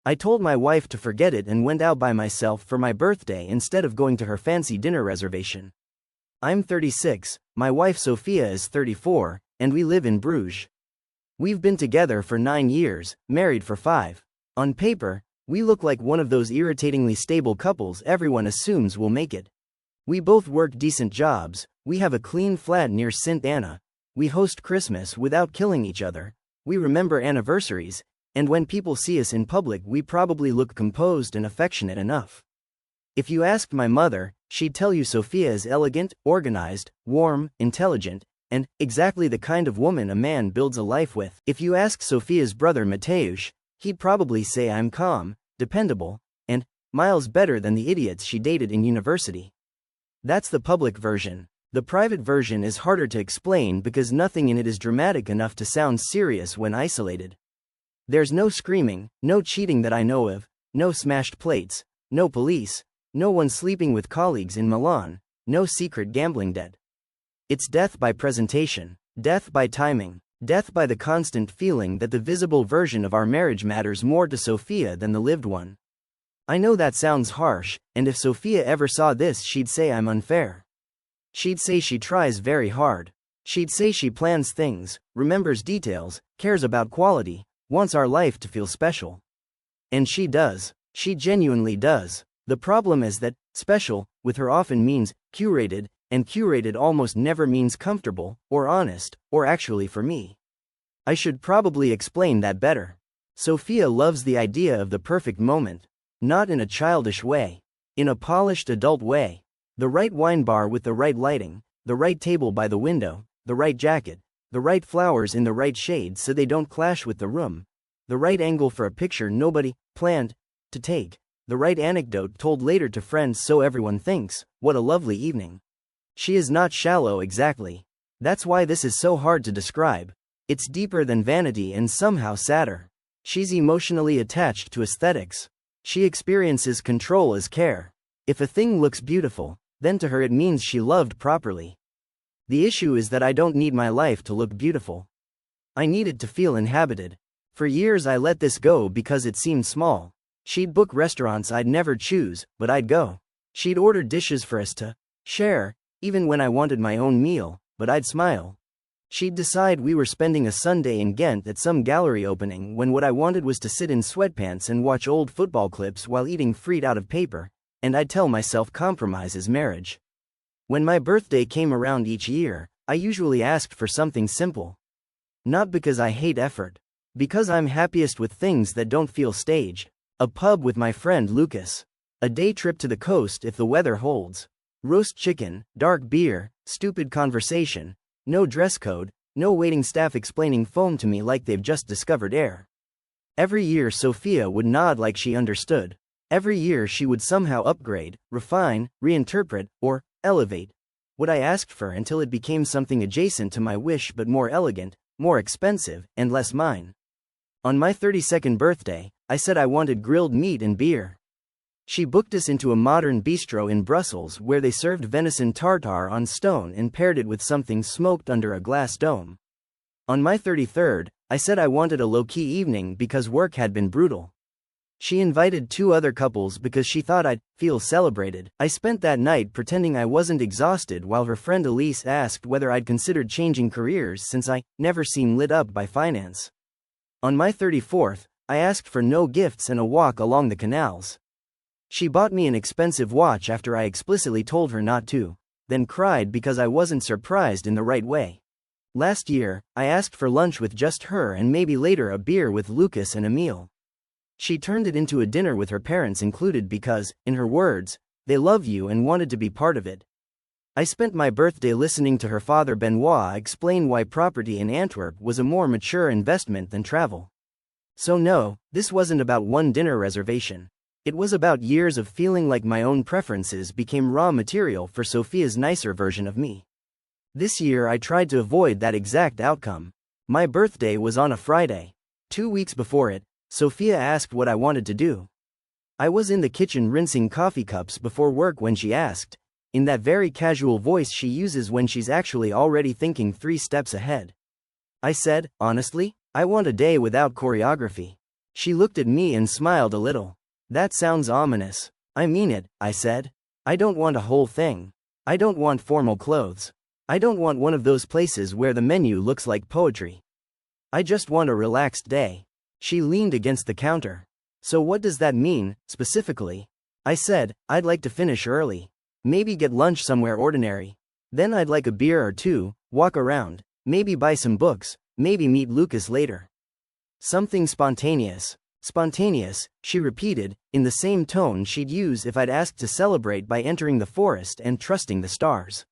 I told my wife to forget it and went out by myself for my birthday instead of going to her fancy dinner reservation. I'm 36, my wife Sophia is 34, and we live in Bruges. We've been together for 9 years, married for 5. On paper, we look like one of those irritatingly stable couples everyone assumes will make it. We both work decent jobs, we have a clean flat near St. Anna, we host Christmas without killing each other, we remember anniversaries, and when people see us in public we probably look composed and affectionate enough. If you asked my mother, she'd tell you Sophia is elegant, organized, warm, intelligent, and exactly the kind of woman a man builds a life with. If you ask Sophia's brother Mateusz, he'd probably say I'm calm, dependable, and miles better than the idiots she dated in university. That's the public version. The private version is harder to explain because nothing in it is dramatic enough to sound serious when isolated. There's no screaming, no cheating that I know of, no smashed plates, no police, no one sleeping with colleagues in Milan, no secret gambling debt. It's death by presentation, death by timing, death by the constant feeling that the visible version of our marriage matters more to Sophia than the lived one. I know that sounds harsh, and if Sophia ever saw this she'd say I'm unfair. She'd say she tries very hard. She'd say she plans things, remembers details, cares about quality, wants our life to feel special. And she does. She genuinely does. The problem is that special, with her often means curated, and curated almost never means comfortable, or honest, or actually for me. I should probably explain that better. Sophia loves the idea of the perfect moment. Not in a childish way. In a polished adult way. The right wine bar with the right lighting, the right table by the window, the right jacket, the right flowers in the right shade so they don't clash with the room, the right angle for a picture nobody planned to take, the right anecdote told later to friends so everyone thinks, what a lovely evening. She is not shallow exactly. That's why this is so hard to describe. It's deeper than vanity and somehow sadder. She's emotionally attached to aesthetics. She experiences control as care. If a thing looks beautiful, then to her it means she loved properly. The issue is that I don't need my life to look beautiful. I need it to feel inhabited. For years I let this go because it seemed small. She'd book restaurants I'd never choose, but I'd go. She'd order dishes for us to share, even when I wanted my own meal, but I'd smile. She'd decide we were spending a Sunday in Ghent at some gallery opening when what I wanted was to sit in sweatpants and watch old football clips while eating frites out of paper, and I'd tell myself compromise is marriage. When my birthday came around each year, I usually asked for something simple. Not because I hate effort. Because I'm happiest with things that don't feel staged. A pub with my friend Lucas. A day trip to the coast if the weather holds. Roast chicken, dark beer, stupid conversation. No dress code, no waiting staff explaining foam to me like they've just discovered air. Every year Sophia would nod like she understood. Every year she would somehow upgrade, refine, reinterpret, or elevate what I asked for until it became something adjacent to my wish but more elegant, more expensive, and less mine. On my 32nd birthday, I said I wanted grilled meat and beer. She booked us into a modern bistro in Brussels where they served venison tartare on stone and paired it with something smoked under a glass dome. On my 33rd, I said I wanted a low-key evening because work had been brutal. She invited 2 other couples because she thought I'd feel celebrated. I spent that night pretending I wasn't exhausted while her friend Elise asked whether I'd considered changing careers since I never seemed lit up by finance. On my 34th, I asked for no gifts and a walk along the canals. She bought me an expensive watch after I explicitly told her not to, then cried because I wasn't surprised in the right way. Last year, I asked for lunch with just her and maybe later a beer with Lucas and Emile. She turned it into a dinner with her parents included because, in her words, they love you and wanted to be part of it. I spent my birthday listening to her father Benoit explain why property in Antwerp was a more mature investment than travel. So no, this wasn't about one dinner reservation. It was about years of feeling like my own preferences became raw material for Sophia's nicer version of me. This year I tried to avoid that exact outcome. My birthday was on a Friday. 2 weeks before it, Sophia asked what I wanted to do. I was in the kitchen rinsing coffee cups before work when she asked, in that very casual voice she uses when she's actually already thinking 3 steps ahead. I said, honestly, I want a day without choreography. She looked at me and smiled a little. That sounds ominous. I mean it, I said. I don't want a whole thing. I don't want formal clothes. I don't want one of those places where the menu looks like poetry. I just want a relaxed day. She leaned against the counter. So what does that mean, specifically? I said, I'd like to finish early. Maybe get lunch somewhere ordinary. Then I'd like a beer or two, walk around, maybe buy some books, maybe meet Lucas later. Something spontaneous. Spontaneous, she repeated, in the same tone she'd use if I'd asked to celebrate by entering the forest and trusting the stars.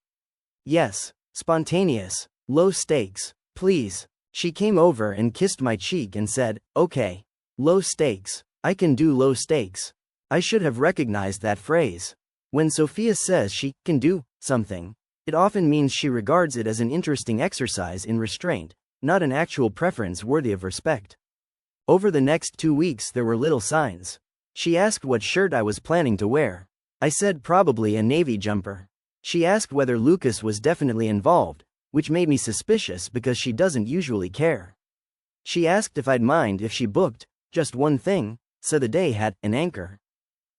Yes, spontaneous, low stakes, please. She came over and kissed my cheek and said, okay. Low stakes. I can do low stakes. I should have recognized that phrase. When Sophia says she can do something, it often means she regards it as an interesting exercise in restraint, not an actual preference worthy of respect. Over the next 2 weeks there were little signs. She asked what shirt I was planning to wear. I said probably a navy jumper. She asked whether Lucas was definitely involved, which made me suspicious because she doesn't usually care. She asked if I'd mind if she booked just one thing, so the day had an anchor.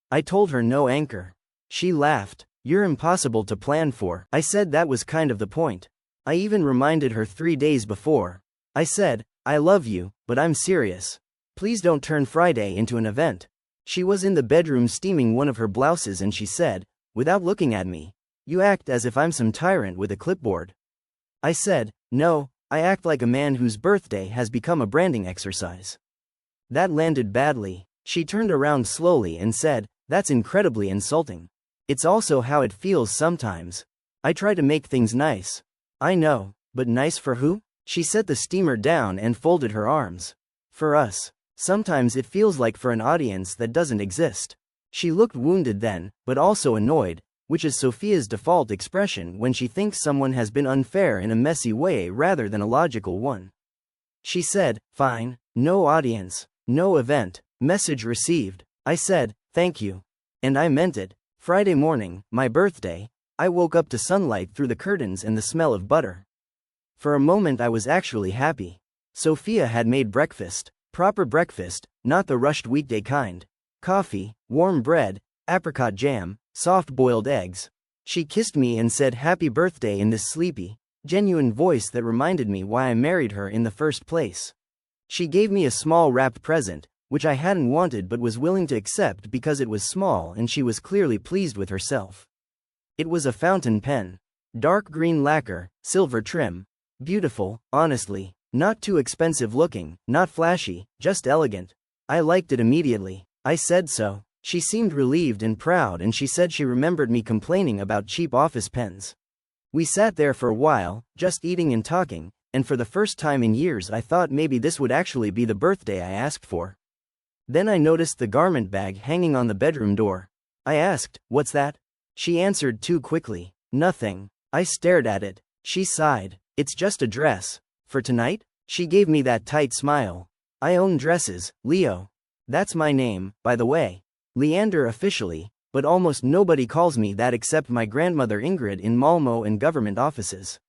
I told her no anchor. She laughed. You're impossible to plan for. I said that was kind of the point. I even reminded her 3 days before. I said, I love you, but I'm serious. Please don't turn Friday into an event. She was in the bedroom steaming one of her blouses and she said, without looking at me, you act as if I'm some tyrant with a clipboard. I said, no, I act like a man whose birthday has become a branding exercise. That landed badly. She turned around slowly and said, that's incredibly insulting. It's also how it feels sometimes. I try to make things nice. I know, but nice for who? She set the steamer down and folded her arms. For us. Sometimes it feels like for an audience that doesn't exist. She looked wounded then, but also annoyed, which is Sophia's default expression when she thinks someone has been unfair in a messy way rather than a logical one. She said, fine, no audience, no event, message received. I said, thank you. And I meant it. Friday morning, my birthday, I woke up to sunlight through the curtains and the smell of butter. For a moment I was actually happy. Sophia had made breakfast, proper breakfast, not the rushed weekday kind. Coffee, warm bread, apricot jam, soft-boiled eggs. She kissed me and said happy birthday in this sleepy, genuine voice that reminded me why I married her in the first place. She gave me a small wrapped present, which I hadn't wanted but was willing to accept because it was small and she was clearly pleased with herself. It was a fountain pen. Dark green lacquer, silver trim. Beautiful, honestly. Not too expensive looking, not flashy, just elegant. I liked it immediately. I said so. She seemed relieved and proud and she said she remembered me complaining about cheap office pens. We sat there for a while, just eating and talking, and for the first time in years I thought maybe this would actually be the birthday I asked for. Then I noticed the garment bag hanging on the bedroom door. I asked, what's that? She answered too quickly, nothing. I stared at it. She sighed. It's just a dress. For tonight? She gave me that tight smile. I own dresses, Leo. That's my name, by the way. Leander officially, but almost nobody calls me that except my grandmother Ingrid in Malmo and government offices.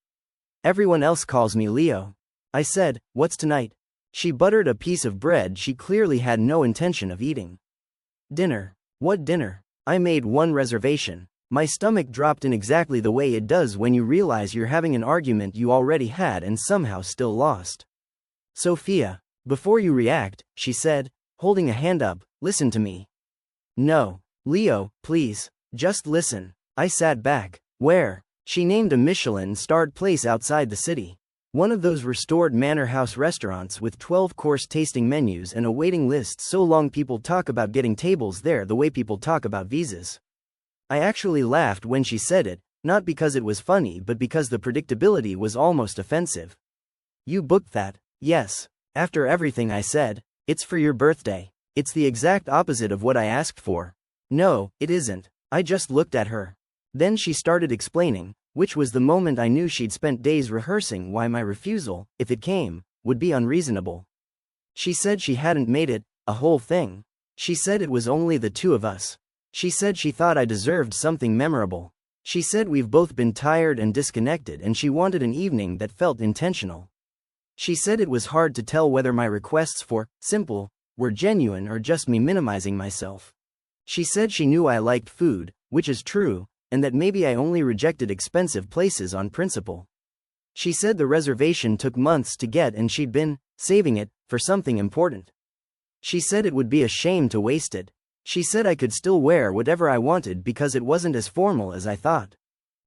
Everyone else calls me Leo. I said, what's tonight? She buttered a piece of bread she clearly had no intention of eating. Dinner. What dinner? I made one reservation. My stomach dropped in exactly the way it does when you realize you're having an argument you already had and somehow still lost. Sophia, before you react, she said, holding a hand up, listen to me. No. Leo, please, just listen. I sat back. Where? She named a Michelin-starred place outside the city. One of those restored manor house restaurants with 12-course tasting menus and a waiting list so long people talk about getting tables there the way people talk about visas. I actually laughed when she said it, not because it was funny but because the predictability was almost offensive. You booked that? Yes. After everything I said, it's for your birthday. It's the exact opposite of what I asked for. No, it isn't. I just looked at her. Then she started explaining, which was the moment I knew she'd spent days rehearsing why my refusal, if it came, would be unreasonable. She said she hadn't made it a whole thing. She said it was only the two of us. She said she thought I deserved something memorable. She said we've both been tired and disconnected and she wanted an evening that felt intentional. She said it was hard to tell whether my requests for simple were genuine or just me minimizing myself. She said she knew I liked food, which is true, and that maybe I only rejected expensive places on principle. She said the reservation took months to get and she'd been saving it for something important. She said it would be a shame to waste it. She said I could still wear whatever I wanted because it wasn't as formal as I thought.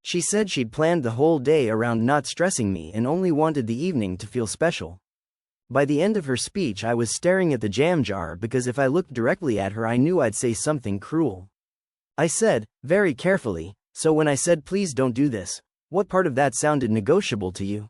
She said she'd planned the whole day around not stressing me and only wanted the evening to feel special. By the end of her speech, I was staring at the jam jar because if I looked directly at her, I knew I'd say something cruel. I said, very carefully, "So when I said please don't do this, what part of that sounded negotiable to you?"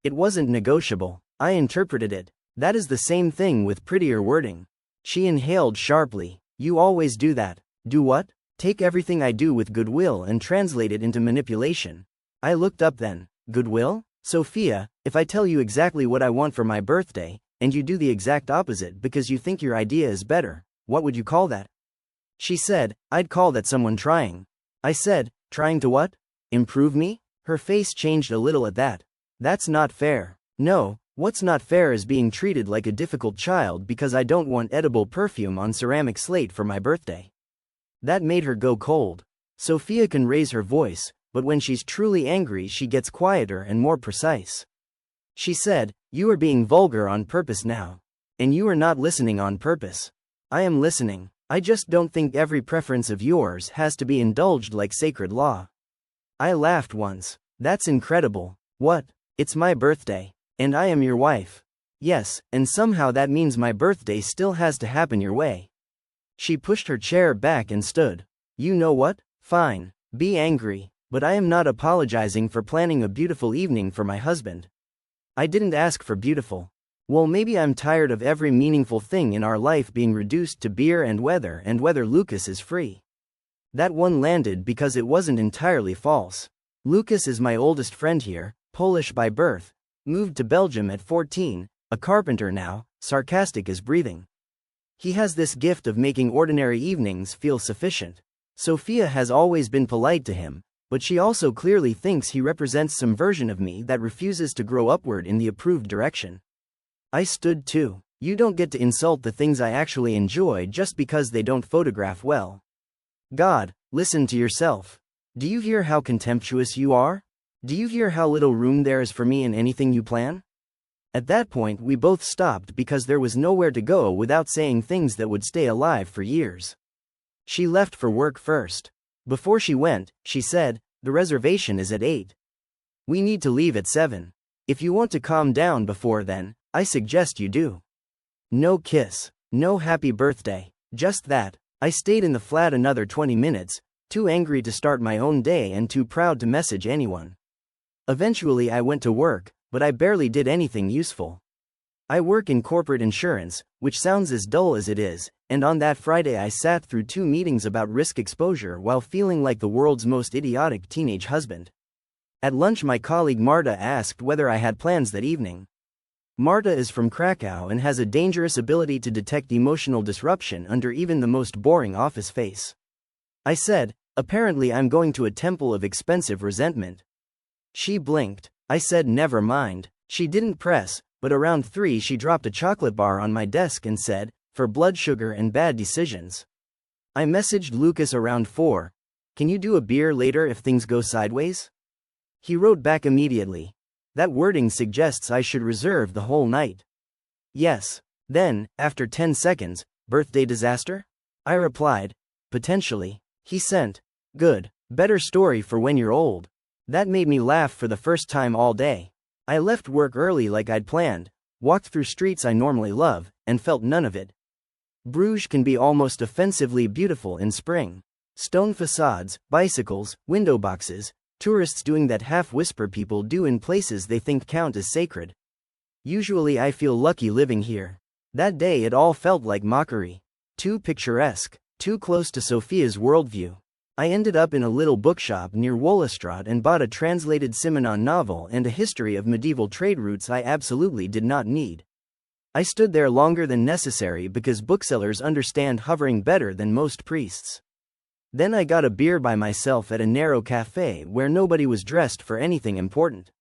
"It wasn't negotiable," I interpreted it. "That is the same thing with prettier wording." She inhaled sharply. "You always do that." "Do what?" "Take everything I do with goodwill and translate it into manipulation." I looked up then. "Goodwill? Sophia, if I tell you exactly what I want for my birthday, and you do the exact opposite because you think your idea is better, what would you call that?" She said, "I'd call that someone trying." I said, "Trying to what? Improve me?" Her face changed a little at that. "That's not fair." "No, what's not fair is being treated like a difficult child because I don't want edible perfume on ceramic slate for my birthday." That made her go cold. Sophia can raise her voice, but when she's truly angry she gets quieter and more precise. She said, "You are being vulgar on purpose now. And you are not listening on purpose." "I am listening. I just don't think every preference of yours has to be indulged like sacred law." I laughed once. "That's incredible." "What?" "It's my birthday. And I am your wife." "Yes, and somehow that means my birthday still has to happen your way." She pushed her chair back and stood. "You know what? Fine. Be angry. But I am not apologizing for planning a beautiful evening for my husband. I didn't ask for beautiful. Well, maybe I'm tired of every meaningful thing in our life being reduced to beer and whether Lucas is free." That one landed because it wasn't entirely false. Lucas is my oldest friend here, Polish by birth, moved to Belgium at 14, a carpenter now, sarcastic as breathing. He has this gift of making ordinary evenings feel sufficient. Sophia has always been polite to him, but she also clearly thinks he represents some version of me that refuses to grow upward in the approved direction. I stood too. You don't get to insult the things I actually enjoy just because they don't photograph well. God, listen to yourself. Do you hear how contemptuous you are? Do you hear how little room there is for me in anything you plan? At that point we both stopped because there was nowhere to go without saying things that would stay alive for years. She left for work first. Before she went, she said, "The reservation is at 8. We need to leave at 7. If you want to calm down before then, I suggest you do." No kiss. No happy birthday. Just that. I stayed in the flat another 20 minutes, too angry to start my own day and too proud to message anyone. Eventually I went to work, but I barely did anything useful. I work in corporate insurance, which sounds as dull as it is, and on that Friday I sat through 2 meetings about risk exposure while feeling like the world's most idiotic teenage husband. At lunch my colleague Marta asked whether I had plans that evening. Marta is from Krakow and has a dangerous ability to detect emotional disruption under even the most boring office face. I said, "Apparently I'm going to a temple of expensive resentment." She blinked. I said, "Never mind." She didn't press, but around 3 she dropped a chocolate bar on my desk and said, "For blood sugar and bad decisions." I messaged Lucas around 4. "Can you do a beer later if things go sideways?" He wrote back immediately. That wording suggests I should reserve the whole night. Yes. Then, after 10 seconds, "Birthday disaster?" I replied, "Potentially." He sent, "Good. Better story for when you're old." That made me laugh for the first time all day. I left work early like I'd planned, walked through streets I normally love, and felt none of it. Bruges can be almost offensively beautiful in spring. Stone facades, bicycles, window boxes, tourists doing that half-whisper people do in places they think count as sacred. Usually I feel lucky living here. That day it all felt like mockery. Too picturesque, too close to Sophia's worldview. I ended up in a little bookshop near Wollestraat and bought a translated Simenon novel and a history of medieval trade routes I absolutely did not need. I stood there longer than necessary because booksellers understand hovering better than most priests. Then I got a beer by myself at a narrow cafe where nobody was dressed for anything important.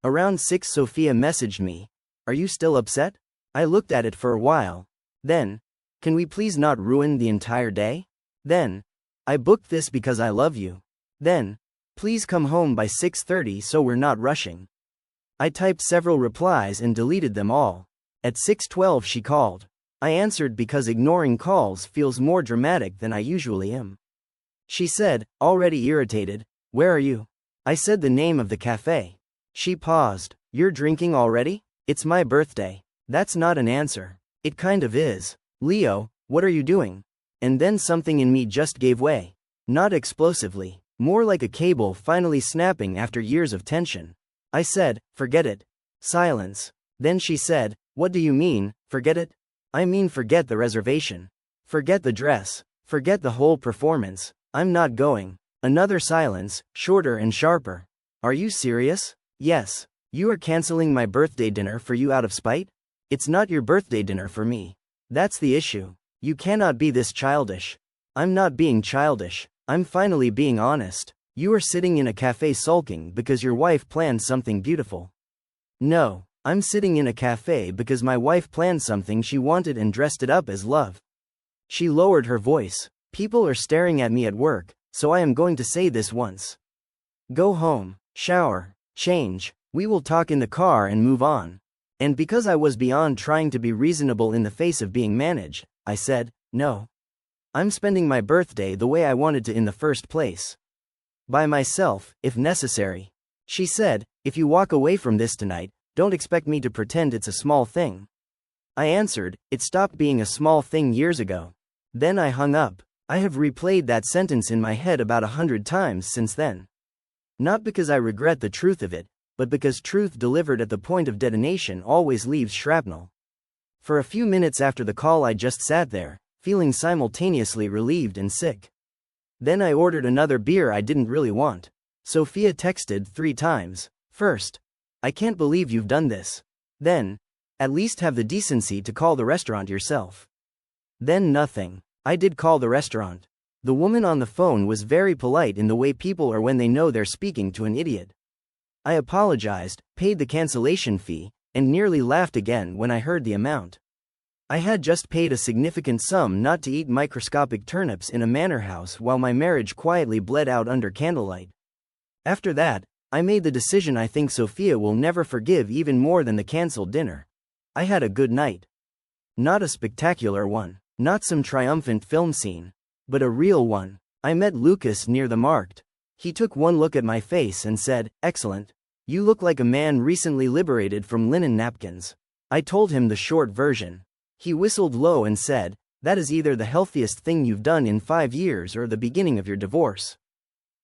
Around 6 Sophia messaged me, "Are you still upset?" I looked at it for a while. Then, can we please not ruin the entire day? Then, I booked this because I love you. Then, please come home by 6:30 so we're not rushing. I typed several replies and deleted them all. At 6:12 she called. I answered because ignoring calls feels more dramatic than I usually am. She said, already irritated, "Where are you?" I said the name of the cafe. She paused. "You're drinking already? It's my birthday." That's not an answer. It kind of is. "Leo, what are you doing?" And then something in me just gave way. Not explosively, more like a cable finally snapping after years of tension. I said, "Forget it." Silence. Then she said, "What do you mean, forget it?" "I mean forget the reservation. Forget the dress. Forget the whole performance. I'm not going." Another silence, shorter and sharper. "Are you serious?" "Yes. You are canceling my birthday dinner for you out of spite?" "It's not your birthday dinner for me. That's the issue. You cannot be this childish." "I'm not being childish. I'm finally being honest. You are sitting in a cafe sulking because your wife planned something beautiful." "No, I'm sitting in a cafe because my wife planned something she wanted and dressed it up as love." She lowered her voice. "People are staring at me at work, so I am going to say this once. Go home, shower, change, we will talk in the car and move on." And because I was beyond trying to be reasonable in the face of being managed, I said, "No. I'm spending my birthday the way I wanted to in the first place. By myself, if necessary." She said, "If you walk away from this tonight, don't expect me to pretend it's a small thing." I answered, "It stopped being a small thing years ago." Then I hung up. I have replayed that sentence in my head about 100 times since then. Not because I regret the truth of it, but because truth delivered at the point of detonation always leaves shrapnel. For a few minutes after the call I just sat there, feeling simultaneously relieved and sick. Then I ordered another beer I didn't really want. Sophia texted 3 times. First, "I can't believe you've done this." Then, "At least have the decency to call the restaurant yourself." Then nothing. I did call the restaurant. The woman on the phone was very polite in the way people are when they know they're speaking to an idiot. I apologized, paid the cancellation fee, and nearly laughed again when I heard the amount. I had just paid a significant sum not to eat microscopic turnips in a manor house while my marriage quietly bled out under candlelight. After that, I made the decision I think Sophia will never forgive even more than the cancelled dinner. I had a good night. Not a spectacular one, not some triumphant film scene, but a real one. I met Lucas near the markt. He took one look at my face and said, "Excellent. You look like a man recently liberated from linen napkins." I told him the short version. He whistled low and said, "That is either the healthiest thing you've done in 5 years or the beginning of your divorce."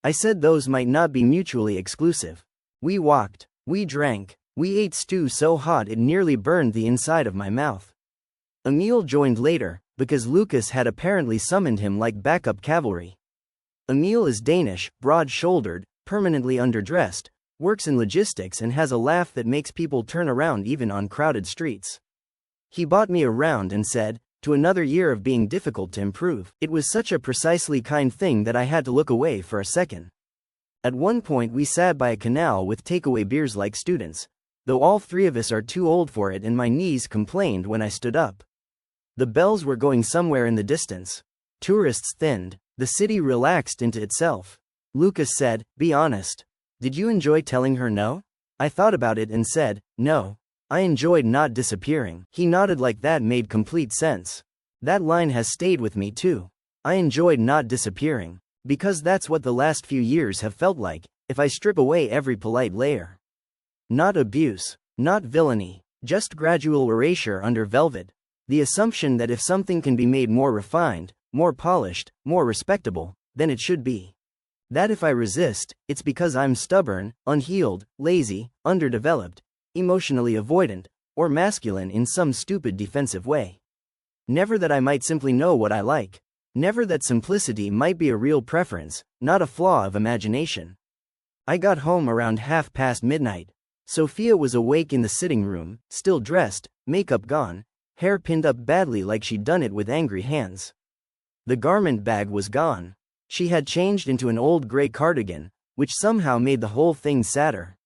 I said those might not be mutually exclusive. We walked, we drank, we ate stew so hot it nearly burned the inside of my mouth. Emil joined later, because Lucas had apparently summoned him like backup cavalry. Emil is Danish, broad-shouldered, permanently underdressed, works in logistics and has a laugh that makes people turn around even on crowded streets. He bought me around and said, "To another year of being difficult to improve." It was such a precisely kind thing that I had to look away for a second. At one point we sat by a canal with takeaway beers like students, though all 3 of us are too old for it and my knees complained when I stood up. The bells were going somewhere in the distance. Tourists thinned. The city relaxed into itself. Lucas said, "Be honest. Did you enjoy telling her no?" I thought about it and said, "No. I enjoyed not disappearing." He nodded like that made complete sense. That line has stayed with me too. I enjoyed not disappearing. Because that's what the last few years have felt like, if I strip away every polite layer. Not abuse, not villainy, just gradual erasure under velvet. The assumption that if something can be made more refined, more polished, more respectable, then it should be. That if I resist, it's because I'm stubborn, unhealed, lazy, underdeveloped, emotionally avoidant, or masculine in some stupid defensive way. Never that I might simply know what I like. Never that simplicity might be a real preference, not a flaw of imagination. I got home around midnight. Sophia was awake in the sitting room, still dressed, makeup gone, hair pinned up badly like she'd done it with angry hands. The garment bag was gone. She had changed into an old gray cardigan, which somehow made the whole thing sadder.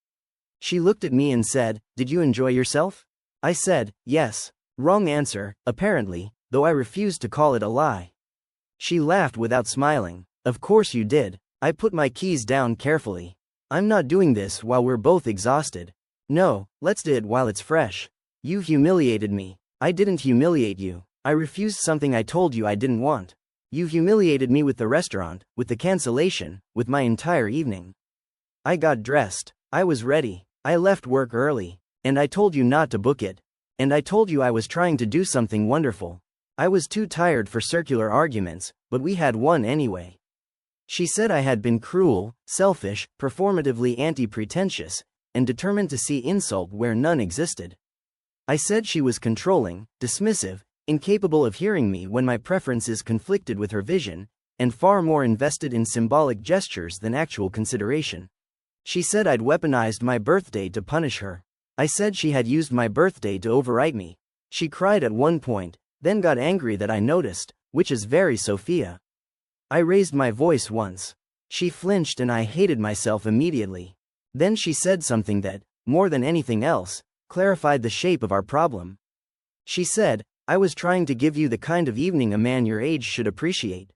She looked at me and said, "Did you enjoy yourself?" I said, "Yes." Wrong answer, apparently, though I refused to call it a lie. She laughed without smiling. Of course you did. I put my keys down carefully. I'm not doing this while we're both exhausted. No, let's do it while it's fresh. You humiliated me. I didn't humiliate you. I refused something I told you I didn't want. You humiliated me with the restaurant, with the cancellation, with my entire evening. I got dressed. I was ready. I left work early. And I told you not to book it. And I told you I was trying to do something wonderful. I was too tired for circular arguments, but we had one anyway. She said I had been cruel, selfish, performatively anti-pretentious, and determined to see insult where none existed. I said she was controlling, dismissive, incapable of hearing me when my preferences conflicted with her vision, and far more invested in symbolic gestures than actual consideration. She said I'd weaponized my birthday to punish her. I said she had used my birthday to overwrite me. She cried at one point, then got angry that I noticed, which is very Sophia. I raised my voice once. She flinched and I hated myself immediately. Then she said something that, more than anything else, clarified the shape of our problem. She said, I was trying to give you the kind of evening a man your age should appreciate.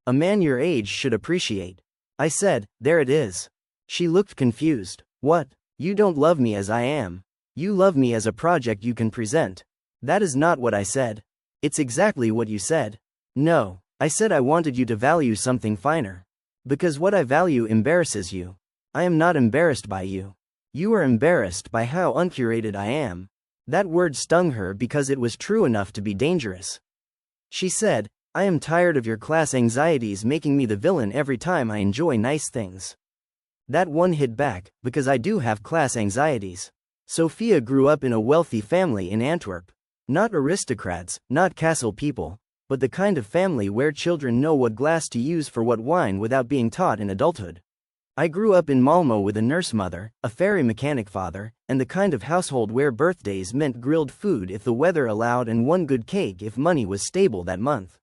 A man your age should appreciate. I said, there it is. She looked confused. What? You don't love me as I am. You love me as a project you can present. That is not what I said. It's exactly what you said. No. I said I wanted you to value something finer. Because what I value embarrasses you. I am not embarrassed by you. You are embarrassed by how uncurated I am. That word stung her because it was true enough to be dangerous. She said, I am tired of your class anxieties making me the villain every time I enjoy nice things. That one hit back, because I do have class anxieties. Sophia grew up in a wealthy family in Antwerp. Not aristocrats, not castle people, but the kind of family where children know what glass to use for what wine without being taught in adulthood. I grew up in Malmo with a nurse mother, a ferry mechanic father, and the kind of household where birthdays meant grilled food if the weather allowed and one good cake if money was stable that month.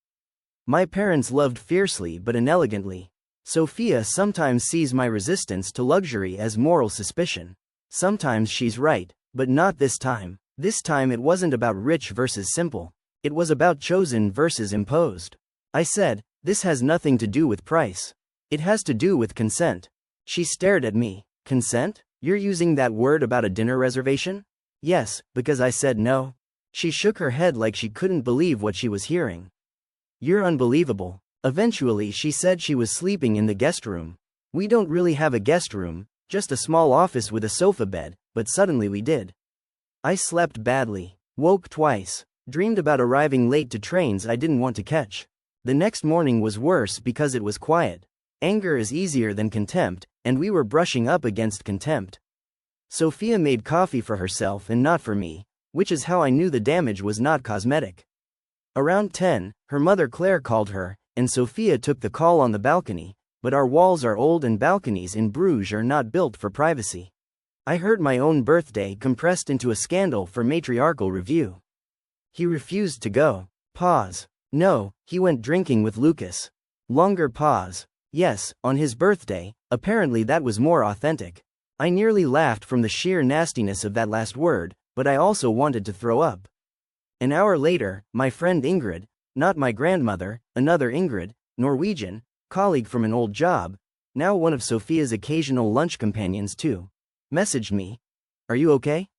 My parents loved fiercely but inelegantly. Sophia sometimes sees my resistance to luxury as moral suspicion. Sometimes she's right, but not this time. This time it wasn't about rich versus simple. It was about chosen versus imposed. I said, this has nothing to do with price. It has to do with consent. She stared at me. Consent? You're using that word about a dinner reservation? Yes, because I said no. She shook her head like she couldn't believe what she was hearing. You're unbelievable. Eventually she said she was sleeping in the guest room. We don't really have a guest room, just a small office with a sofa bed, but suddenly we did. I slept badly, woke twice. Dreamed about arriving late to trains I didn't want to catch. The next morning was worse because it was quiet. Anger is easier than contempt, and we were brushing up against contempt. Sophia made coffee for herself and not for me, which is how I knew the damage was not cosmetic. Around 10, her mother Claire called her, and Sophia took the call on the balcony, but our walls are old and balconies in Bruges are not built for privacy. I heard my own birthday compressed into a scandal for matriarchal review. He refused to go. Pause. No, he went drinking with Lucas. Longer pause. Yes, on his birthday. Apparently that was more authentic. I nearly laughed from the sheer nastiness of that last word, but I also wanted to throw up. An hour later, my friend Ingrid, not my grandmother, another Ingrid, Norwegian, colleague from an old job, now one of Sophia's occasional lunch companions too, messaged me. Are you okay?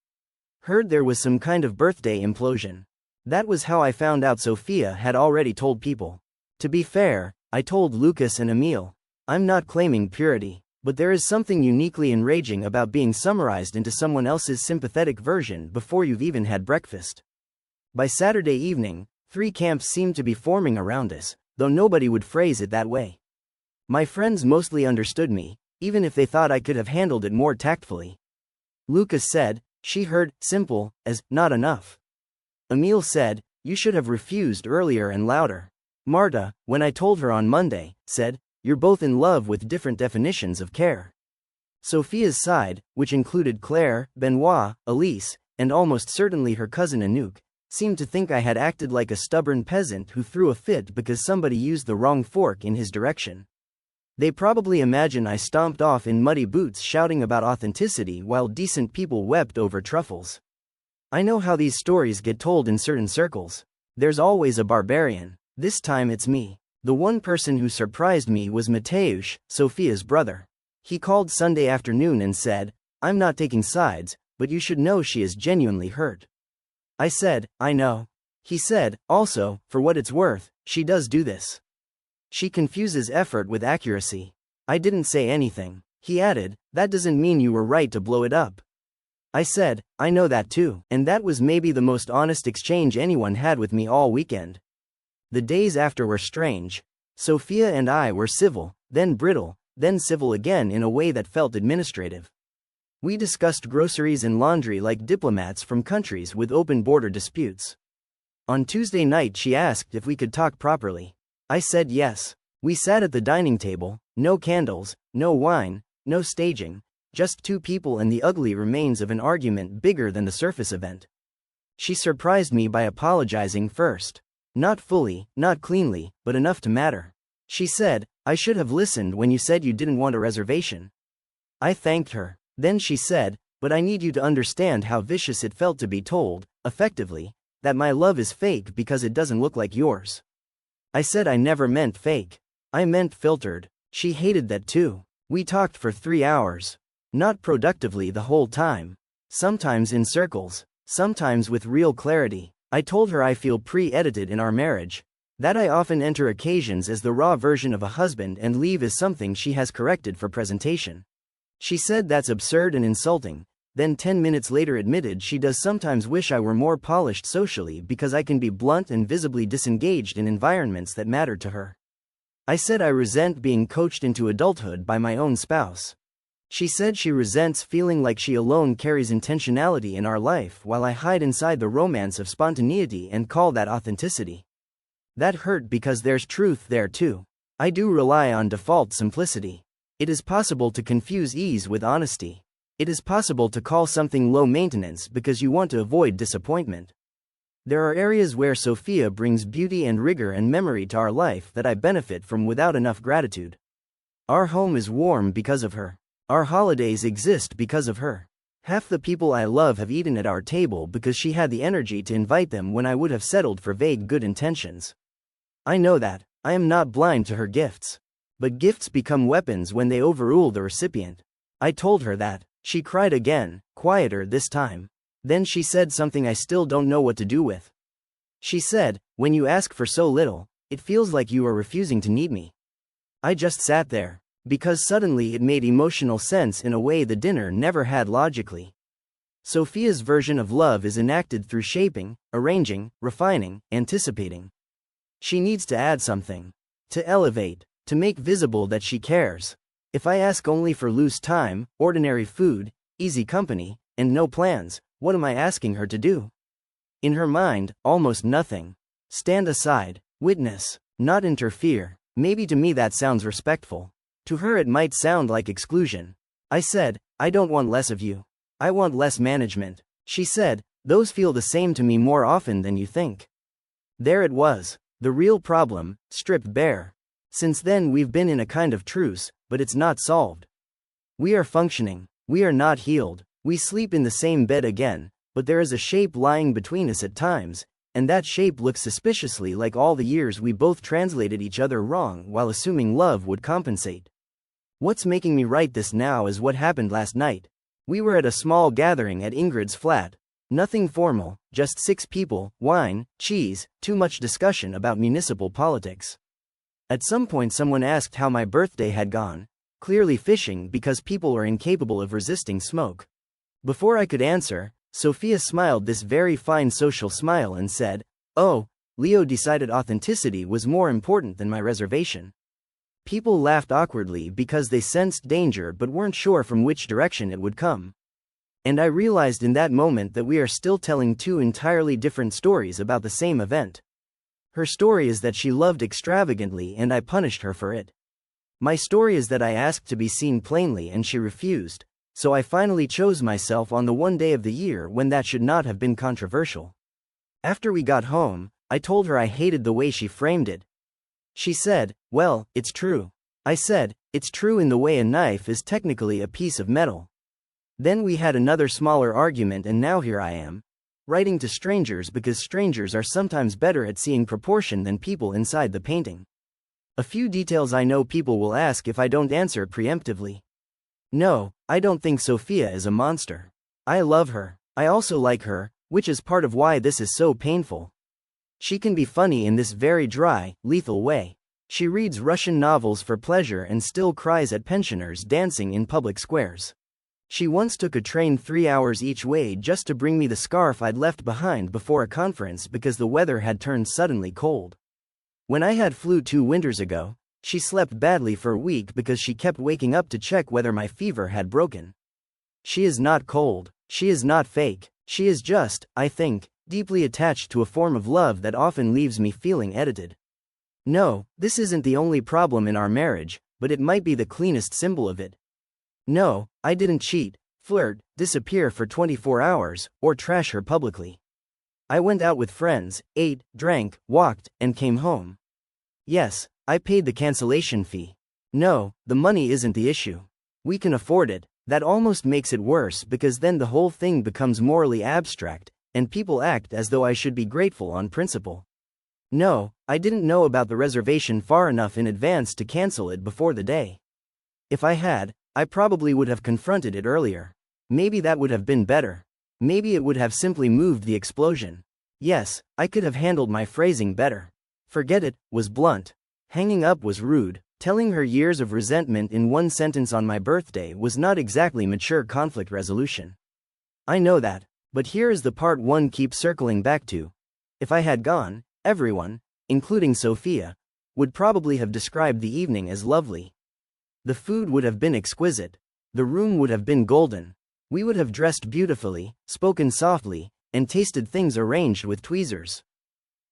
Heard there was some kind of birthday implosion. That was how I found out Sophia had already told people. To be fair, I told Lucas and Emil. I'm not claiming purity, but there is something uniquely enraging about being summarized into someone else's sympathetic version before you've even had breakfast. By Saturday evening, 3 camps seemed to be forming around us, though nobody would phrase it that way. My friends mostly understood me, even if they thought I could have handled it more tactfully. Lucas said, she heard simple as not enough. Emil said, you should have refused earlier and louder. Marta, when I told her on Monday, said, you're both in love with different definitions of care. Sophia's side, which included Claire, Benoit, Elise, and almost certainly her cousin Anouk, seemed to think I had acted like a stubborn peasant who threw a fit because somebody used the wrong fork in his direction. They probably imagine I stomped off in muddy boots shouting about authenticity while decent people wept over truffles. I know how these stories get told in certain circles. There's always a barbarian. This time it's me. The one person who surprised me was Mateusz, Sophia's brother. He called Sunday afternoon and said, "I'm not taking sides, but you should know she is genuinely hurt." I said, "I know." He said, "Also, for what it's worth, she does do this. She confuses effort with accuracy." I didn't say anything. He added, "That doesn't mean you were right to blow it up." I said, "I know that too." And that was maybe the most honest exchange anyone had with me all weekend. The days after were strange. Sophia and I were civil, then brittle, then civil again in a way that felt administrative. We discussed groceries and laundry like diplomats from countries with open border disputes. On Tuesday night she asked if we could talk properly. I said yes. We sat at the dining table, no candles, no wine, no staging, just two people and the ugly remains of an argument bigger than the surface event. She surprised me by apologizing first. Not fully, not cleanly, but enough to matter. She said, "I should have listened when you said you didn't want a reservation." I thanked her. Then she said, "But I need you to understand how vicious it felt to be told, effectively, that my love is fake because it doesn't look like yours." I said I never meant fake. I meant filtered. She hated that too. We talked for 3 hours. Not productively the whole time. Sometimes in circles, sometimes with real clarity. I told her I feel pre-edited in our marriage. That I often enter occasions as the raw version of a husband and leave as something she has corrected for presentation. She said that's absurd and insulting, then 10 minutes later admitted she does sometimes wish I were more polished socially because I can be blunt and visibly disengaged in environments that matter to her. I said I resent being coached into adulthood by my own spouse. She said she resents feeling like she alone carries intentionality in our life while I hide inside the romance of spontaneity and call that authenticity. That hurt because there's truth there too. I do rely on default simplicity. It is possible to confuse ease with honesty. It is possible to call something low maintenance because you want to avoid disappointment. There are areas where Sophia brings beauty and rigor and memory to our life that I benefit from without enough gratitude. Our home is warm because of her. Our holidays exist because of her. Half the people I love have eaten at our table because she had the energy to invite them when I would have settled for vague good intentions. I know that. I am not blind to her gifts. But gifts become weapons when they overrule the recipient. I told her that. She cried again, quieter this time. Then she said something I still don't know what to do with. She said, "When you ask for so little, it feels like you are refusing to need me." I just sat there. Because suddenly it made emotional sense in a way the dinner never had logically. Sophia's version of love is enacted through shaping, arranging, refining, anticipating. She needs to add something. To elevate. To make visible that she cares. If I ask only for loose time, ordinary food, easy company, and no plans, what am I asking her to do? In her mind, almost nothing. Stand aside, witness, not interfere. Maybe to me that sounds respectful. To her it might sound like exclusion. I said, "I don't want less of you. I want less management." She said, "Those feel the same to me more often than you think." There it was. The real problem, stripped bare. Since then we've been in a kind of truce, but it's not solved. We are functioning. We are not healed. We sleep in the same bed again, but there is a shape lying between us at times, and that shape looks suspiciously like all the years we both translated each other wrong while assuming love would compensate. What's making me write this now is what happened last night. We were at a small gathering at Ingrid's flat. Nothing formal, just 6 people, wine, cheese, too much discussion about municipal politics. At some point someone asked how my birthday had gone, clearly fishing because people are incapable of resisting smoke. Before I could answer, Sophia smiled this very fine social smile and said, "Oh, Leo decided authenticity was more important than my reservation." People laughed awkwardly because they sensed danger but weren't sure from which direction it would come. And I realized in that moment that we are still telling 2 entirely different stories about the same event. Her story is that she loved extravagantly and I punished her for it. My story is that I asked to be seen plainly and she refused, so I finally chose myself on the one day of the year when that should not have been controversial. After we got home, I told her I hated the way she framed it. She said, "Well, it's true." I said, "It's true in the way a knife is technically a piece of metal." Then we had another smaller argument and now here I am. Writing to strangers because strangers are sometimes better at seeing proportion than people inside the painting. A few details I know people will ask if I don't answer preemptively. No, I don't think Sophia is a monster. I love her. I also like her, which is part of why this is so painful. She can be funny in this very dry, lethal way. She reads Russian novels for pleasure and still cries at pensioners dancing in public squares. She once took a train 3 hours each way just to bring me the scarf I'd left behind before a conference because the weather had turned suddenly cold. When I had flu 2 winters ago, she slept badly for a week because she kept waking up to check whether my fever had broken. She is not cold. She is not fake. She is just, I think, deeply attached to a form of love that often leaves me feeling edited. No, this isn't the only problem in our marriage, but it might be the cleanest symbol of it. No, I didn't cheat, flirt, disappear for 24 hours, or trash her publicly. I went out with friends, ate, drank, walked, and came home. Yes, I paid the cancellation fee. No, the money isn't the issue. We can afford it. That almost makes it worse because then the whole thing becomes morally abstract, and people act as though I should be grateful on principle. No, I didn't know about the reservation far enough in advance to cancel it before the day. If I had, I probably would have confronted it earlier. Maybe that would have been better. Maybe it would have simply moved the explosion. Yes, I could have handled my phrasing better. Forget it was blunt. Hanging up was rude. Telling her years of resentment in one sentence on my birthday was not exactly mature conflict resolution. I know that, but here is the part one keeps circling back to. If I had gone, everyone, including Sophia, would probably have described the evening as lovely. The food would have been exquisite. The room would have been golden. We would have dressed beautifully, spoken softly, and tasted things arranged with tweezers.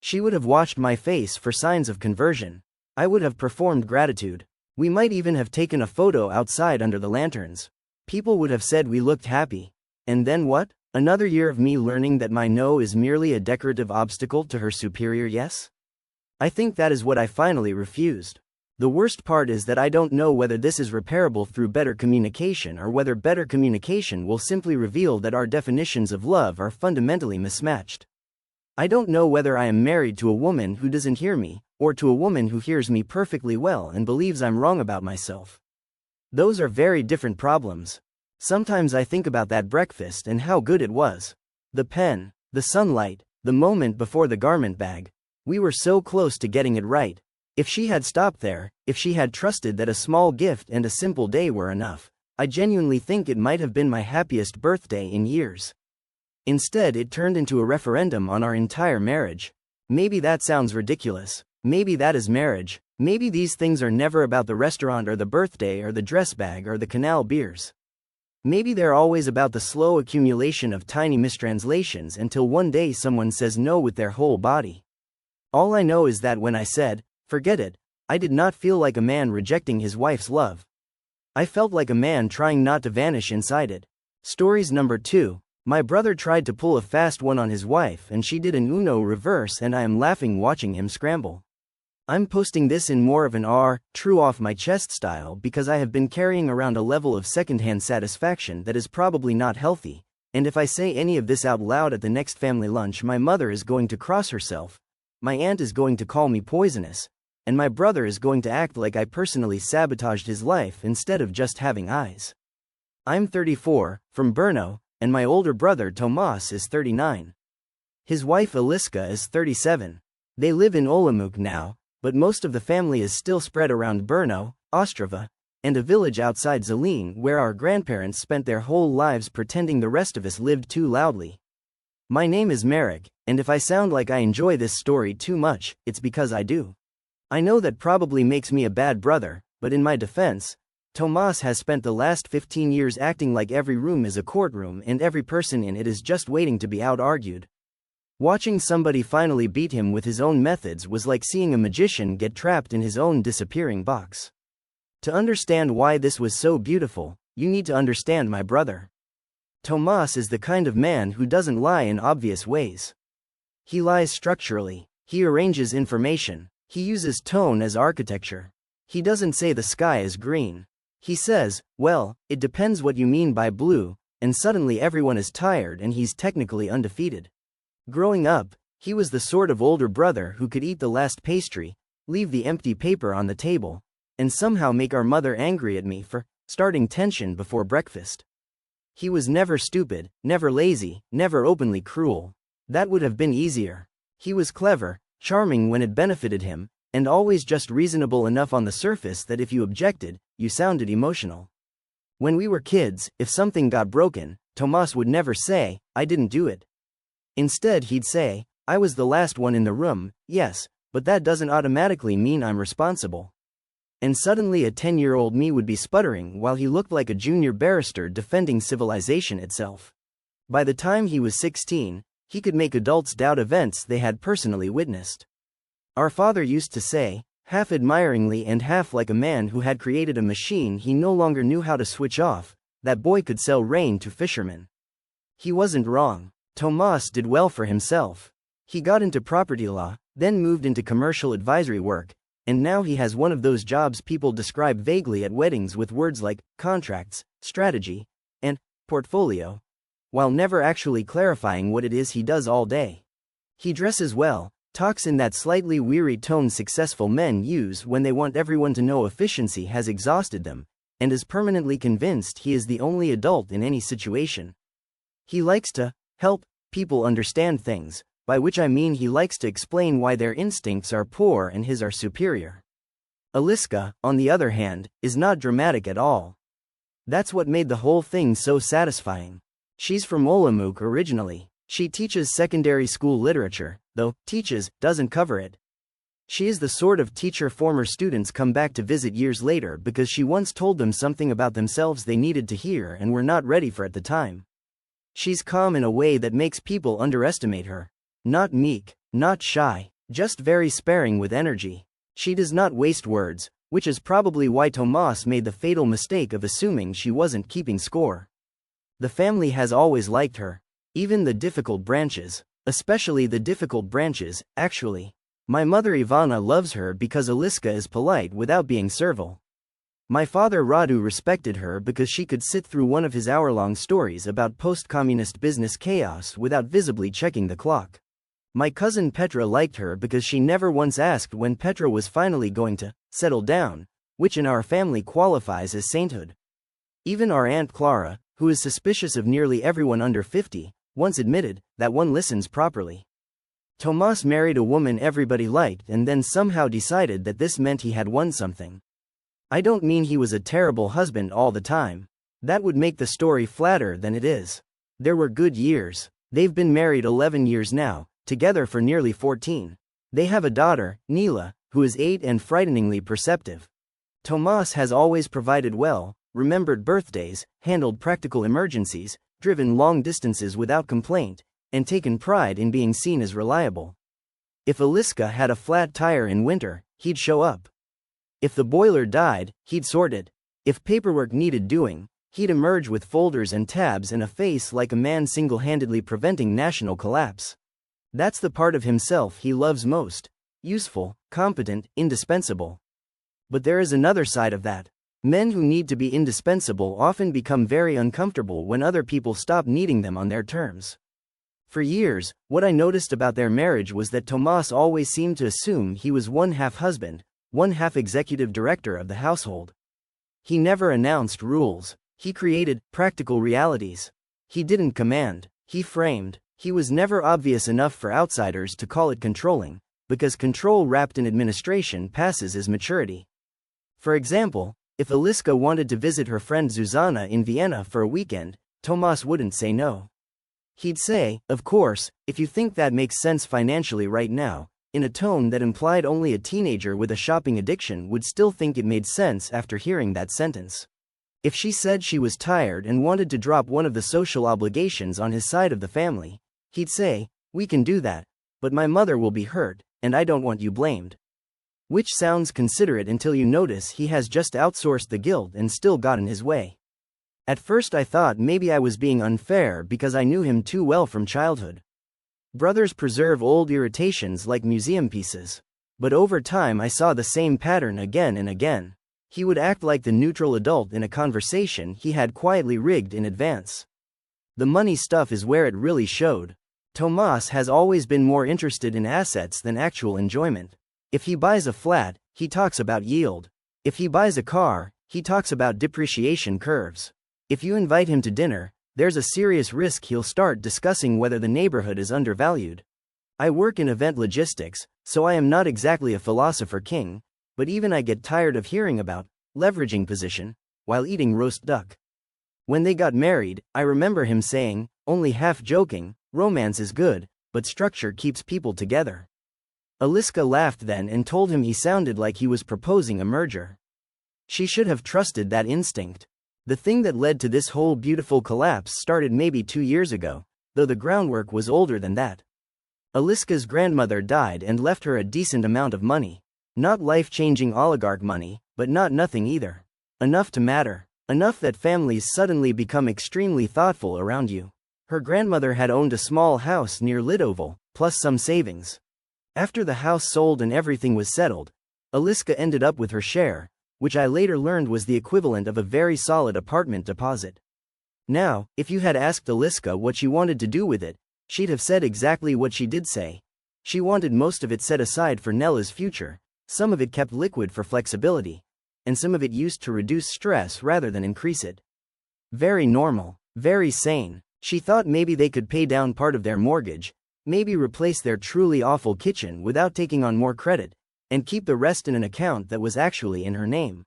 She would have watched my face for signs of conversion. I would have performed gratitude. We might even have taken a photo outside under the lanterns. People would have said we looked happy. And then what? Another year of me learning that my no is merely a decorative obstacle to her superior yes? I think that is what I finally refused. The worst part is that I don't know whether this is repairable through better communication or whether better communication will simply reveal that our definitions of love are fundamentally mismatched. I don't know whether I am married to a woman who doesn't hear me, or to a woman who hears me perfectly well and believes I'm wrong about myself. Those are very different problems. Sometimes I think about that breakfast and how good it was. The pen, the sunlight, the moment before the garment bag. We were so close to getting it right. If she had stopped there, if she had trusted that a small gift and a simple day were enough, I genuinely think it might have been my happiest birthday in years. Instead, it turned into a referendum on our entire marriage. Maybe that sounds ridiculous. Maybe that is marriage. Maybe these things are never about the restaurant or the birthday or the dress bag or the canal beers. Maybe they're always about the slow accumulation of tiny mistranslations until one day someone says no with their whole body. All I know is that when I said, forget it, I did not feel like a man rejecting his wife's love. I felt like a man trying not to vanish inside it. Stories number 2. My brother tried to pull a fast one on his wife and she did an Uno reverse and I am laughing watching him scramble. I'm posting this in more of an true off my chest style because I have been carrying around a level of secondhand satisfaction that is probably not healthy, and if I say any of this out loud at the next family lunch my mother is going to cross herself, my aunt is going to call me poisonous, and my brother is going to act like I personally sabotaged his life instead of just having eyes. I'm 34, from Brno, and my older brother Tomas is 39. His wife Aliska is 37. They live in Olomouc now, but most of the family is still spread around Brno, Ostrava, and a village outside Zelen where our grandparents spent their whole lives pretending the rest of us lived too loudly. My name is Marek, and if I sound like I enjoy this story too much, it's because I do. I know that probably makes me a bad brother, but in my defense, Tomas has spent the last 15 years acting like every room is a courtroom and every person in it is just waiting to be out-argued. Watching somebody finally beat him with his own methods was like seeing a magician get trapped in his own disappearing box. To understand why this was so beautiful, you need to understand my brother. Tomas is the kind of man who doesn't lie in obvious ways. He lies structurally, he arranges information, he uses tone as architecture. He doesn't say the sky is green. He says, well, it depends what you mean by blue, and suddenly everyone is tired and he's technically undefeated. Growing up, he was the sort of older brother who could eat the last pastry, leave the empty paper on the table, and somehow make our mother angry at me for starting tension before breakfast. He was never stupid, never lazy, never openly cruel. That would have been easier. He was clever, charming when it benefited him, and always just reasonable enough on the surface that if you objected, you sounded emotional. When we were kids, if something got broken, Tomas would never say, "I didn't do it." Instead, he'd say, "I was the last one in the room, yes, but that doesn't automatically mean I'm responsible." And suddenly a 10-year-old me would be sputtering while he looked like a junior barrister defending civilization itself. By the time he was 16, he could make adults doubt events they had personally witnessed. Our father used to say, half admiringly and half like a man who had created a machine he no longer knew how to switch off, that boy could sell rain to fishermen. He wasn't wrong. Tomas did well for himself. He got into property law, then moved into commercial advisory work, and now he has one of those jobs people describe vaguely at weddings with words like contracts, strategy, and portfolio, while never actually clarifying what it is he does all day. He dresses well, talks in that slightly weary tone successful men use when they want everyone to know efficiency has exhausted them, and is permanently convinced he is the only adult in any situation. He likes to help people understand things, by which I mean he likes to explain why their instincts are poor and his are superior. Aliska, on the other hand, is not dramatic at all. That's what made the whole thing so satisfying. She's from Olomouc originally. She teaches secondary school literature, though teaches doesn't cover it. She is the sort of teacher former students come back to visit years later because she once told them something about themselves they needed to hear and were not ready for at the time. She's calm in a way that makes people underestimate her. Not meek, not shy, just very sparing with energy. She does not waste words, which is probably why Tomas made the fatal mistake of assuming she wasn't keeping score. The family has always liked her. Even the difficult branches. Especially the difficult branches, actually. My mother Ivana loves her because Aliska is polite without being servile. My father Radu respected her because she could sit through one of his hour-long stories about post-communist business chaos without visibly checking the clock. My cousin Petra liked her because she never once asked when Petra was finally going to settle down, which in our family qualifies as sainthood. Even our Aunt Clara, who is suspicious of nearly everyone under 50, once admitted that one listens properly. Tomas married a woman everybody liked and then somehow decided that this meant he had won something. I don't mean he was a terrible husband all the time. That would make the story flatter than it is. There were good years. They've been married 11 years now, together for nearly 14. They have a daughter, Nila, who is 8 and frighteningly perceptive. Tomas has always provided well, remembered birthdays, handled practical emergencies, driven long distances without complaint, and taken pride in being seen as reliable. If Aliska had a flat tire in winter, he'd show up. If the boiler died, he'd sort it. If paperwork needed doing, he'd emerge with folders and tabs and a face like a man single-handedly preventing national collapse. That's the part of himself he loves most. Useful, competent, indispensable. But there is another side of that. Men who need to be indispensable often become very uncomfortable when other people stop needing them on their terms. For years, what I noticed about their marriage was that Tomas always seemed to assume he was one half husband, one half executive director of the household. He never announced rules. He created practical realities. He didn't command. He framed. He was never obvious enough for outsiders to call it controlling, because control wrapped in administration passes as maturity. For example, if Aliska wanted to visit her friend Zuzana in Vienna for a weekend, Tomas wouldn't say no. He'd say, "Of course, if you think that makes sense financially right now," in a tone that implied only a teenager with a shopping addiction would still think it made sense after hearing that sentence. If she said she was tired and wanted to drop one of the social obligations on his side of the family, he'd say, "We can do that, but my mother will be hurt, and I don't want you blamed." Which sounds considerate until you notice he has just outsourced the guilt and still got in his way. At first I thought maybe I was being unfair because I knew him too well from childhood. Brothers preserve old irritations like museum pieces. But over time I saw the same pattern again and again. He would act like the neutral adult in a conversation he had quietly rigged in advance. The money stuff is where it really showed. Tomas has always been more interested in assets than actual enjoyment. If he buys a flat, he talks about yield. If he buys a car, he talks about depreciation curves. If you invite him to dinner, there's a serious risk he'll start discussing whether the neighborhood is undervalued. I work in event logistics, so I am not exactly a philosopher king, but even I get tired of hearing about leveraging position while eating roast duck. When they got married, I remember him saying, only half joking, romance is good, but structure keeps people together. Aliska laughed then and told him he sounded like he was proposing a merger. She should have trusted that instinct. The thing that led to this whole beautiful collapse started maybe 2 years ago, though the groundwork was older than that. Aliska's grandmother died and left her a decent amount of money. Not life-changing oligarch money, but not nothing either. Enough to matter. Enough that families suddenly become extremely thoughtful around you. Her grandmother had owned a small house near Lidoval, plus some savings. After the house sold and everything was settled, Aliska ended up with her share, which I later learned was the equivalent of a very solid apartment deposit. Now, if you had asked Aliska what she wanted to do with it, she'd have said exactly what she did say. She wanted most of it set aside for Nella's future, some of it kept liquid for flexibility, and some of it used to reduce stress rather than increase it. Very normal, very sane. She thought maybe they could pay down part of their mortgage, maybe replace their truly awful kitchen without taking on more credit, and keep the rest in an account that was actually in her name.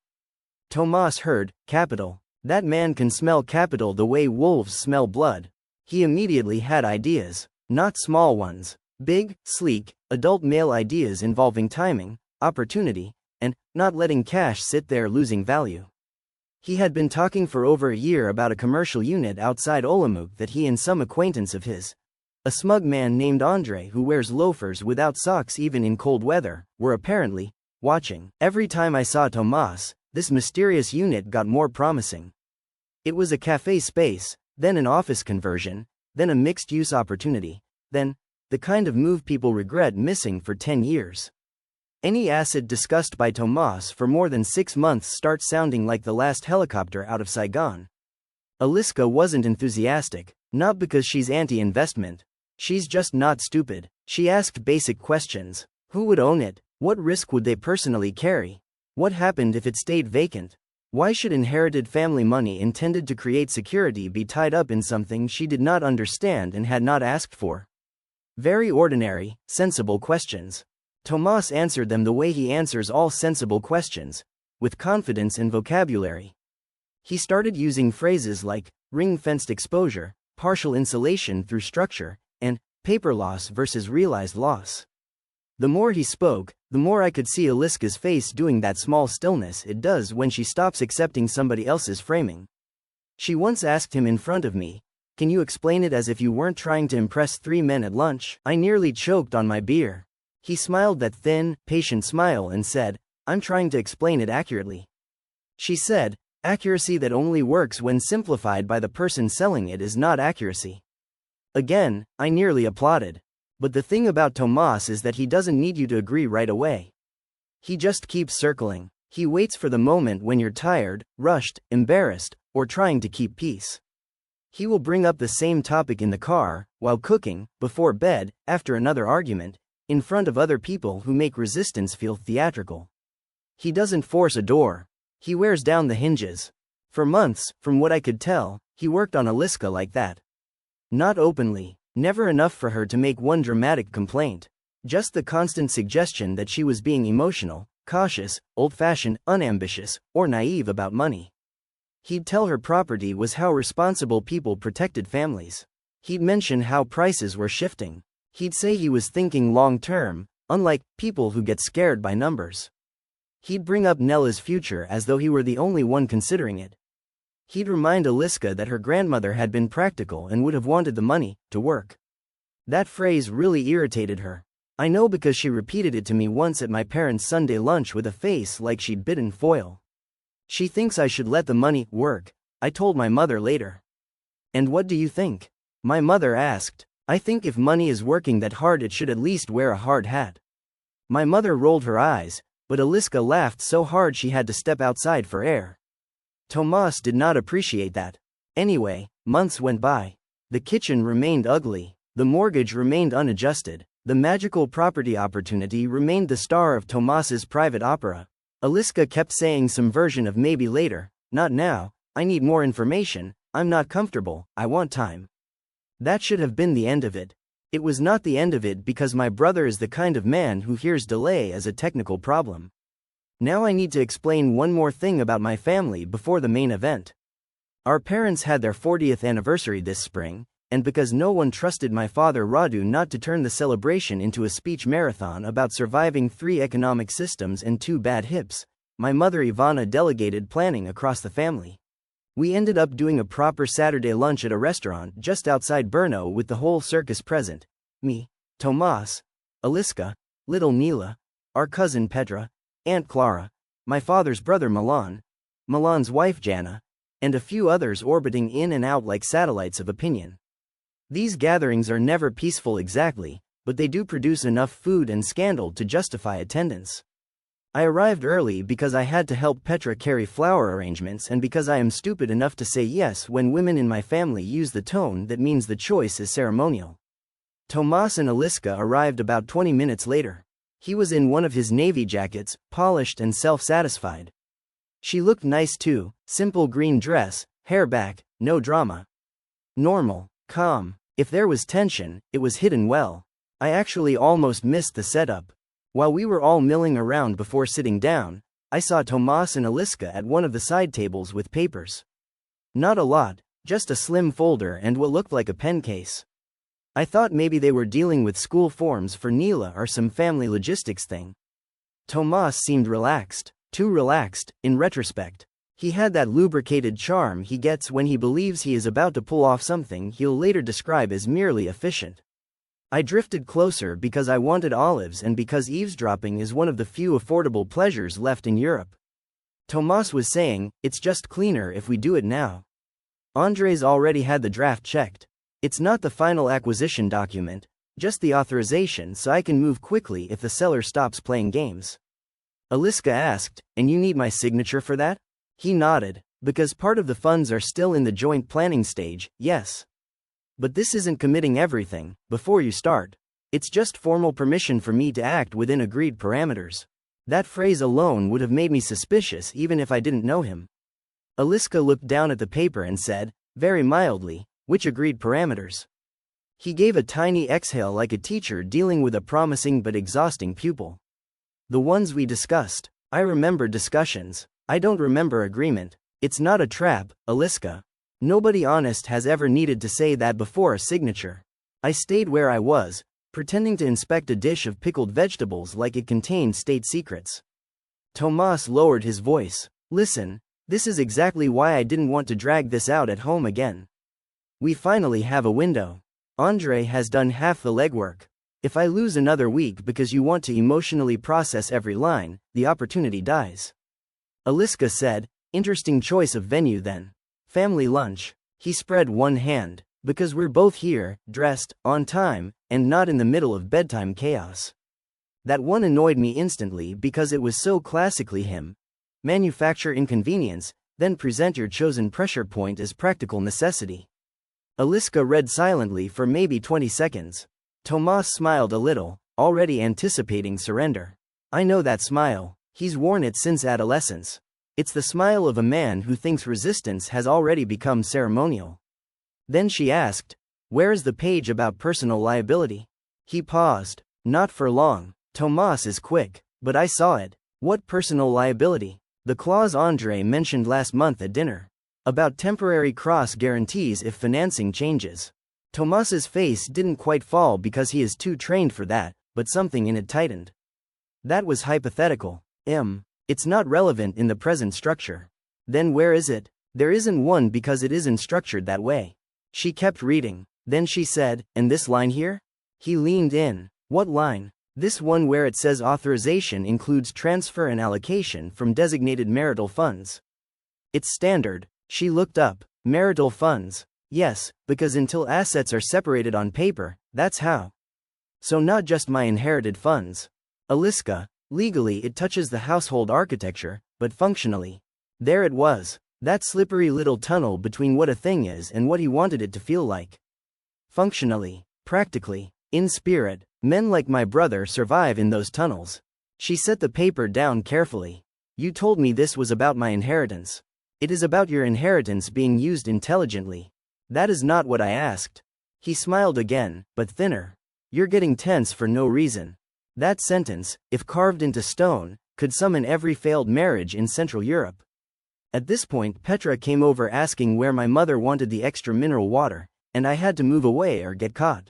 Tomas heard capital. That man can smell capital the way wolves smell blood. He immediately had ideas, not small ones, big, sleek, adult male ideas involving timing, opportunity, and not letting cash sit there losing value. He had been talking for over a year about a commercial unit outside Olomouc that he and some acquaintance of his, a smug man named Andre who wears loafers without socks even in cold weather, were apparently watching. Every time I saw Tomas, this mysterious unit got more promising. It was a cafe space, then an office conversion, then a mixed-use opportunity, then the kind of move people regret missing for 10 years. Any asset discussed by Tomas for more than 6 months starts sounding like the last helicopter out of Saigon. Aliska wasn't enthusiastic, not because she's anti-investment. She's just not stupid. She asked basic questions. Who would own it? What risk would they personally carry? What happened if it stayed vacant? Why should inherited family money intended to create security be tied up in something she did not understand and had not asked for? Very ordinary, sensible questions. Tomas answered them the way he answers all sensible questions, with confidence and vocabulary. He started using phrases like ring-fenced exposure, partial insulation through structure, and paper loss versus realized loss. The more he spoke, the more I could see Aliska's face doing that small stillness it does when she stops accepting somebody else's framing. She once asked him in front of me, "Can you explain it as if you weren't trying to impress 3 men at lunch?" I nearly choked on my beer. He smiled that thin, patient smile and said, "I'm trying to explain it accurately." She said, "Accuracy that only works when simplified by the person selling it is not accuracy." Again, I nearly applauded. But the thing about Tomas is that he doesn't need you to agree right away. He just keeps circling. He waits for the moment when you're tired, rushed, embarrassed, or trying to keep peace. He will bring up the same topic in the car, while cooking, before bed, after another argument, in front of other people who make resistance feel theatrical. He doesn't force a door. He wears down the hinges. For months, from what I could tell, he worked on Aliska like that. Not openly, never enough for her to make one dramatic complaint. Just the constant suggestion that she was being emotional, cautious, old-fashioned, unambitious, or naive about money. He'd tell her property was how responsible people protected families. He'd mention how prices were shifting. He'd say he was thinking long-term, unlike people who get scared by numbers. He'd bring up Nella's future as though he were the only one considering it. He'd remind Aliska that her grandmother had been practical and would have wanted the money to work. That phrase really irritated her. I know because she repeated it to me once at my parents' Sunday lunch with a face like she'd bitten foil. She thinks I should let the money work, I told my mother later. And what do you think? My mother asked. I think if money is working that hard it should at least wear a hard hat. My mother rolled her eyes, but Aliska laughed so hard she had to step outside for air. Tomas did not appreciate that. Anyway, months went by. The kitchen remained ugly. The mortgage remained unadjusted. The magical property opportunity remained the star of Tomas's private opera. Aliska kept saying some version of maybe later, not now, I need more information, I'm not comfortable, I want time. That should have been the end of it. It was not the end of it because my brother is the kind of man who hears delay as a technical problem. Now I need to explain one more thing about my family before the main event. Our parents had their 40th anniversary this spring, and because no one trusted my father Radu not to turn the celebration into a speech marathon about surviving 3 economic systems and 2 bad hips, my mother Ivana delegated planning across the family. We ended up doing a proper Saturday lunch at a restaurant just outside Brno with the whole circus present. Me, Tomas, Aliska, little Nila, our cousin Petra, Aunt Clara, my father's brother Milan, Milan's wife Jana, and a few others orbiting in and out like satellites of opinion. These gatherings are never peaceful exactly, but they do produce enough food and scandal to justify attendance. I arrived early because I had to help Petra carry flower arrangements and because I am stupid enough to say yes when women in my family use the tone that means the choice is ceremonial. Tomas and Aliska arrived about 20 minutes later. He was in one of his navy jackets, polished and self-satisfied. She looked nice too, simple green dress, hair back, no drama. Normal, calm. If there was tension, it was hidden well. I actually almost missed the setup. While we were all milling around before sitting down, I saw Tomas and Aliska at one of the side tables with papers. Not a lot, just a slim folder and what looked like a pen case. I thought maybe they were dealing with school forms for Nila or some family logistics thing. Tomas seemed relaxed, too relaxed, in retrospect. He had that lubricated charm he gets when he believes he is about to pull off something he'll later describe as merely efficient. I drifted closer because I wanted olives and because eavesdropping is one of the few affordable pleasures left in Europe. Tomas was saying, it's just cleaner if we do it now. Andres already had the draft checked. It's not the final acquisition document, just the authorization so I can move quickly if the seller stops playing games. Aliska asked, and you need my signature for that? He nodded, because part of the funds are still in the joint planning stage, yes. But this isn't committing everything, before you start. It's just formal permission for me to act within agreed parameters. That phrase alone would have made me suspicious even if I didn't know him. Aliska looked down at the paper and said, very mildly, which agreed parameters? He gave a tiny exhale like a teacher dealing with a promising but exhausting pupil. The ones we discussed. I remember discussions. I don't remember agreement. It's not a trap, Aliska. Nobody honest has ever needed to say that before a signature. I stayed where I was, pretending to inspect a dish of pickled vegetables like it contained state secrets. Tomas lowered his voice. Listen, this is exactly why I didn't want to drag this out at home again. We finally have a window. Andre has done half the legwork. If I lose another week because you want to emotionally process every line, the opportunity dies. Aliska said, interesting choice of venue then. Family lunch. He spread one hand. Because we're both here, dressed, on time, and not in the middle of bedtime chaos. That one annoyed me instantly because it was so classically him. Manufacture inconvenience, then present your chosen pressure point as practical necessity. Aliska read silently for maybe 20 seconds. Tomas smiled a little, already anticipating surrender. I know that smile. He's worn it since adolescence. It's the smile of a man who thinks resistance has already become ceremonial. Then she asked, where is the page about personal liability? He paused. Not for long. Tomas is quick, but I saw it. What personal liability? The clause Andre mentioned last month at dinner. About temporary cross guarantees if financing changes. Tomas's face didn't quite fall because he is too trained for that, but something in it tightened. That was hypothetical. It's not relevant in the present structure. Then where is it? There isn't one because it isn't structured that way. She kept reading. Then she said, and this line here? He leaned in. What line? This one where it says authorization includes transfer and allocation from designated marital funds. It's standard. She looked up. Marital funds. Yes, because until assets are separated on paper, that's how. So not just my inherited funds. Aliska. Legally it touches the household architecture, but functionally. There it was. That slippery little tunnel between what a thing is and what he wanted it to feel like. Functionally. Practically, in spirit, men like my brother survive in those tunnels. She set the paper down carefully. You told me this was about my inheritance. It is about your inheritance being used intelligently. That is not what I asked. He smiled again, but thinner. You're getting tense for no reason. That sentence, if carved into stone, could summon every failed marriage in Central Europe. At this point, Petra came over asking where my mother wanted the extra mineral water, and I had to move away or get caught.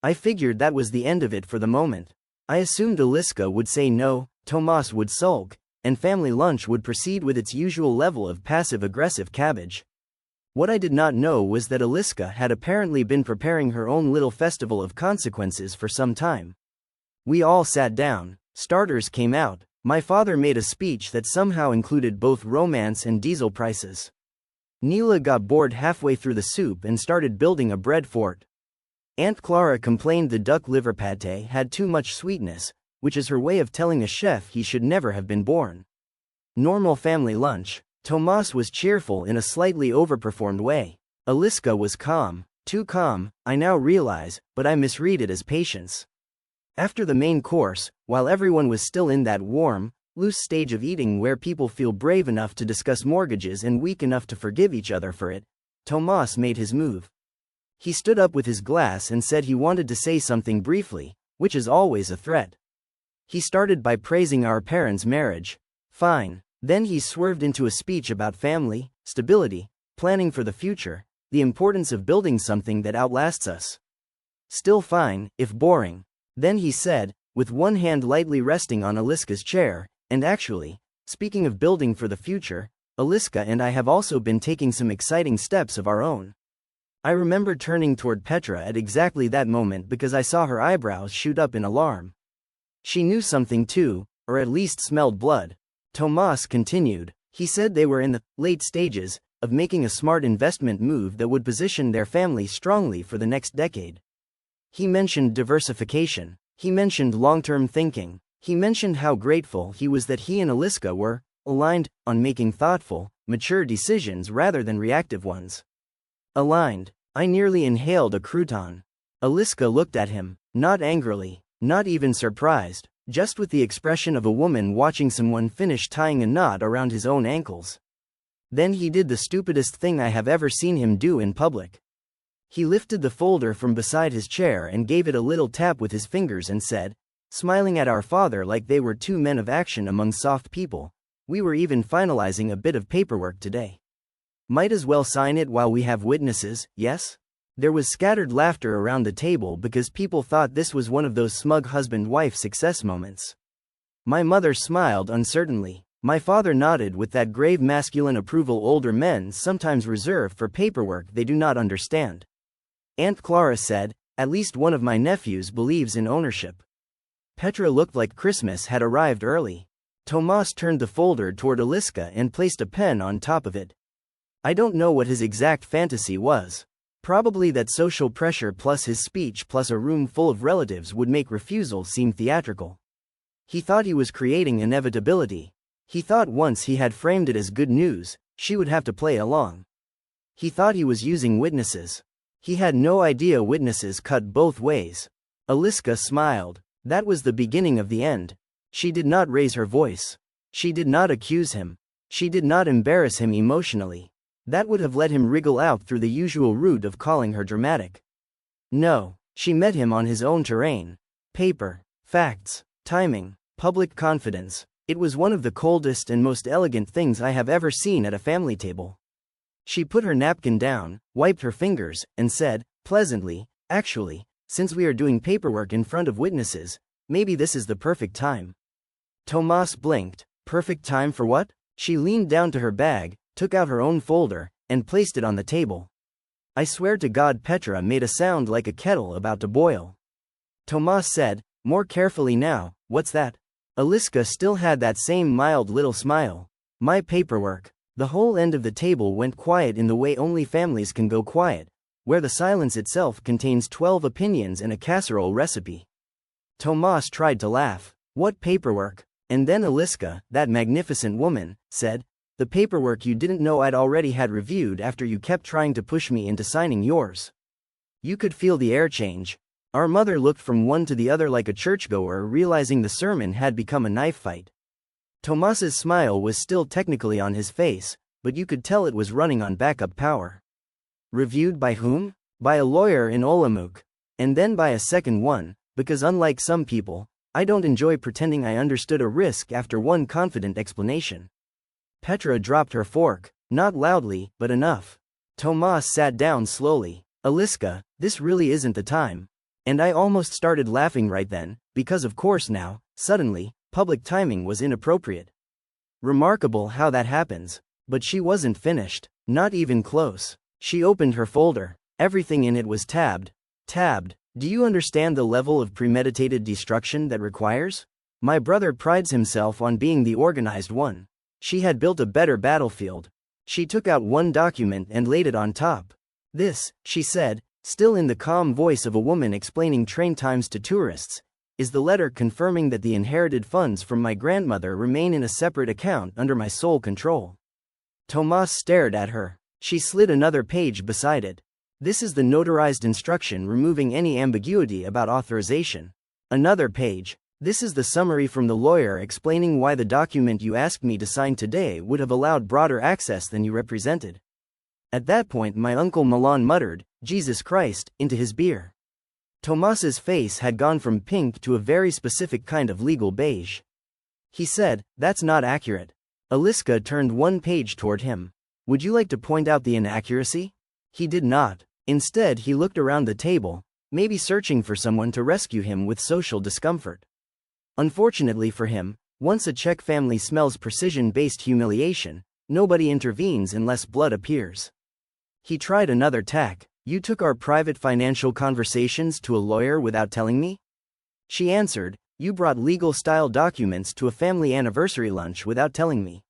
I figured that was the end of it for the moment. I assumed Aliska would say no, Tomas would sulk, and family lunch would proceed with its usual level of passive-aggressive cabbage. What I did not know was that Aliska had apparently been preparing her own little festival of consequences for some time. We all sat down, starters came out, my father made a speech that somehow included both romance and diesel prices. Neela got bored halfway through the soup and started building a bread fort. Aunt Clara complained the duck liver pâté had too much sweetness, which is her way of telling a chef he should never have been born. Normal family lunch. Tomas was cheerful in a slightly overperformed way. Aliska was calm, too calm, I now realize, but I misread it as patience. After the main course, while everyone was still in that warm, loose stage of eating where people feel brave enough to discuss mortgages and weak enough to forgive each other for it, Tomas made his move. He stood up with his glass and said he wanted to say something briefly, which is always a threat. He started by praising our parents' marriage. Fine. Then he swerved into a speech about family, stability, planning for the future, the importance of building something that outlasts us. Still fine, if boring. Then he said, with one hand lightly resting on Aliska's chair, and actually, speaking of building for the future, Aliska and I have also been taking some exciting steps of our own. I remember turning toward Petra at exactly that moment because I saw her eyebrows shoot up in alarm. She knew something too, or at least smelled blood. Tomas continued. He said they were in the late stages of making a smart investment move that would position their family strongly for the next decade. He mentioned diversification. He mentioned long-term thinking. He mentioned how grateful he was that he and Aliska were aligned on making thoughtful, mature decisions rather than reactive ones. Aligned. I nearly inhaled a crouton. Aliska looked at him, not angrily, not even surprised, just with the expression of a woman watching someone finish tying a knot around his own ankles. Then he did the stupidest thing I have ever seen him do in public. He lifted the folder from beside his chair and gave it a little tap with his fingers and said, smiling at our father like they were two men of action among soft people, we were even finalizing a bit of paperwork today. Might as well sign it while we have witnesses, yes? There was scattered laughter around the table because people thought this was one of those smug husband-wife success moments. My mother smiled uncertainly. My father nodded with that grave masculine approval older men sometimes reserve for paperwork they do not understand. Aunt Clara said, at least one of my nephews believes in ownership. Petra looked like Christmas had arrived early. Tomas turned the folder toward Aliska and placed a pen on top of it. I don't know what his exact fantasy was. Probably that social pressure plus his speech plus a room full of relatives would make refusal seem theatrical. He thought he was creating inevitability. He thought once he had framed it as good news, she would have to play along. He thought he was using witnesses. He had no idea witnesses cut both ways. Aliska smiled. That was the beginning of the end. She did not raise her voice. She did not accuse him. She did not embarrass him emotionally. That would have let him wriggle out through the usual route of calling her dramatic. No, she met him on his own terrain. Paper, facts, timing, public confidence. It was one of the coldest and most elegant things I have ever seen at a family table. She put her napkin down, wiped her fingers, and said, pleasantly, actually, since we are doing paperwork in front of witnesses, maybe this is the perfect time. Tomas blinked. Perfect time for what? She leaned down to her bag, took out her own folder, and placed it on the table. I swear to God Petra made a sound like a kettle about to boil. Tomas said, more carefully now, what's that? Aliska still had that same mild little smile. My paperwork. The whole end of the table went quiet in the way only families can go quiet, where the silence itself contains 12 opinions and a casserole recipe. Tomas tried to laugh. What paperwork? And then Aliska, that magnificent woman, said, the paperwork you didn't know I'd already had reviewed after you kept trying to push me into signing yours. You could feel the air change. Our mother looked from one to the other like a churchgoer realizing the sermon had become a knife fight. Tomas's smile was still technically on his face, but you could tell it was running on backup power. Reviewed by whom? By a lawyer in Olomouc. And then by a second one, because unlike some people, I don't enjoy pretending I understood a risk after one confident explanation. Petra dropped her fork, not loudly, but enough. Tomas sat down slowly. Aliska, this really isn't the time. And I almost started laughing right then, because of course now, suddenly, public timing was inappropriate. Remarkable how that happens. But she wasn't finished, not even close. She opened her folder. Everything in it was tabbed. Tabbed. Do you understand the level of premeditated destruction that requires? My brother prides himself on being the organized one. She had built a better battlefield. She took out one document and laid it on top. This, she said, still in the calm voice of a woman explaining train times to tourists, is the letter confirming that the inherited funds from my grandmother remain in a separate account under my sole control. Tomas stared at her. She slid another page beside it. This is the notarized instruction removing any ambiguity about authorization. Another page. This is the summary from the lawyer explaining why the document you asked me to sign today would have allowed broader access than you represented. At that point my uncle Milan muttered, "Jesus Christ," into his beer. Tomas's face had gone from pink to a very specific kind of legal beige. He said, "That's not accurate." Aliska turned one page toward him. "Would you like to point out the inaccuracy?" He did not. Instead he looked around the table, maybe searching for someone to rescue him with social discomfort. Unfortunately for him, once a Czech family smells precision-based humiliation, nobody intervenes unless blood appears. He tried another tack. "You took our private financial conversations to a lawyer without telling me?" She answered, "You brought legal-style documents to a family anniversary lunch without telling me."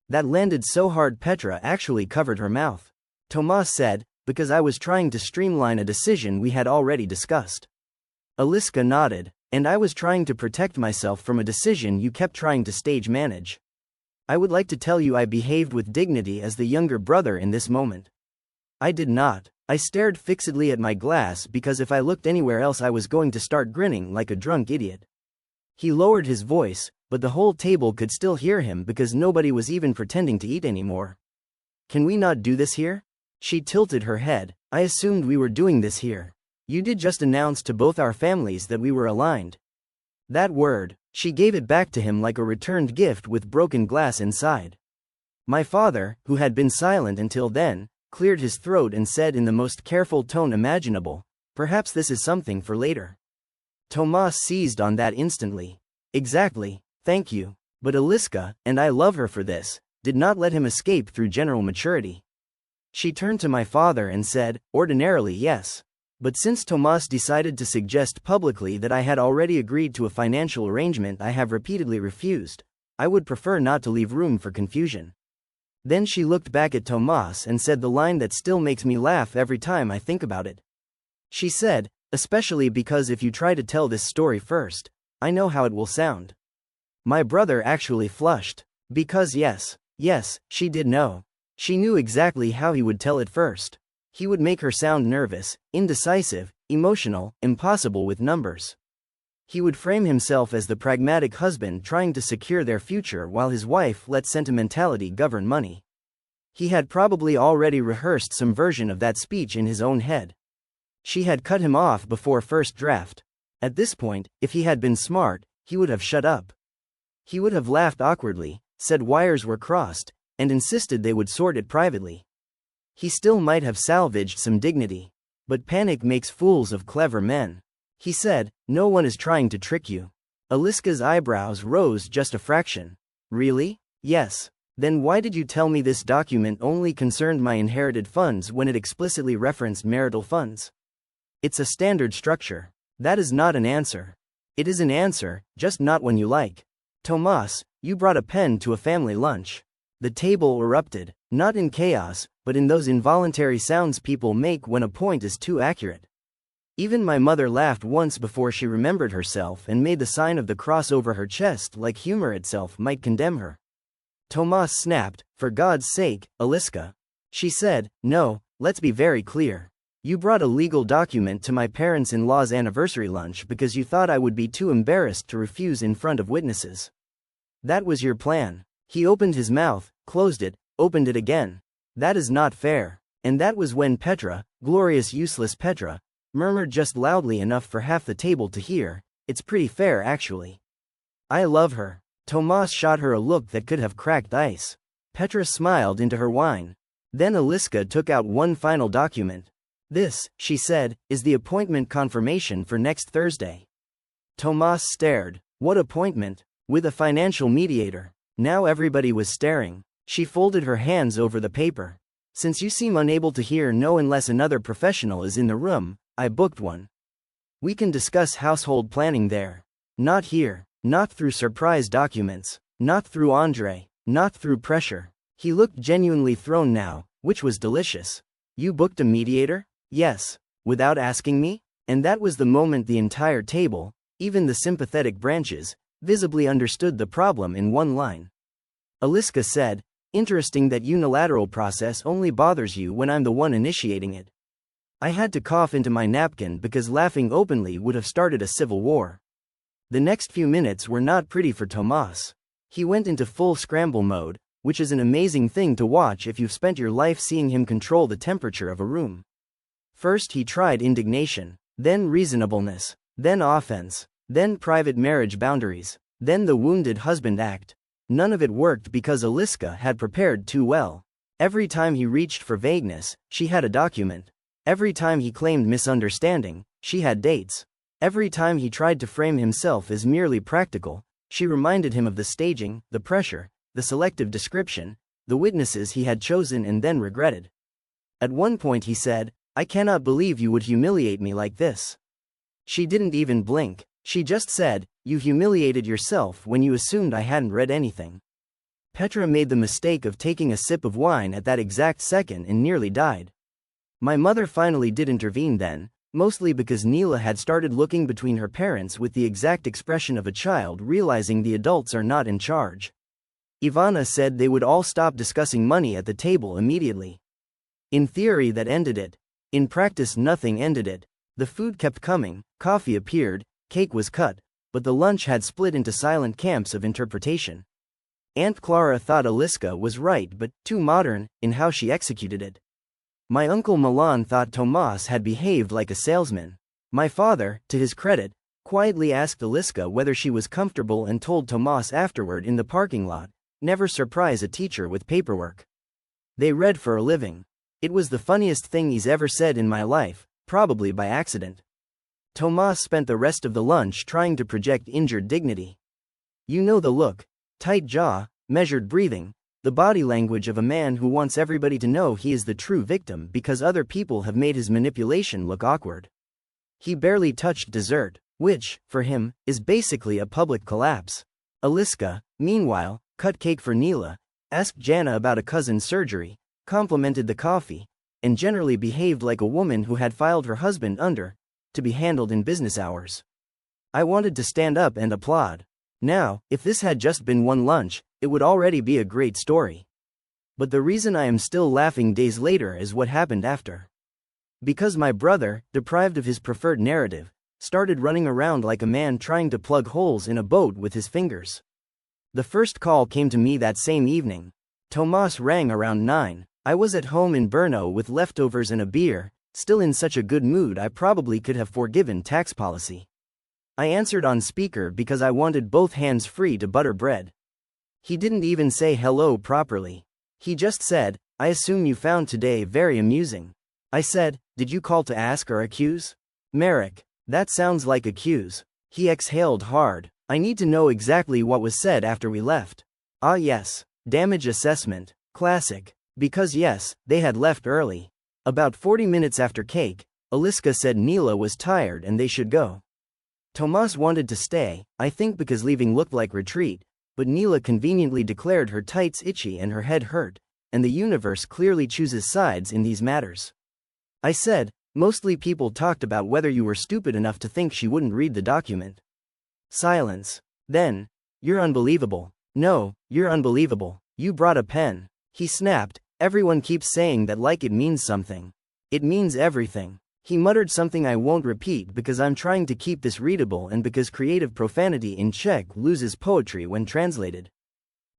That landed so hard Petra actually covered her mouth. Tomas said, "Because I was trying to streamline a decision we had already discussed." Aliska nodded, "And I was trying to protect myself from a decision you kept trying to stage manage. I would like to tell you I behaved with dignity as the younger brother in this moment. I did not. I stared fixedly at my glass because if I looked anywhere else I was going to start grinning like a drunk idiot." He lowered his voice, but the whole table could still hear him because nobody was even pretending to eat anymore. "Can we not do this here?" She tilted her head. "I assumed we were doing this here. You did just announce to both our families that we were aligned." That word, she gave it back to him like a returned gift with broken glass inside. My father, who had been silent until then, cleared his throat and said in the most careful tone imaginable, "Perhaps this is something for later." Tomas seized on that instantly. "Exactly, thank you." But Aliska, and I love her for this, did not let him escape through general maturity. She turned to my father and said, "Ordinarily yes. But since Tomas decided to suggest publicly that I had already agreed to a financial arrangement I have repeatedly refused, I would prefer not to leave room for confusion." Then she looked back at Tomas and said the line that still makes me laugh every time I think about it. She said, "Especially because if you try to tell this story first, I know how it will sound." My brother actually flushed. Because yes, she did know. She knew exactly how he would tell it first. He would make her sound nervous, indecisive, emotional, impossible with numbers. He would frame himself as the pragmatic husband trying to secure their future while his wife let sentimentality govern money. He had probably already rehearsed some version of that speech in his own head. She had cut him off before first draft. At this point, if he had been smart, he would have shut up. He would have laughed awkwardly, said wires were crossed, and insisted they would sort it privately. He still might have salvaged some dignity. But panic makes fools of clever men. He said, "No one is trying to trick you." Aliska's eyebrows rose just a fraction. "Really?" "Yes." "Then why did you tell me this document only concerned my inherited funds when it explicitly referenced marital funds?" "It's a standard structure." "That is not an answer." "It is an answer, just not when you like." "Tomas, you brought a pen to a family lunch." The table erupted, not in chaos, but in those involuntary sounds people make when a point is too accurate. Even my mother laughed once before she remembered herself and made the sign of the cross over her chest like humor itself might condemn her. Tomas snapped, "For God's sake, Aliska." She said, "No, let's be very clear. You brought a legal document to my parents-in-law's anniversary lunch because you thought I would be too embarrassed to refuse in front of witnesses. That was your plan. He opened his mouth, closed it, opened it again. That is not fair. And that was when Petra, glorious useless Petra, murmured just loudly enough for half the table to hear, "It's pretty fair actually. I love her." Tomas shot her a look that could have cracked ice. Petra smiled into her wine. Then Aliska took out one final document. "This," she said, "is the appointment confirmation for next Thursday." Tomas stared. What appointment? With a financial mediator. Now everybody was staring. She folded her hands over the paper. "Since you seem unable to hear no unless another professional is in the room, I booked one. We can discuss household planning there. Not here. Not through surprise documents. Not through Andre. Not through pressure." He looked genuinely thrown now, which was delicious. "You booked a mediator?" "Yes. Without asking me?" And that was the moment the entire table, even the sympathetic branches, visibly understood the problem in one line. Aliska said, "Interesting that unilateral process only bothers you when I'm the one initiating it." I had to cough into my napkin because laughing openly would have started a civil war. The next few minutes were not pretty for Tomas. He went into full scramble mode, which is an amazing thing to watch if you've spent your life seeing him control the temperature of a room. First he tried indignation, then reasonableness, then offense, then private marriage boundaries, then the wounded husband act. None of it worked because Aliska had prepared too well. Every time he reached for vagueness, she had a document. Every time he claimed misunderstanding, she had dates. Every time he tried to frame himself as merely practical, she reminded him of the staging, the pressure, the selective description, the witnesses he had chosen and then regretted. At one point he said, "I cannot believe you would humiliate me like this." She didn't even blink. She just said, "You humiliated yourself when you assumed I hadn't read anything." Petra made the mistake of taking a sip of wine at that exact second and nearly died. My mother finally did intervene then, mostly because Neela had started looking between her parents with the exact expression of a child realizing the adults are not in charge. Ivana said they would all stop discussing money at the table immediately. In theory that ended it. In practice nothing ended it. The food kept coming, coffee appeared, cake was cut, but the lunch had split into silent camps of interpretation. Aunt Clara thought Aliska was right but too modern in how she executed it. My uncle Milan thought Tomas had behaved like a salesman. My father, to his credit, quietly asked Aliska whether she was comfortable and told Tomas afterward in the parking lot, "Never surprise a teacher with paperwork. They read for a living." It was the funniest thing he's ever said in my life, probably by accident. Tomas spent the rest of the lunch trying to project injured dignity. You know the look. Tight jaw, measured breathing, the body language of a man who wants everybody to know he is the true victim because other people have made his manipulation look awkward. He barely touched dessert, which, for him, is basically a public collapse. Aliska, meanwhile, cut cake for Neela, asked Jana about a cousin's surgery, complimented the coffee, and generally behaved like a woman who had filed her husband under, to be handled in business hours. I wanted to stand up and applaud. Now, if this had just been one lunch, it would already be a great story. But the reason I am still laughing days later is what happened after. Because my brother, deprived of his preferred narrative, started running around like a man trying to plug holes in a boat with his fingers. The first call came to me that same evening. Tomas rang around 9. I was at home in Brno with leftovers and a beer, still in such a good mood I probably could have forgiven tax policy. I answered on speaker because I wanted both hands free to butter bread. He didn't even say hello properly. He just said, "I assume you found today very amusing." I said, "Did you call to ask or accuse?" "Merrick, that sounds like accuse." He exhaled hard. "I need to know exactly what was said after we left." "Ah yes, damage assessment, classic." Because yes, they had left early. About 40 minutes after cake, Aliska said Neela was tired and they should go. Tomas wanted to stay, I think because leaving looked like retreat, but Neela conveniently declared her tights itchy and her head hurt, and the universe clearly chooses sides in these matters. I said, "Mostly people talked about whether you were stupid enough to think she wouldn't read the document." Silence. Then, "You're unbelievable." "No, you're unbelievable. You brought a pen." He snapped, "Everyone keeps saying that like it means something. It means everything. He muttered something I won't repeat because I'm trying to keep this readable and because creative profanity in Czech loses poetry when translated.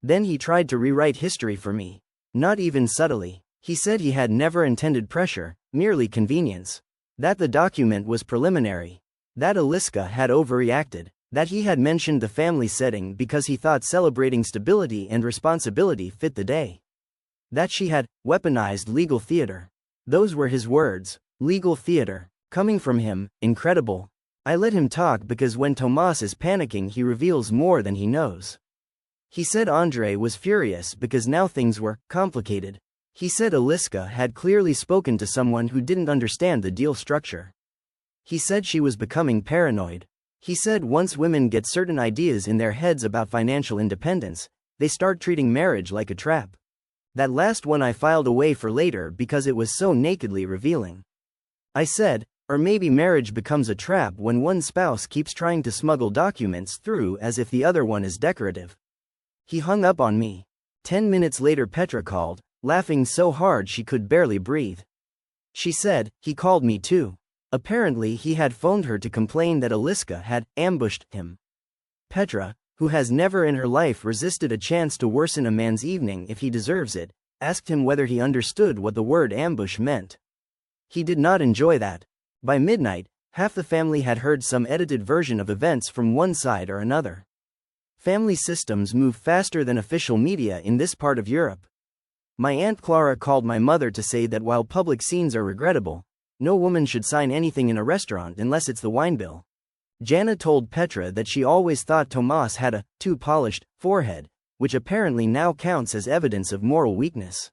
Then he tried to rewrite history for me. Not even subtly. He said he had never intended pressure, merely convenience. That the document was preliminary. That Aliska had overreacted. That he had mentioned the family setting because he thought celebrating stability and responsibility fit the day. That she had weaponized legal theater. Those were his words. Legal theater. Coming from him, incredible. I let him talk because when Tomas is panicking he reveals more than he knows. He said Andrei was furious because now things were complicated. He said Aliska had clearly spoken to someone who didn't understand the deal structure. He said she was becoming paranoid. He said once women get certain ideas in their heads about financial independence, they start treating marriage like a trap. That last one I filed away for later because it was so nakedly revealing. I said, or maybe marriage becomes a trap when one spouse keeps trying to smuggle documents through as if the other one is decorative. He hung up on me. 10 minutes later Petra called, laughing so hard she could barely breathe. She said, he called me too. Apparently he had phoned her to complain that Aliska had ambushed him. Petra, who has never in her life resisted a chance to worsen a man's evening if he deserves it, asked him whether he understood what the word ambush meant. He did not enjoy that. By midnight, half the family had heard some edited version of events from one side or another. Family systems move faster than official media in this part of Europe. My Aunt Clara called my mother to say that while public scenes are regrettable, no woman should sign anything in a restaurant unless it's the wine bill. Jana told Petra that she always thought Tomas had a too polished forehead, which apparently now counts as evidence of moral weakness.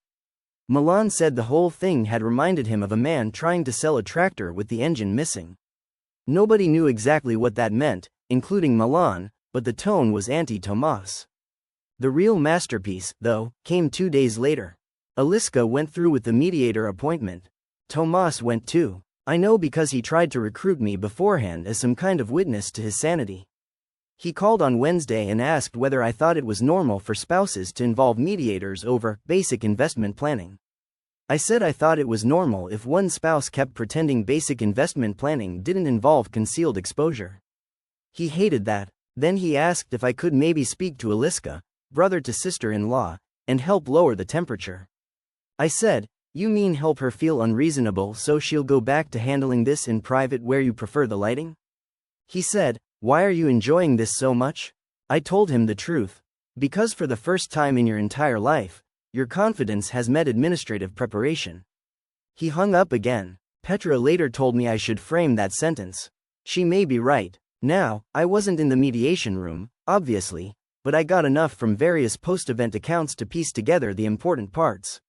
Milan said the whole thing had reminded him of a man trying to sell a tractor with the engine missing. Nobody knew exactly what that meant, including Milan, but the tone was anti-Tomas. The real masterpiece, though, came 2 days later. Aliska went through with the mediator appointment. Tomas went too. I know because he tried to recruit me beforehand as some kind of witness to his sanity. He called on Wednesday and asked whether I thought it was normal for spouses to involve mediators over basic investment planning. I said I thought it was normal if one spouse kept pretending basic investment planning didn't involve concealed exposure. He hated that. Then he asked if I could maybe speak to Aliska, brother to sister-in-law, and help lower the temperature. I said, you mean help her feel unreasonable so she'll go back to handling this in private where you prefer the lighting? He said, why are you enjoying this so much? I told him the truth. Because for the first time in your entire life, your confidence has met administrative preparation. He hung up again. Petra later told me I should frame that sentence. She may be right. Now, I wasn't in the mediation room, obviously, but I got enough from various post-event accounts to piece together the important parts.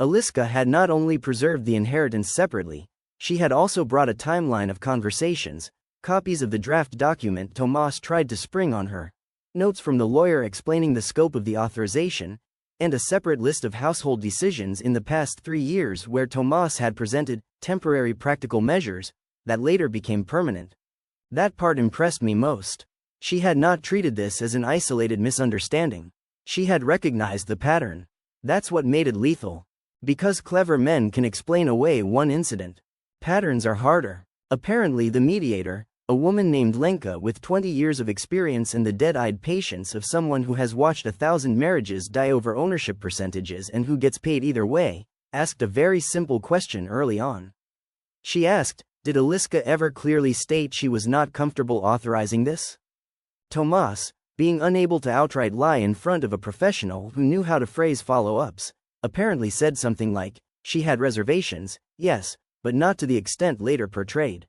Aliska had not only preserved the inheritance separately, she had also brought a timeline of conversations, copies of the draft document Tomas tried to spring on her, notes from the lawyer explaining the scope of the authorization, and a separate list of household decisions in the past 3 years where Tomas had presented temporary practical measures that later became permanent. That part impressed me most. She had not treated this as an isolated misunderstanding. She had recognized the pattern. That's what made it lethal. Because clever men can explain away one incident, patterns are harder. Apparently the mediator, a woman named Lenka with 20 years of experience and the dead-eyed patience of someone who has watched 1,000 marriages die over ownership percentages and who gets paid either way, asked a very simple question early on. She asked, did Aliska ever clearly state she was not comfortable authorizing this? Tomas, being unable to outright lie in front of a professional who knew how to phrase follow-ups, apparently said something like, she had reservations, yes, but not to the extent later portrayed.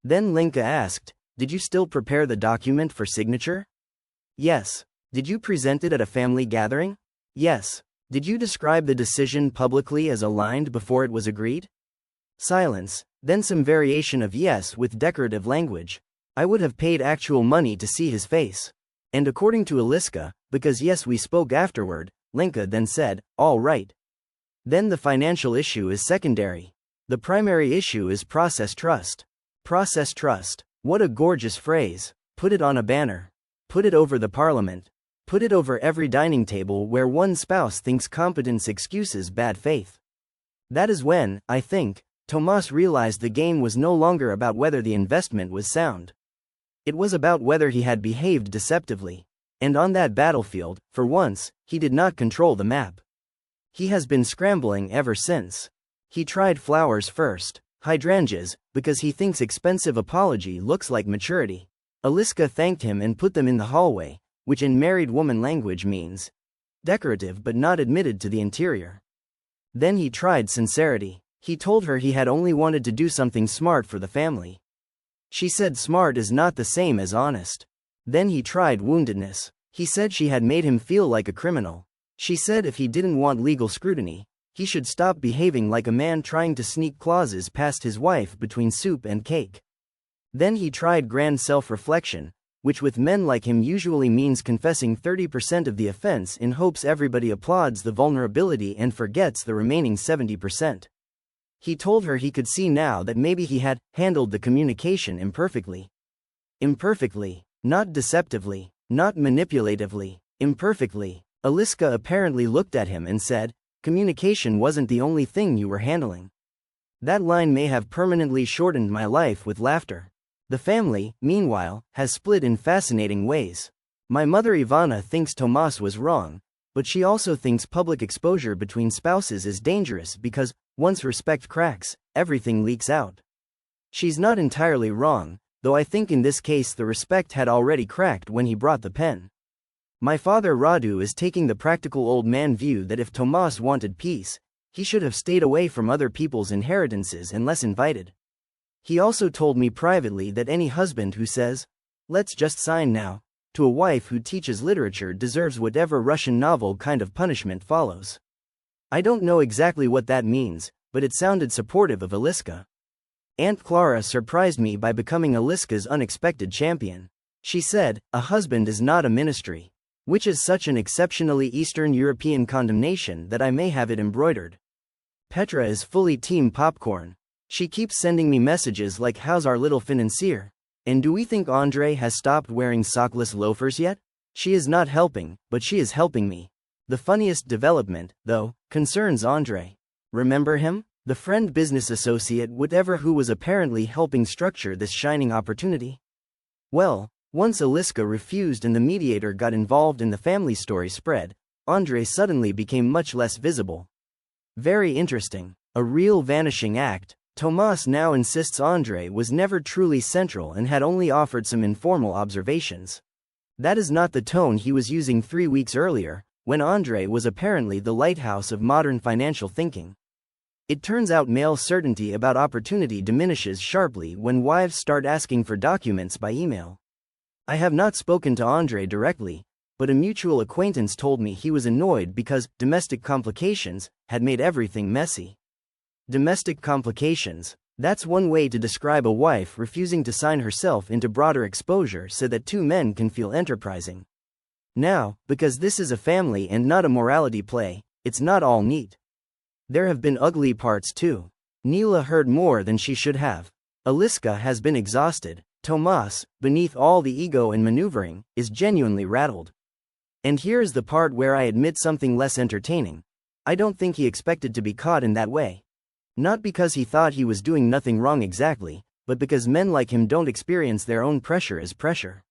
Then Lenka asked, did you still prepare the document for signature? Yes. Did you present it at a family gathering? Yes. Did you describe the decision publicly as aligned before it was agreed? Silence, then some variation of yes with decorative language. I would have paid actual money to see his face. And according to Aliska, because yes we spoke afterward, Lenka then said, all right. Then the financial issue is secondary. The primary issue is process trust. Process trust. What a gorgeous phrase. Put it on a banner. Put it over the parliament. Put it over every dining table where one spouse thinks competence excuses bad faith. That is when, I think, Tomas realized the game was no longer about whether the investment was sound. It was about whether he had behaved deceptively. And on that battlefield, for once, he did not control the map. He has been scrambling ever since. He tried flowers first, hydrangeas, because he thinks expensive apology looks like maturity. Aliska thanked him and put them in the hallway, which in married woman language means decorative but not admitted to the interior. Then he tried sincerity. He told her he had only wanted to do something smart for the family. She said smart is not the same as honest. Then he tried woundedness. He said she had made him feel like a criminal. She said if he didn't want legal scrutiny, he should stop behaving like a man trying to sneak clauses past his wife between soup and cake. Then he tried grand self-reflection, which with men like him usually means confessing 30% of the offense in hopes everybody applauds the vulnerability and forgets the remaining 70%. He told her he could see now that maybe he had handled the communication imperfectly. Imperfectly, not deceptively, not manipulatively, imperfectly. Aliska apparently looked at him and said, "Communication wasn't the only thing you were handling." That line may have permanently shortened my life with laughter. The family, meanwhile, has split in fascinating ways. My mother Ivana thinks Tomas was wrong, but she also thinks public exposure between spouses is dangerous because, once respect cracks, everything leaks out. She's not entirely wrong, though I think in this case the respect had already cracked when he brought the pen. My father Radu is taking the practical old man view that if Tomas wanted peace, he should have stayed away from other people's inheritances unless invited. He also told me privately that any husband who says, "Let's just sign now," to a wife who teaches literature deserves whatever Russian novel kind of punishment follows. I don't know exactly what that means, but it sounded supportive of Aliska. Aunt Clara surprised me by becoming Aliska's unexpected champion. She said, "A husband is not a ministry," which is such an exceptionally Eastern European condemnation that I may have it embroidered. Petra is fully team popcorn. She keeps sending me messages like, "How's our little financier? And do we think Andre has stopped wearing sockless loafers yet?" She is not helping, but she is helping me. The funniest development, though, concerns Andre. Remember him? The friend business associate whatever who was apparently helping structure this shining opportunity? Well, once Aliska refused and the mediator got involved and the family story spread, Andre suddenly became much less visible. Very interesting. A real vanishing act. Tomas now insists Andre was never truly central and had only offered some informal observations. That is not the tone he was using 3 weeks earlier, when Andre was apparently the lighthouse of modern financial thinking. It turns out male certainty about opportunity diminishes sharply when wives start asking for documents by email. I have not spoken to Andre directly, but a mutual acquaintance told me he was annoyed because domestic complications had made everything messy. Domestic complications. That's one way to describe a wife refusing to sign herself into broader exposure so that two men can feel enterprising. Now, because this is a family and not a morality play, it's not all neat. There have been ugly parts too. Neela heard more than she should have. Aliska has been exhausted. Tomas, beneath all the ego and maneuvering, is genuinely rattled. And here's the part where I admit something less entertaining. I don't think he expected to be caught in that way. Not because he thought he was doing nothing wrong exactly, but because men like him don't experience their own pressure as pressure.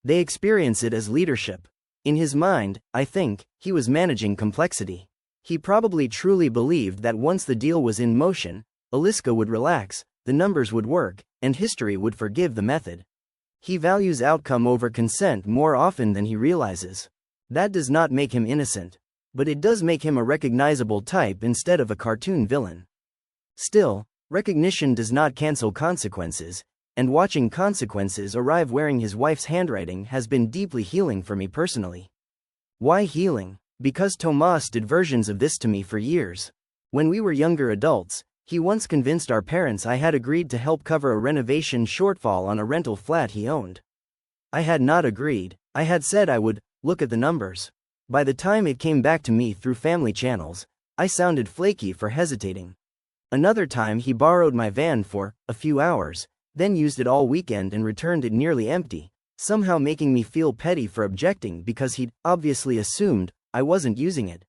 They experience it as leadership. In his mind, I think, he was managing complexity. He probably truly believed that once the deal was in motion, Aliska would relax, the numbers would work, and history would forgive the method. He values outcome over consent more often than he realizes. That does not make him innocent, but it does make him a recognizable type instead of a cartoon villain. Still, recognition does not cancel consequences, and watching consequences arrive wearing his wife's handwriting has been deeply healing for me personally. Why healing? Because Tomas did versions of this to me for years. When we were younger adults, he once convinced our parents I had agreed to help cover a renovation shortfall on a rental flat he owned. I had not agreed. I had said I would look at the numbers. By the time it came back to me through family channels, I sounded flaky for hesitating. Another time he borrowed my van for a few hours, then used it all weekend and returned it nearly empty, somehow making me feel petty for objecting because he'd obviously assumed I wasn't using it.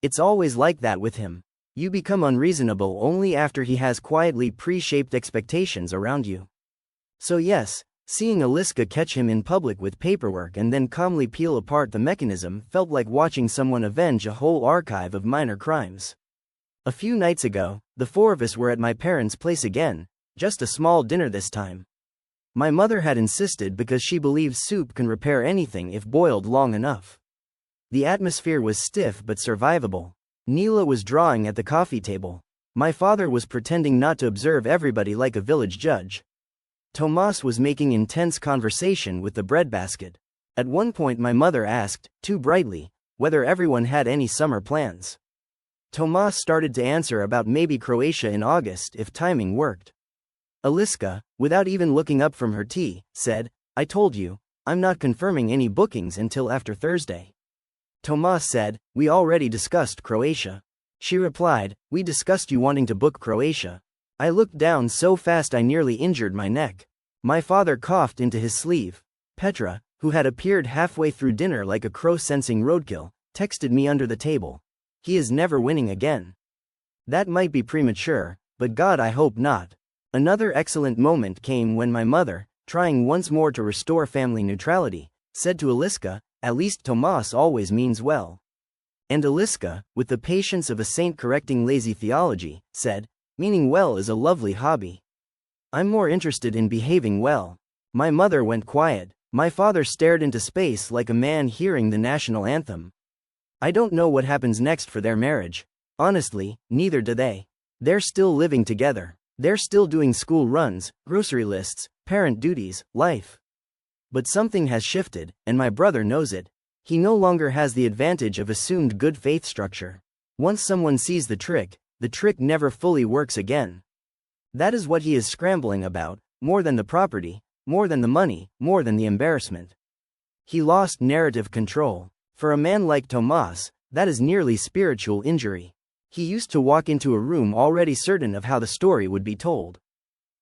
It's always like that with him. You become unreasonable only after he has quietly pre-shaped expectations around you. So yes, seeing Aliska catch him in public with paperwork and then calmly peel apart the mechanism felt like watching someone avenge a whole archive of minor crimes. A few nights ago, the four of us were at my parents' place again, just a small dinner this time. My mother had insisted because she believes soup can repair anything if boiled long enough. The atmosphere was stiff but survivable. Neela was drawing at the coffee table. My father was pretending not to observe everybody like a village judge. Tomas was making intense conversation with the breadbasket. At one point my mother asked, too brightly, whether everyone had any summer plans. Tomas started to answer about maybe Croatia in August if timing worked. Aliska, without even looking up from her tea, said, I told you, I'm not confirming any bookings until after Thursday. Tomas said, we already discussed Croatia. She replied, we discussed you wanting to book Croatia. I looked down so fast I nearly injured my neck. My father coughed into his sleeve. Petra, who had appeared halfway through dinner like a crow sensing roadkill, texted me under the table. He is never winning again. That might be premature, but God I hope not. Another excellent moment came when my mother, trying once more to restore family neutrality, said to Aliska, at least Tomas always means well. And Aliska, with the patience of a saint correcting lazy theology, said, meaning well is a lovely hobby. I'm more interested in behaving well. My mother went quiet. My father stared into space like a man hearing the national anthem. I don't know what happens next for their marriage. Honestly, neither do they. They're still living together. They're still doing school runs, grocery lists, parent duties, life. But something has shifted, and my brother knows it. He no longer has the advantage of assumed good faith structure. Once someone sees the trick never fully works again. That is what he is scrambling about, more than the property, more than the money, more than the embarrassment. He lost narrative control. For a man like Tomas, that is nearly spiritual injury. He used to walk into a room already certain of how the story would be told.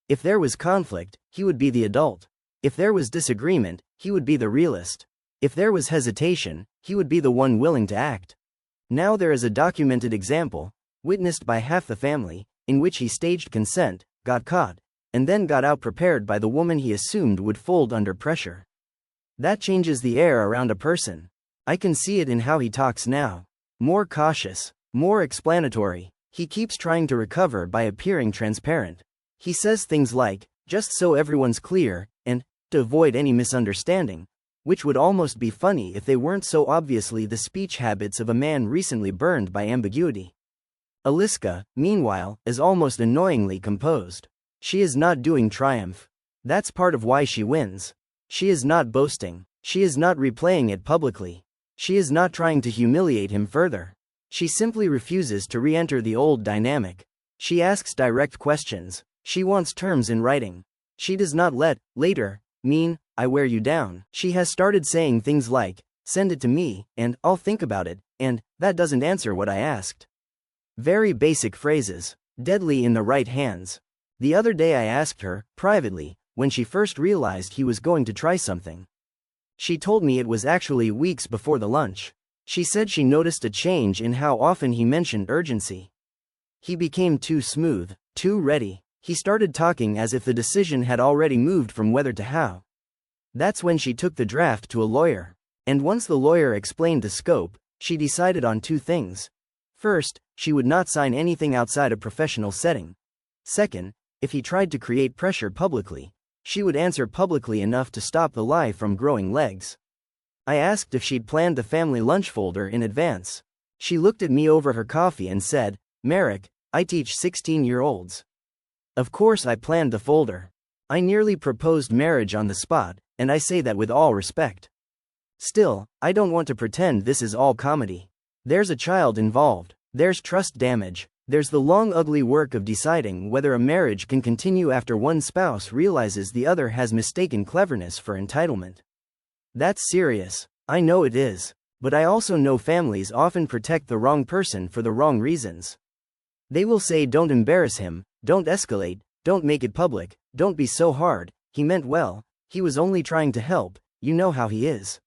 If there was conflict, he would be the adult. If there was disagreement, he would be the realist. If there was hesitation, he would be the one willing to act. Now there is a documented example, witnessed by half the family, in which he staged consent, got caught, and then got out prepared by the woman he assumed would fold under pressure. That changes the air around a person. I can see it in how he talks now. More cautious, more explanatory. He keeps trying to recover by appearing transparent. He says things like, just so everyone's clear, and, to avoid any misunderstanding, which would almost be funny if they weren't so obviously the speech habits of a man recently burned by ambiguity. Aliska, meanwhile, is almost annoyingly composed. She is not doing triumph. That's part of why she wins. She is not boasting. She is not replaying it publicly. She is not trying to humiliate him further. She simply refuses to re-enter the old dynamic. She asks direct questions. She wants terms in writing. She does not let later mean I wear you down. She has started saying things like, send it to me, and I'll think about it, and that doesn't answer what I asked. Very basic phrases, deadly in the right hands. The other day I asked her, privately, when she first realized he was going to try something. She told me it was actually weeks before the lunch. She said she noticed a change in how often he mentioned urgency. He became too smooth, too ready. He started talking as if the decision had already moved from whether to how. That's when she took the draft to a lawyer. And once the lawyer explained the scope, she decided on two things. First, she would not sign anything outside a professional setting. Second, if he tried to create pressure publicly, she would answer publicly enough to stop the lie from growing legs. I asked if she'd planned the family lunch folder in advance. She looked at me over her coffee and said, Merrick, I teach 16-year-olds. Of course I planned the folder. I nearly proposed marriage on the spot, and I say that with all respect. Still, I don't want to pretend this is all comedy. There's a child involved. There's trust damage. There's the long ugly work of deciding whether a marriage can continue after one spouse realizes the other has mistaken cleverness for entitlement. That's serious. I know it is. But I also know families often protect the wrong person for the wrong reasons. They will say don't embarrass him, don't escalate, don't make it public, don't be so hard, he meant well, he was only trying to help, you know how he is.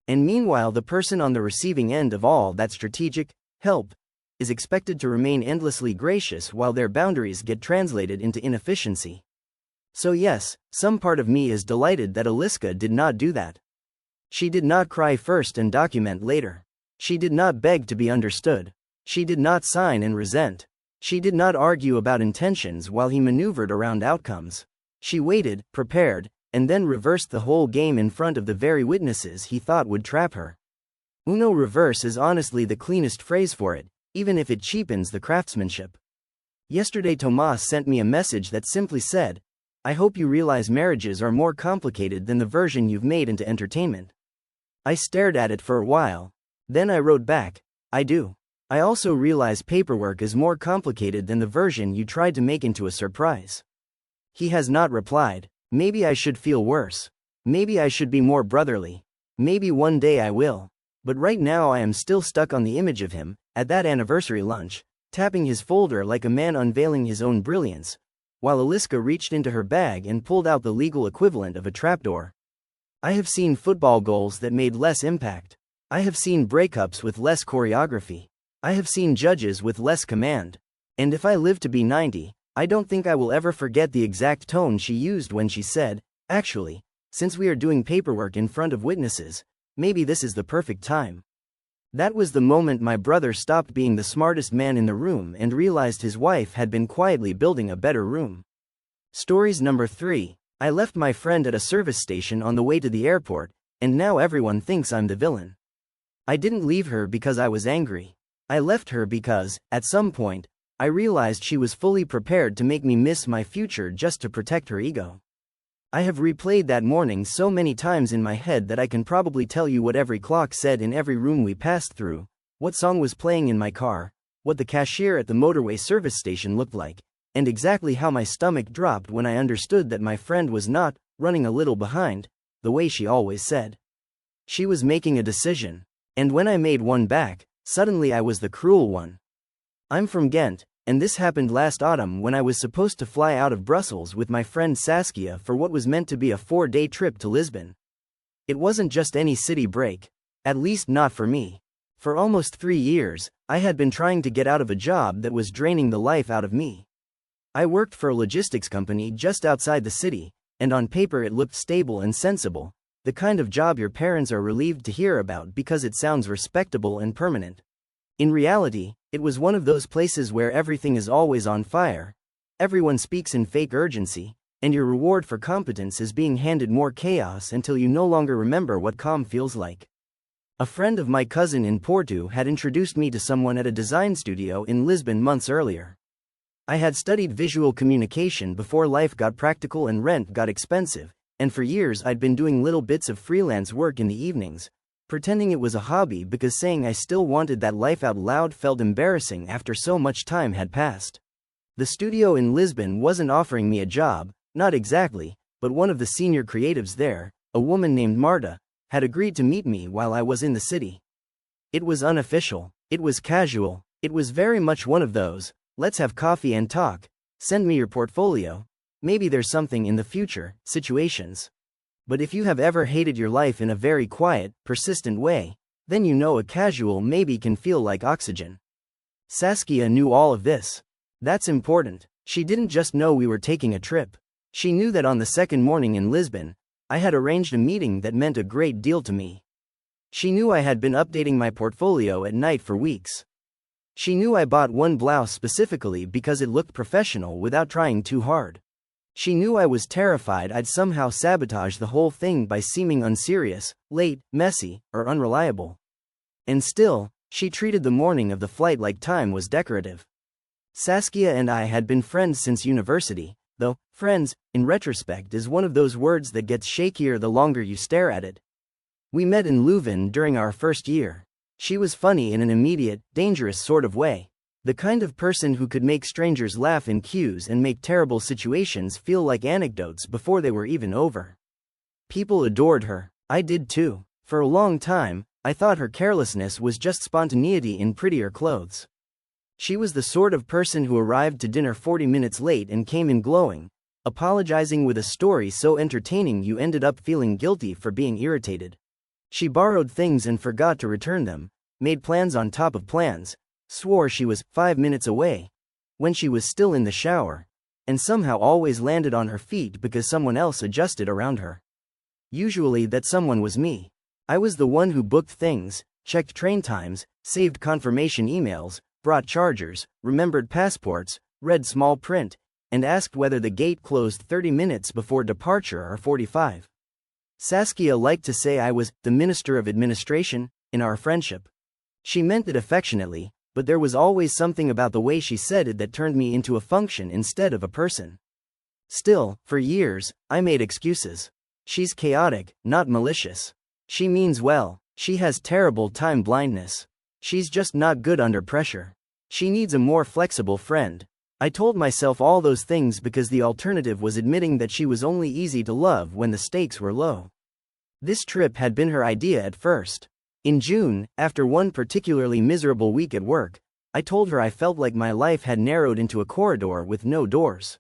And meanwhile the person on the receiving end of all that strategic help is expected to remain endlessly gracious while their boundaries get translated into inefficiency. So yes, some part of me is delighted that Aliska did not do that. She did not cry first and document later. She did not beg to be understood. She did not sign and resent. She did not argue about intentions while he maneuvered around outcomes. She waited, prepared, and then reversed the whole game in front of the very witnesses he thought would trap her. Uno reverse is honestly the cleanest phrase for it, even if it cheapens the craftsmanship. Yesterday Tomas sent me a message that simply said, "I hope you realize marriages are more complicated than the version you've made into entertainment." I stared at it for a while. Then I wrote back, "I do. I also realize paperwork is more complicated than the version you tried to make into a surprise." He has not replied. Maybe I should feel worse. Maybe I should be more brotherly. Maybe one day I will. But right now I am still stuck on the image of him, at that anniversary lunch, tapping his folder like a man unveiling his own brilliance, while Aliska reached into her bag and pulled out the legal equivalent of a trapdoor. I have seen football goals that made less impact. I have seen breakups with less choreography. I have seen judges with less command. And if I live to be 90, I don't think I will ever forget the exact tone she used when she said, "Actually, since we are doing paperwork in front of witnesses, maybe this is the perfect time." That was the moment my brother stopped being the smartest man in the room and realized his wife had been quietly building a better room. Stories number 3. I left my friend at a service station on the way to the airport, and now everyone thinks I'm the villain. I didn't leave her because I was angry. I left her because, at some point, I realized she was fully prepared to make me miss my future just to protect her ego. I have replayed that morning so many times in my head that I can probably tell you what every clock said in every room we passed through, what song was playing in my car, what the cashier at the motorway service station looked like, and exactly how my stomach dropped when I understood that my friend was not running a little behind, the way she always said. She was making a decision. And when I made one back, suddenly I was the cruel one. I'm from Ghent, and this happened last autumn when I was supposed to fly out of Brussels with my friend Saskia for what was meant to be a 4-day trip to Lisbon. It wasn't just any city break, at least not for me. For almost 3 years, I had been trying to get out of a job that was draining the life out of me. I worked for a logistics company just outside the city, and on paper it looked stable and sensible, the kind of job your parents are relieved to hear about because it sounds respectable and permanent. In reality, it was one of those places where everything is always on fire, everyone speaks in fake urgency, and your reward for competence is being handed more chaos until you no longer remember what calm feels like. A friend of my cousin in Porto had introduced me to someone at a design studio in Lisbon months earlier. I had studied visual communication before life got practical and rent got expensive, and for years I'd been doing little bits of freelance work in the evenings, pretending it was a hobby because saying I still wanted that life out loud felt embarrassing after so much time had passed. The studio in Lisbon wasn't offering me a job, not exactly, but one of the senior creatives there, a woman named Marta, had agreed to meet me while I was in the city. It was unofficial, it was casual, it was very much one of those, let's have coffee and talk, send me your portfolio, maybe there's something in the future, situations. But if you have ever hated your life in a very quiet, persistent way, then you know a casual maybe can feel like oxygen. Saskia knew all of this. That's important. She didn't just know we were taking a trip. She knew that on the second morning in Lisbon, I had arranged a meeting that meant a great deal to me. She knew I had been updating my portfolio at night for weeks. She knew I bought one blouse specifically because it looked professional without trying too hard. She knew I was terrified I'd somehow sabotage the whole thing by seeming unserious, late, messy, or unreliable. And still, she treated the morning of the flight like time was decorative. Saskia and I had been friends since university, though, friends, in retrospect is one of those words that gets shakier the longer you stare at it. We met in Leuven during our first year. She was funny in an immediate, dangerous sort of way. The kind of person who could make strangers laugh in queues and make terrible situations feel like anecdotes before they were even over. People adored her. I did too. For a long time, I thought her carelessness was just spontaneity in prettier clothes. She was the sort of person who arrived to dinner 40 minutes late and came in glowing, apologizing with a story so entertaining you ended up feeling guilty for being irritated. She borrowed things and forgot to return them, made plans on top of plans, swore she was 5 minutes away, when she was still in the shower, and somehow always landed on her feet because someone else adjusted around her. Usually that someone was me. I was the one who booked things, checked train times, saved confirmation emails, brought chargers, remembered passports, read small print, and asked whether the gate closed 30 minutes before departure or 45. Saskia liked to say I was the Minister of Administration in our friendship. She meant it affectionately, but there was always something about the way she said it that turned me into a function instead of a person. Still, for years, I made excuses. She's chaotic, not malicious. She means well. She has terrible time blindness. She's just not good under pressure. She needs a more flexible friend. I told myself all those things because the alternative was admitting that she was only easy to love when the stakes were low. This trip had been her idea at first. In June, after one particularly miserable week at work, I told her I felt like my life had narrowed into a corridor with no doors.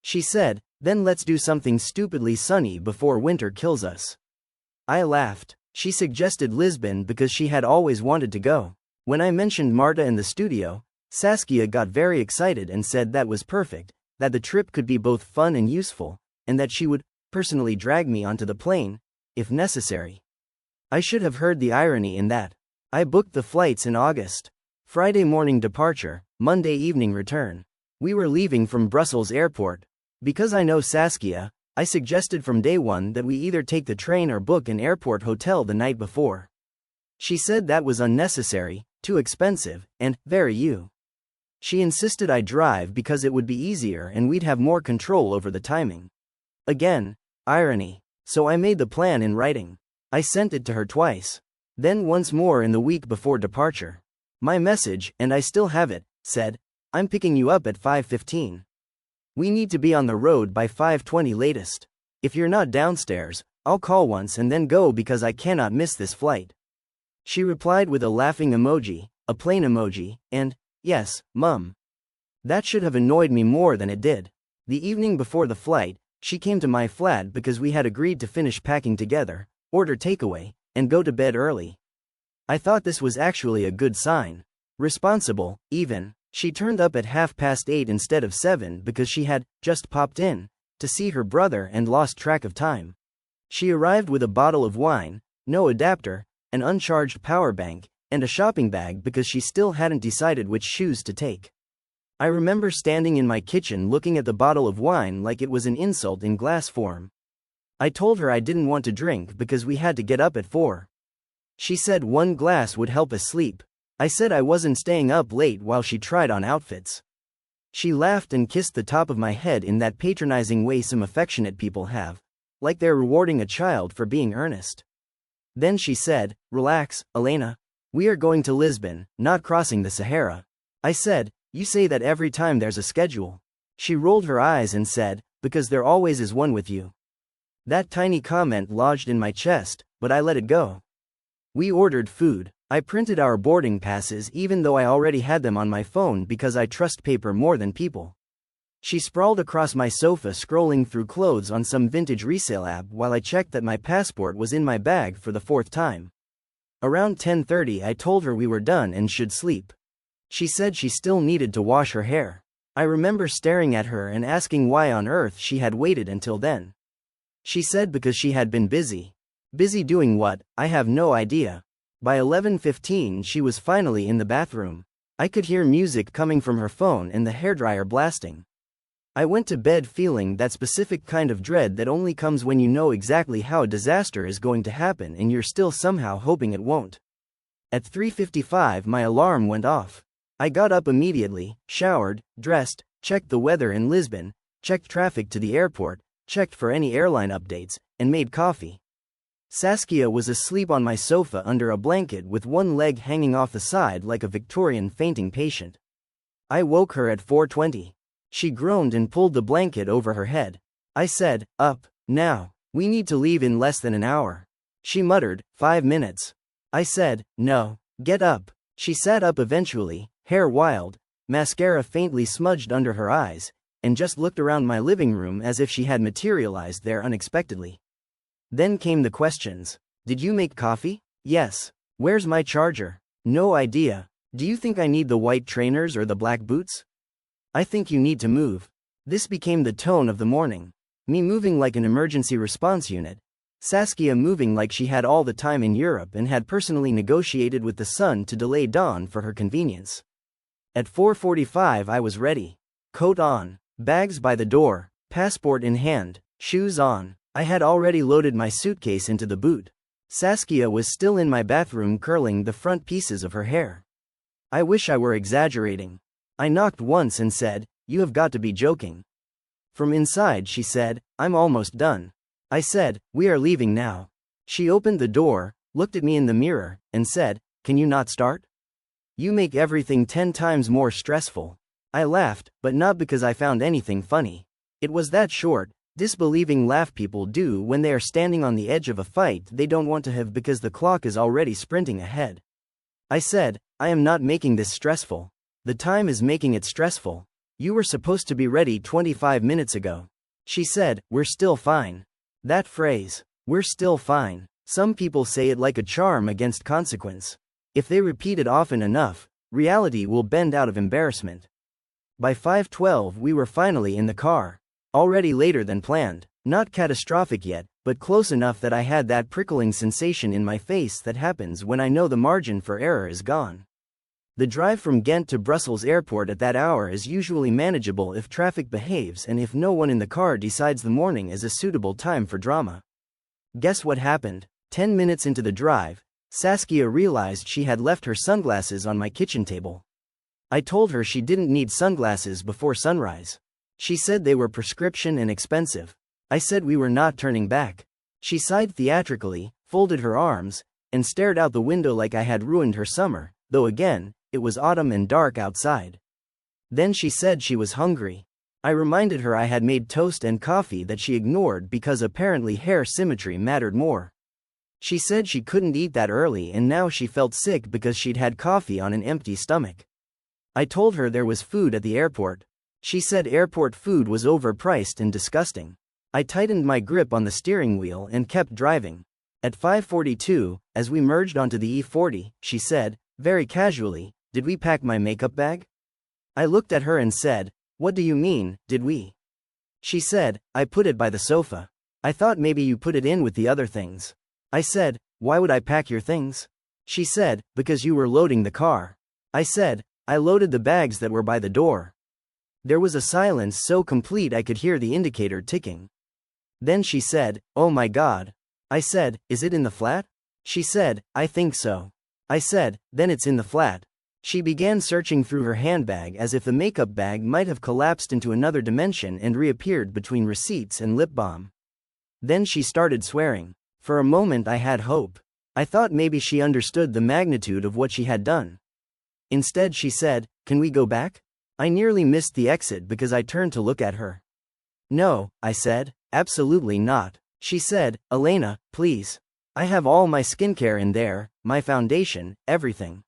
She said, "Then let's do something stupidly sunny before winter kills us." I laughed. She suggested Lisbon because she had always wanted to go. When I mentioned Marta and the studio, Saskia got very excited and said that was perfect, that the trip could be both fun and useful, and that she would personally drag me onto the plane, if necessary. I should have heard the irony in that. I booked the flights in August. Friday morning departure, Monday evening return. We were leaving from Brussels airport. Because I know Saskia, I suggested from day one that we either take the train or book an airport hotel the night before. She said that was unnecessary, too expensive, and very you. She insisted I drive because it would be easier and we'd have more control over the timing. Again, irony. So I made the plan in writing. I sent it to her twice. Then once more in the week before departure. My message, and I still have it, said, "I'm picking you up at 5:15. We need to be on the road by 5:20 latest. If you're not downstairs, I'll call once and then go because I cannot miss this flight." She replied with a laughing emoji, a plain emoji, and, "Yes, Mum." That should have annoyed me more than it did. The evening before the flight, she came to my flat because we had agreed to finish packing together, order takeaway, and go to bed early. I thought this was actually a good sign. Responsible, even. She turned up at 8:30 instead of 7 because she had just popped in to see her brother and lost track of time. She arrived with a bottle of wine, no adapter, an uncharged power bank, and a shopping bag because she still hadn't decided which shoes to take. I remember standing in my kitchen looking at the bottle of wine like it was an insult in glass form. I told her I didn't want to drink because we had to get up at 4. She said one glass would help us sleep. I said I wasn't staying up late while she tried on outfits. She laughed and kissed the top of my head in that patronizing way some affectionate people have, like they're rewarding a child for being earnest. Then she said, "Relax, Elena. We are going to Lisbon, not crossing the Sahara." I said, "You say that every time there's a schedule." She rolled her eyes and said, "Because there always is one with you." That tiny comment lodged in my chest, but I let it go. We ordered food. I printed our boarding passes even though I already had them on my phone because I trust paper more than people. She sprawled across my sofa scrolling through clothes on some vintage resale app while I checked that my passport was in my bag for the 4th time. Around 10:30 I told her we were done and should sleep. She said she still needed to wash her hair. I remember staring at her and asking why on earth she had waited until then. She said because she had been busy. Busy doing what, I have no idea. By 11:15 she was finally in the bathroom. I could hear music coming from her phone and the hairdryer blasting. I went to bed feeling that specific kind of dread that only comes when you know exactly how a disaster is going to happen and you're still somehow hoping it won't. At 3:55 my alarm went off. I got up immediately, showered, dressed, checked the weather in Lisbon, checked traffic to the airport, checked for any airline updates, and made coffee. Saskia was asleep on my sofa under a blanket with one leg hanging off the side like a Victorian fainting patient. I woke her at 4:20. She groaned and pulled the blanket over her head. I said, "Up, now. We need to leave in less than an hour." She muttered, 5 minutes. I said, "No, get up." She sat up eventually, hair wild, mascara faintly smudged under her eyes, and just looked around my living room as if she had materialized there unexpectedly. Then came the questions. "Did you make coffee?" "Yes." "Where's my charger?" "No idea." Do you think I need the white trainers or the black boots? I think you need to move. This became the tone of the morning. Me moving like an emergency response unit. Saskia moving like she had all the time in Europe and had personally negotiated with the sun to delay dawn for her convenience. At 4:45 I was ready. Coat on, bags by the door, passport in hand, shoes on. I had already loaded my suitcase into the boot. Saskia was still in my bathroom curling the front pieces of her hair. I wish I were exaggerating. I knocked once and said, "You have got to be joking." From inside she said, "I'm almost done." I said, "We are leaving now." She opened the door, looked at me in the mirror, and said, "Can you not start? You make everything 10 times more stressful." I laughed, but not because I found anything funny. It was that short, disbelieving laugh people do when they are standing on the edge of a fight they don't want to have because the clock is already sprinting ahead. I said, "I am not making this stressful. The time is making it stressful. You were supposed to be ready 25 minutes ago." She said, "We're still fine." That phrase, "we're still fine," some people say it like a charm against consequence. If they repeat it often enough, reality will bend out of embarrassment. By 5:12 we were finally in the car. Already later than planned, not catastrophic yet, but close enough that I had that prickling sensation in my face that happens when I know the margin for error is gone. The drive from Ghent to Brussels airport at that hour is usually manageable if traffic behaves and if no one in the car decides the morning is a suitable time for drama. Guess what happened? 10 minutes into the drive, Saskia realized she had left her sunglasses on my kitchen table. I told her she didn't need sunglasses before sunrise. She said they were prescription and expensive. I said we were not turning back. She sighed theatrically, folded her arms, and stared out the window like I had ruined her summer, though again, it was autumn and dark outside. Then she said she was hungry. I reminded her I had made toast and coffee that she ignored because apparently hair symmetry mattered more. She said she couldn't eat that early and now she felt sick because she'd had coffee on an empty stomach. I told her there was food at the airport. She said airport food was overpriced and disgusting. I tightened my grip on the steering wheel and kept driving. At 5:42, as we merged onto the E40, she said, very casually, "Did we pack my makeup bag?" I looked at her and said, "What do you mean, did we?" She said, "I put it by the sofa. I thought maybe you put it in with the other things." I said, "Why would I pack your things?" She said, "Because you were loading the car." I said, "I loaded the bags that were by the door." There was a silence so complete I could hear the indicator ticking. Then she said, "Oh my God." I said, "Is it in the flat?" She said, "I think so." I said, "Then it's in the flat." She began searching through her handbag as if the makeup bag might have collapsed into another dimension and reappeared between receipts and lip balm. Then she started swearing. For a moment I had hope. I thought maybe she understood the magnitude of what she had done. Instead she said, "Can we go back?" I nearly missed the exit because I turned to look at her. "No," I said, "absolutely not." She said, "Elena, please. I have all my skincare in there, my foundation, everything.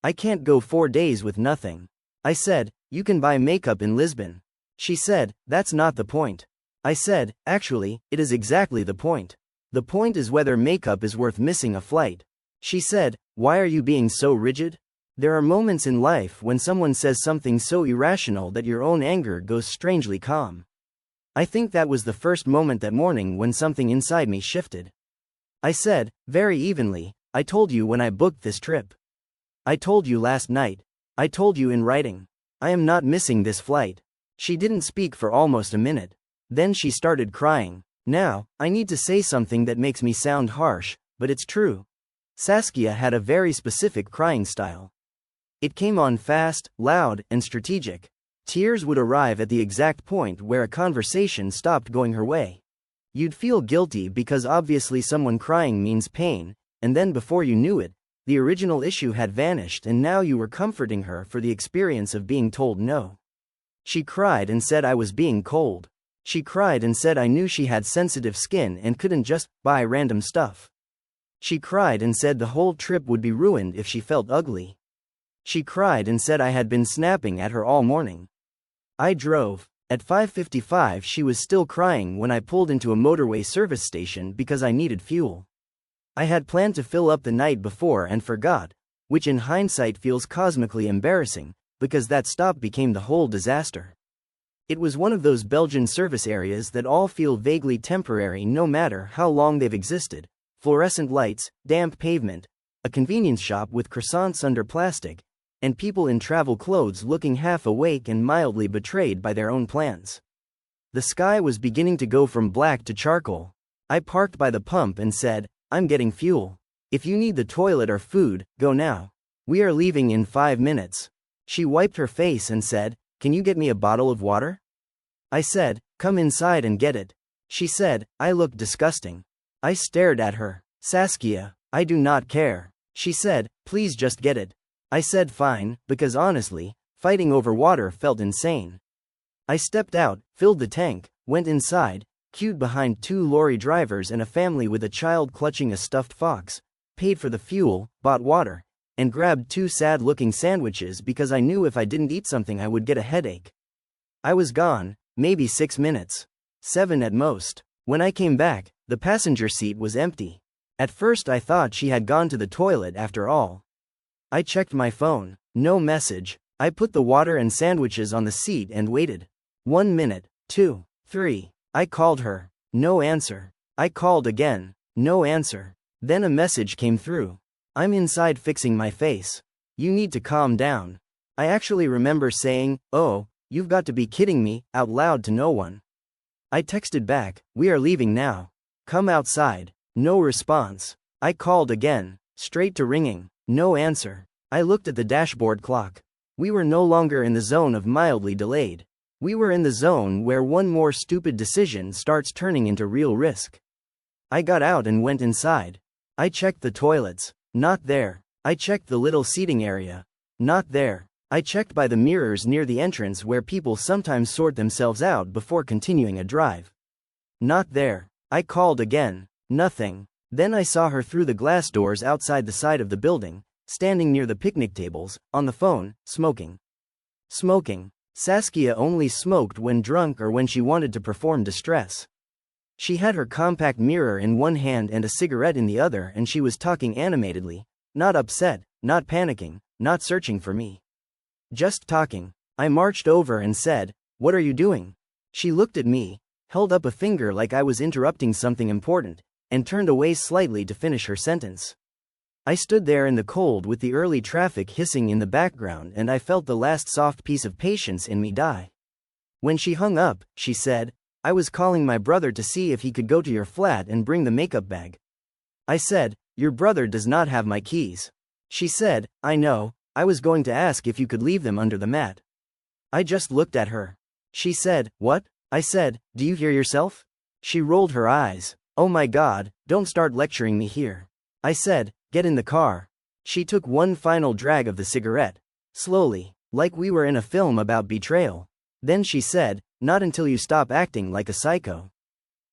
I can't go 4 days with nothing." I said, "You can buy makeup in Lisbon." She said, "That's not the point." I said, "Actually, it is exactly the point. The point is whether makeup is worth missing a flight." She said, "Why are you being so rigid? There are moments in life when someone says something so irrational that your own anger goes strangely calm." I think that was the first moment that morning when something inside me shifted. I said, very evenly, "I told you when I booked this trip. I told you last night. I told you in writing. I am not missing this flight." She didn't speak for almost a minute. Then she started crying. Now, I need to say something that makes me sound harsh, but it's true. Saskia had a very specific crying style. It came on fast, loud, and strategic. Tears would arrive at the exact point where a conversation stopped going her way. You'd feel guilty because obviously someone crying means pain, and then before you knew it, the original issue had vanished and now you were comforting her for the experience of being told no. She cried and said I was being cold. She cried and said I knew she had sensitive skin and couldn't just buy random stuff. She cried and said the whole trip would be ruined if she felt ugly. She cried and said I had been snapping at her all morning. I drove. At 5:55 she was still crying when I pulled into a motorway service station because I needed fuel. I had planned to fill up the night before and forgot, which in hindsight feels cosmically embarrassing, because that stop became the whole disaster. It was one of those Belgian service areas that all feel vaguely temporary no matter how long they've existed. Fluorescent lights, damp pavement, a convenience shop with croissants under plastic, and people in travel clothes looking half awake and mildly betrayed by their own plans. The sky was beginning to go from black to charcoal. I parked by the pump and said, "I'm getting fuel. If you need the toilet or food, go now. We are leaving in 5 minutes." She wiped her face and said, "Can you get me a bottle of water?" I said, "Come inside and get it." She said, "I look disgusting." I stared at her. "Saskia, I do not care." She said, "Please just get it." I said fine, because honestly, fighting over water felt insane. I stepped out, filled the tank, went inside, queued behind 2 lorry drivers and a family with a child clutching a stuffed fox, paid for the fuel, bought water, and grabbed 2 sad-looking sandwiches because I knew if I didn't eat something I would get a headache. I was gone, maybe 6 minutes. 7 at most. When I came back, the passenger seat was empty. At first I thought she had gone to the toilet after all. I checked my phone. No message. I put the water and sandwiches on the seat and waited. 1 minute, 2, 3. I called her. No answer. I called again. No answer. Then a message came through. "I'm inside fixing my face. You need to calm down." I actually remember saying, "Oh, you've got to be kidding me," out loud to no one. I texted back, "We are leaving now. Come outside." No response. I called again. Straight to ringing. No answer. I looked at the dashboard clock. We were no longer in the zone of mildly delayed. We were in the zone where one more stupid decision starts turning into real risk. I got out and went inside. I checked the toilets. Not there. I checked the little seating area. Not there. I checked by the mirrors near the entrance where people sometimes sort themselves out before continuing a drive. Not there. I called again. Nothing. Then I saw her through the glass doors outside the side of the building, standing near the picnic tables, on the phone, smoking. Smoking. Saskia only smoked when drunk or when she wanted to perform distress. She had her compact mirror in one hand and a cigarette in the other, and she was talking animatedly, not upset, not panicking, not searching for me. Just talking. I marched over and said, "What are you doing?" She looked at me, held up a finger like I was interrupting something important, and turned away slightly to finish her sentence. I stood there in the cold with the early traffic hissing in the background, and I felt the last soft piece of patience in me die. When she hung up, she said, "I was calling my brother to see if he could go to your flat and bring the makeup bag." I said, "Your brother does not have my keys." She said, "I know, I was going to ask if you could leave them under the mat." I just looked at her. She said, "What?" I said, "Do you hear yourself?" She rolled her eyes. "Oh my God, don't start lecturing me here." I said, "Get in the car." She took one final drag of the cigarette. Slowly, like we were in a film about betrayal. Then she said, "Not until you stop acting like a psycho.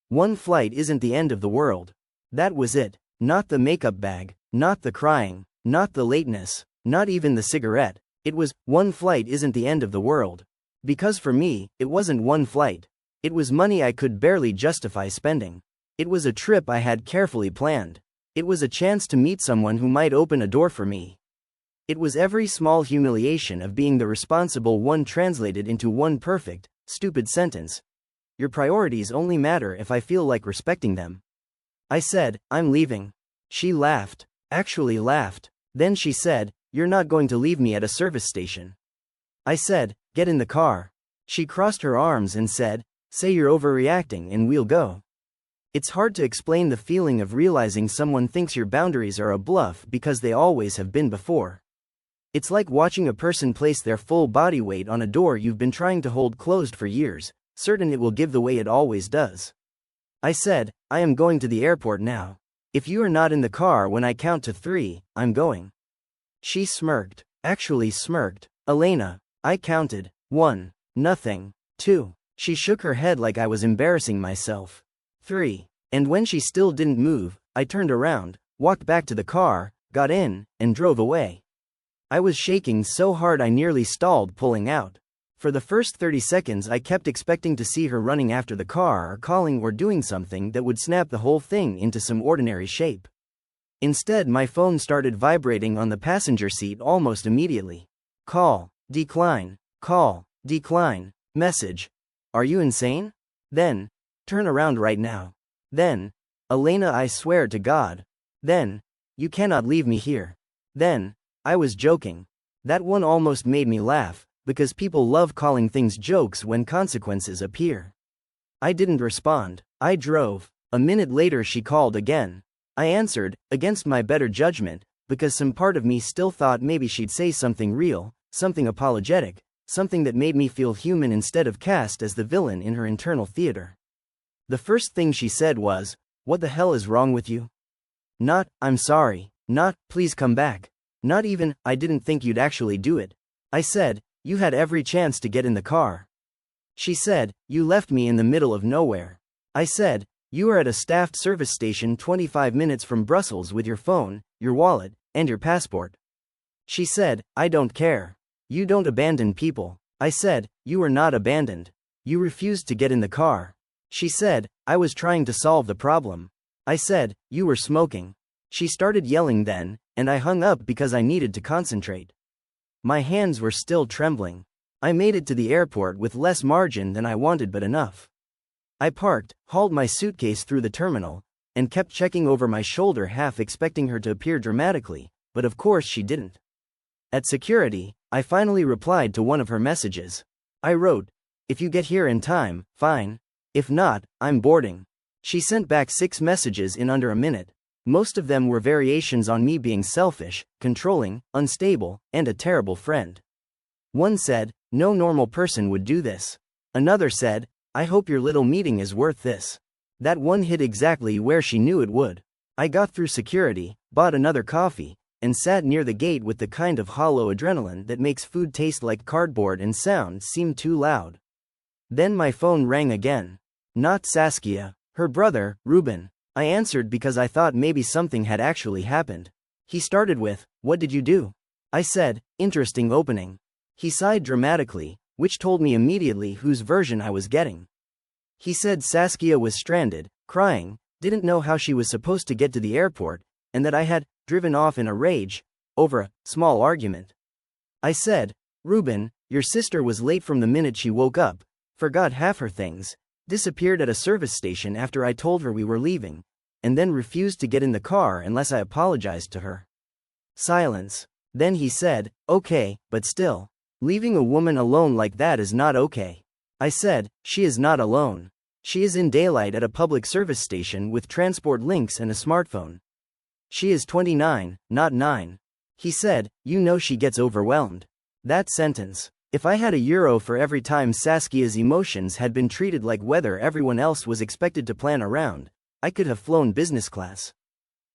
One flight isn't the end of the world." That was it. Not the makeup bag, not the crying, not the lateness, not even the cigarette. It was, one flight isn't the end of the world. Because for me, it wasn't one flight. It was money I could barely justify spending. It was a trip I had carefully planned. It was a chance to meet someone who might open a door for me. It was every small humiliation of being the responsible one translated into one perfect, stupid sentence. Your priorities only matter if I feel like respecting them. I said, "I'm leaving." She laughed. Actually laughed. Then she said, "You're not going to leave me at a service station." I said, "Get in the car." She crossed her arms and said, "Say you're overreacting and we'll go." It's hard to explain the feeling of realizing someone thinks your boundaries are a bluff because they always have been before. It's like watching a person place their full body weight on a door you've been trying to hold closed for years, certain it will give the way it always does. I said, "I am going to the airport now. If you are not in the car when I count to 3, I'm going." She smirked. Actually smirked. "Elena." I counted. 1. Nothing. 2. She shook her head like I was embarrassing myself. 3. And when she still didn't move, I turned around, walked back to the car, got in, and drove away. I was shaking so hard I nearly stalled pulling out. For the first 30 seconds I kept expecting to see her running after the car or calling or doing something that would snap the whole thing into some ordinary shape. Instead, my phone started vibrating on the passenger seat almost immediately. Call, decline, call, decline, message. Are you insane? Then, turn around right now. Then, Elena, I swear to God. Then, you cannot leave me here. Then, I was joking. That one almost made me laugh, because people love calling things jokes when consequences appear. I didn't respond. I drove. A minute later she called again. I answered, against my better judgment, because some part of me still thought maybe she'd say something real, something apologetic, something that made me feel human instead of cast as the villain in her internal theater. The first thing she said was, "What the hell is wrong with you?" Not, "I'm sorry." Not, "Please come back." Not even, "I didn't think you'd actually do it." I said, "You had every chance to get in the car." She said, "You left me in the middle of nowhere." I said, "You were at a staffed service station 25 minutes from Brussels with your phone, your wallet, and your passport." She said, "I don't care. You don't abandon people." I said, "You were not abandoned. You refused to get in the car." She said, "I was trying to solve the problem." I said, "You were smoking." She started yelling then, and I hung up because I needed to concentrate. My hands were still trembling. I made it to the airport with less margin than I wanted, but enough. I parked, hauled my suitcase through the terminal, and kept checking over my shoulder, half expecting her to appear dramatically, but of course she didn't. At security, I finally replied to one of her messages. I wrote, "If you get here in time, fine. If not, I'm boarding." She sent back 6 messages in under a minute. Most of them were variations on me being selfish, controlling, unstable, and a terrible friend. One said, "No normal person would do this." Another said, "I hope your little meeting is worth this." That one hit exactly where she knew it would. I got through security, bought another coffee, and sat near the gate with the kind of hollow adrenaline that makes food taste like cardboard and sound seem too loud. Then my phone rang again. Not Saskia, her brother, Ruben. I answered because I thought maybe something had actually happened. He started with, "What did you do?" I said, "Interesting opening." He sighed dramatically, which told me immediately whose version I was getting. He said Saskia was stranded, crying, didn't know how she was supposed to get to the airport, and that I had driven off in a rage over a small argument. I said, "Ruben, your sister was late from the minute she woke up, forgot half her things, disappeared at a service station after I told her we were leaving, and then refused to get in the car unless I apologized to her." Silence. Then he said, "Okay, but still, leaving a woman alone like that is not okay." I said, "She is not alone. She is in daylight at a public service station with transport links and a smartphone. She is 29, not 9. He said, "You know she gets overwhelmed." That sentence. If I had €1 for every time Saskia's emotions had been treated like weather everyone else was expected to plan around, I could have flown business class.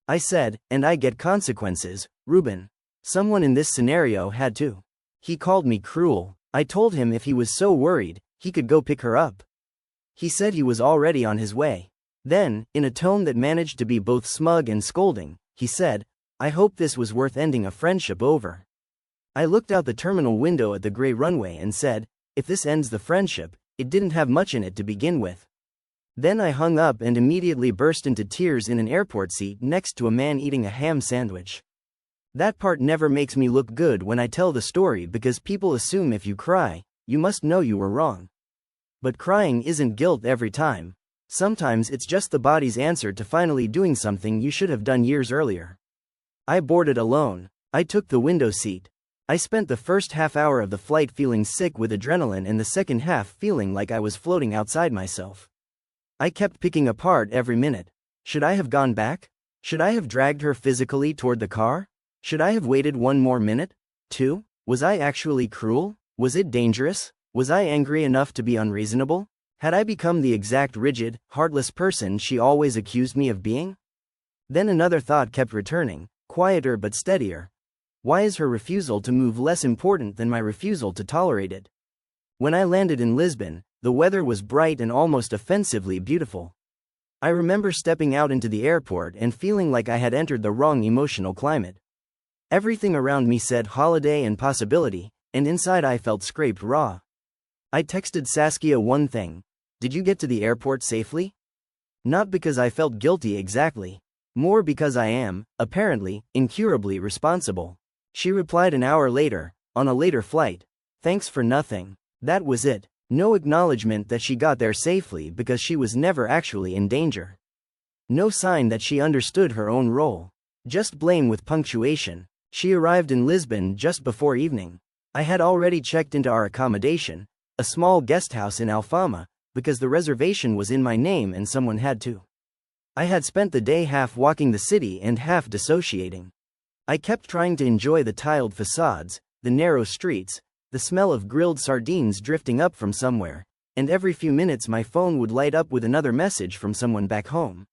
I said, "And I get consequences, Ruben. Someone in this scenario had to." He called me cruel. I told him if he was so worried, he could go pick her up. He said he was already on his way. Then, in a tone that managed to be both smug and scolding, he said, "I hope this was worth ending a friendship over." I looked out the terminal window at the gray runway and said, "If this ends the friendship, it didn't have much in it to begin with." Then I hung up and immediately burst into tears in an airport seat next to a man eating a ham sandwich. That part never makes me look good when I tell the story because people assume if you cry, you must know you were wrong. But crying isn't guilt every time. Sometimes it's just the body's answer to finally doing something you should have done years earlier. I boarded alone. I took the window seat. I spent the first half hour of the flight feeling sick with adrenaline and the second half feeling like I was floating outside myself. I kept picking apart every minute. Should I have gone back? Should I have dragged her physically toward the car? Should I have waited one more minute? 2? Was I actually cruel? Was it dangerous? Was I angry enough to be unreasonable? Had I become the exact rigid, heartless person she always accused me of being? Then another thought kept returning, quieter but steadier. Why is her refusal to move less important than my refusal to tolerate it? When I landed in Lisbon, the weather was bright and almost offensively beautiful. I remember stepping out into the airport and feeling like I had entered the wrong emotional climate. Everything around me said holiday and possibility, and inside I felt scraped raw. I texted Saskia one thing. "Did you get to the airport safely?" Not because I felt guilty exactly. More because I am, apparently, incurably responsible. She replied an hour later, on a later flight. Thanks for nothing. That was it. No acknowledgement that she got there safely because she was never actually in danger. No sign that she understood her own role. Just blame with punctuation. She arrived in Lisbon just before evening. I had already checked into our accommodation, a small guest house in Alfama, because the reservation was in my name and someone had to. I had spent the day half walking the city and half dissociating. I kept trying to enjoy the tiled facades, the narrow streets, the smell of grilled sardines drifting up from somewhere, and every few minutes my phone would light up with another message from someone back home.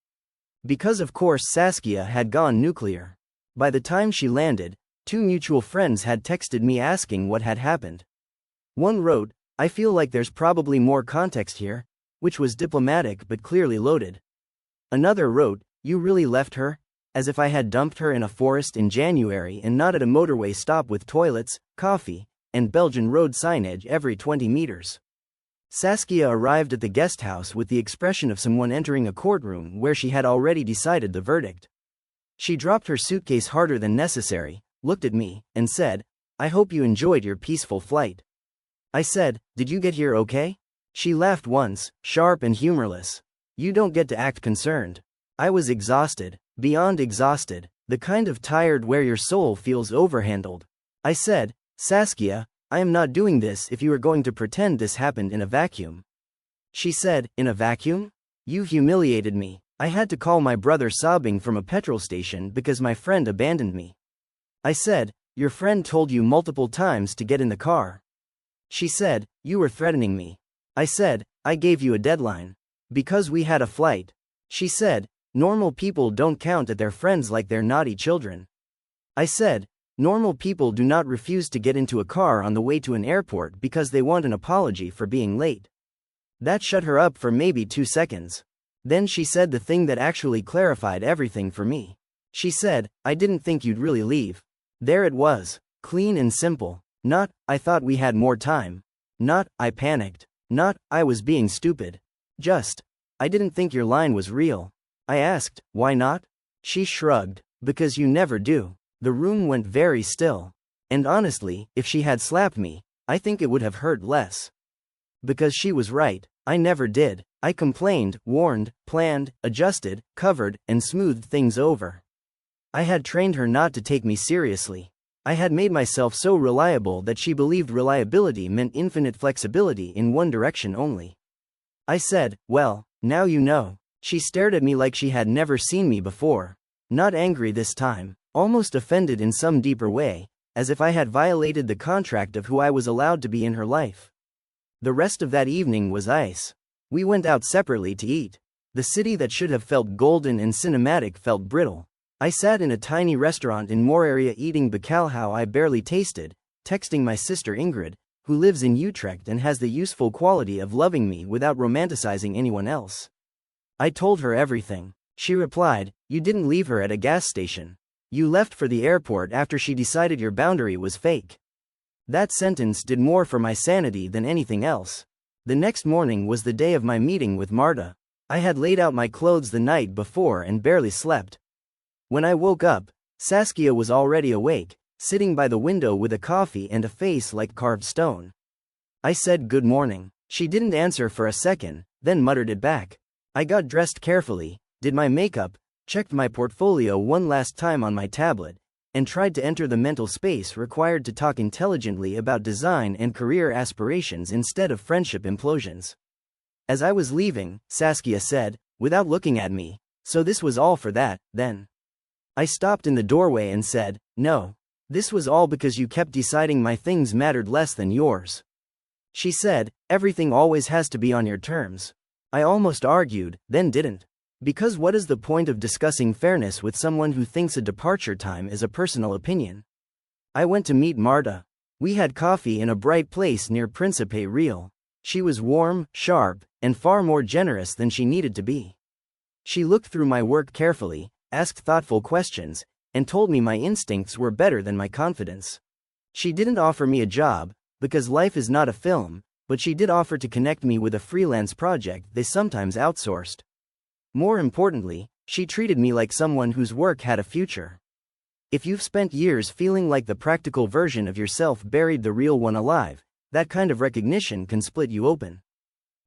Because of course Saskia had gone nuclear. By the time she landed, 2 mutual friends had texted me asking what had happened. One wrote, "I feel like there's probably more context here," which was diplomatic but clearly loaded. Another wrote, "You really left her?" As if I had dumped her in a forest in January and not at a motorway stop with toilets, coffee, and Belgian road signage every 20 meters. Saskia arrived at the guest house with the expression of someone entering a courtroom where she had already decided the verdict. She dropped her suitcase harder than necessary, looked at me, and said, "I hope you enjoyed your peaceful flight." I said, "Did you get here okay?" She laughed once, sharp and humorless. "You don't get to act concerned." I was exhausted, beyond exhausted, the kind of tired where your soul feels overhandled. I said, "Saskia, I am not doing this if you are going to pretend this happened in a vacuum." She said, "In a vacuum? You humiliated me. I had to call my brother sobbing from a petrol station because my friend abandoned me." I said, "Your friend told you multiple times to get in the car." She said, "You were threatening me." I said, "I gave you a deadline. Because we had a flight." She said, "Normal people don't count at their friends like they're naughty children." I said, "Normal people do not refuse to get into a car on the way to an airport because they want an apology for being late." That shut her up for maybe 2 seconds. Then she said the thing that actually clarified everything for me. She said, "I didn't think you'd really leave." There it was, clean and simple. Not, "I thought we had more time." Not, "I panicked." Not, "I was being stupid." Just, "I didn't think your line was real." I asked, "Why not?" She shrugged, "Because you never do." The room went very still. And honestly, if she had slapped me, I think it would have hurt less. Because she was right, I never did. I complained, warned, planned, adjusted, covered, and smoothed things over. I had trained her not to take me seriously. I had made myself so reliable that she believed reliability meant infinite flexibility in one direction only. I said, "Well, now you know." She stared at me like she had never seen me before. Not angry this time, almost offended in some deeper way, as if I had violated the contract of who I was allowed to be in her life. The rest of that evening was ice. We went out separately to eat. The city that should have felt golden and cinematic felt brittle. I sat in a tiny restaurant in Moor area eating bacalhau I barely tasted, texting my sister Ingrid, who lives in Utrecht and has the useful quality of loving me without romanticizing anyone else. I told her everything. She replied, "You didn't leave her at a gas station. You left for the airport after she decided your boundary was fake." That sentence did more for my sanity than anything else. The next morning was the day of my meeting with Marta. I had laid out my clothes the night before and barely slept. When I woke up, Saskia was already awake, sitting by the window with a coffee and a face like carved stone. I said good morning. She didn't answer for a second, then muttered it back. I got dressed carefully, did my makeup, checked my portfolio one last time on my tablet, and tried to enter the mental space required to talk intelligently about design and career aspirations instead of friendship implosions. As I was leaving, Saskia said, without looking at me, "So this was all for that, then?" I stopped in the doorway and said, "No. This was all because you kept deciding my things mattered less than yours." She said, "Everything always has to be on your terms." I almost argued, then didn't. Because what is the point of discussing fairness with someone who thinks a departure time is a personal opinion? I went to meet Marta. We had coffee in a bright place near Principe Real. She was warm, sharp, and far more generous than she needed to be. She looked through my work carefully, asked thoughtful questions, and told me my instincts were better than my confidence. She didn't offer me a job, because life is not a film, but she did offer to connect me with a freelance project they sometimes outsourced. More importantly, She treated me like someone whose work had a future. If you've spent years feeling like the practical version of yourself buried the real one alive, that kind of recognition can split you open.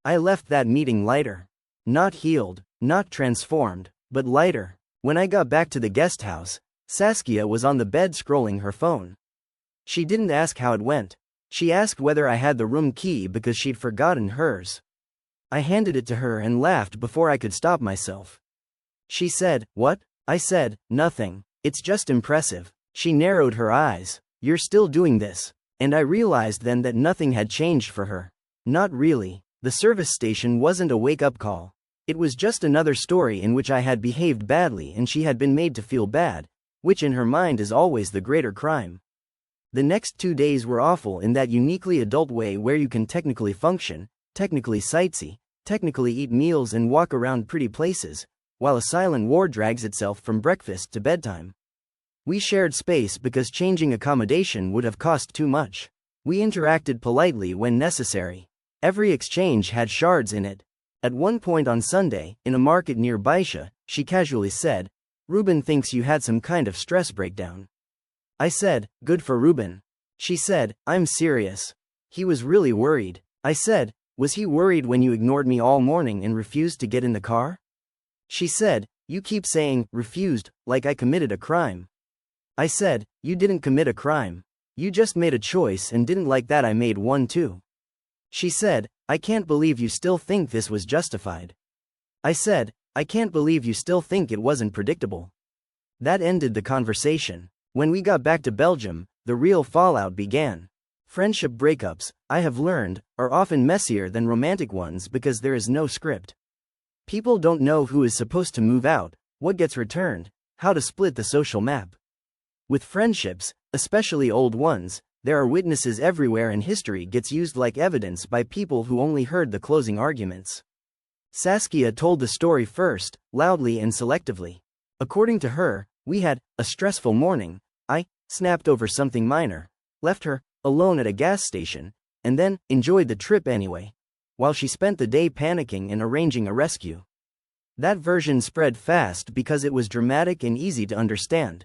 I left that meeting lighter. Not healed, not transformed, but lighter. When I got back to the guest house, Saskia was on the bed scrolling her phone. She didn't ask how it went. She asked whether I had the room key because she'd forgotten hers. I handed it to her and laughed before I could stop myself. She said, "What?" I said, "Nothing. It's just impressive." She narrowed her eyes. "You're still doing this." And I realized then that nothing had changed for her. Not really. The service station wasn't a wake-up call. It was just another story in which I had behaved badly and she had been made to feel bad, which in her mind is always the greater crime. The next 2 days were awful in that uniquely adult way where you can technically function, technically sightsee, technically eat meals and walk around pretty places, while a silent war drags itself from breakfast to bedtime. We shared space because changing accommodation would have cost too much. We interacted politely when necessary. Every exchange had shards in it. At one point on Sunday, in a market near Baisha, she casually said, "Ruben thinks you had some kind of stress breakdown." I said, "Good for Ruben." She said, "I'm serious. He was really worried." I said, "Was he worried when you ignored me all morning and refused to get in the car?" She said, "You keep saying, refused, like I committed a crime." I said, "You didn't commit a crime. You just made a choice and didn't like that I made one too." She said, "I can't believe you still think this was justified." I said, "I can't believe you still think it wasn't predictable." That ended the conversation. When we got back to Belgium, the real fallout began. Friendship breakups, I have learned, are often messier than romantic ones because there is no script. People don't know who is supposed to move out, what gets returned, how to split the social map. With friendships, especially old ones, there are witnesses everywhere and history gets used like evidence by people who only heard the closing arguments. Saskia told the story first, loudly and selectively. According to her, we had a stressful morning. I snapped over something minor, left her alone at a gas station, and then enjoyed the trip anyway, while she spent the day panicking and arranging a rescue. That version spread fast because it was dramatic and easy to understand.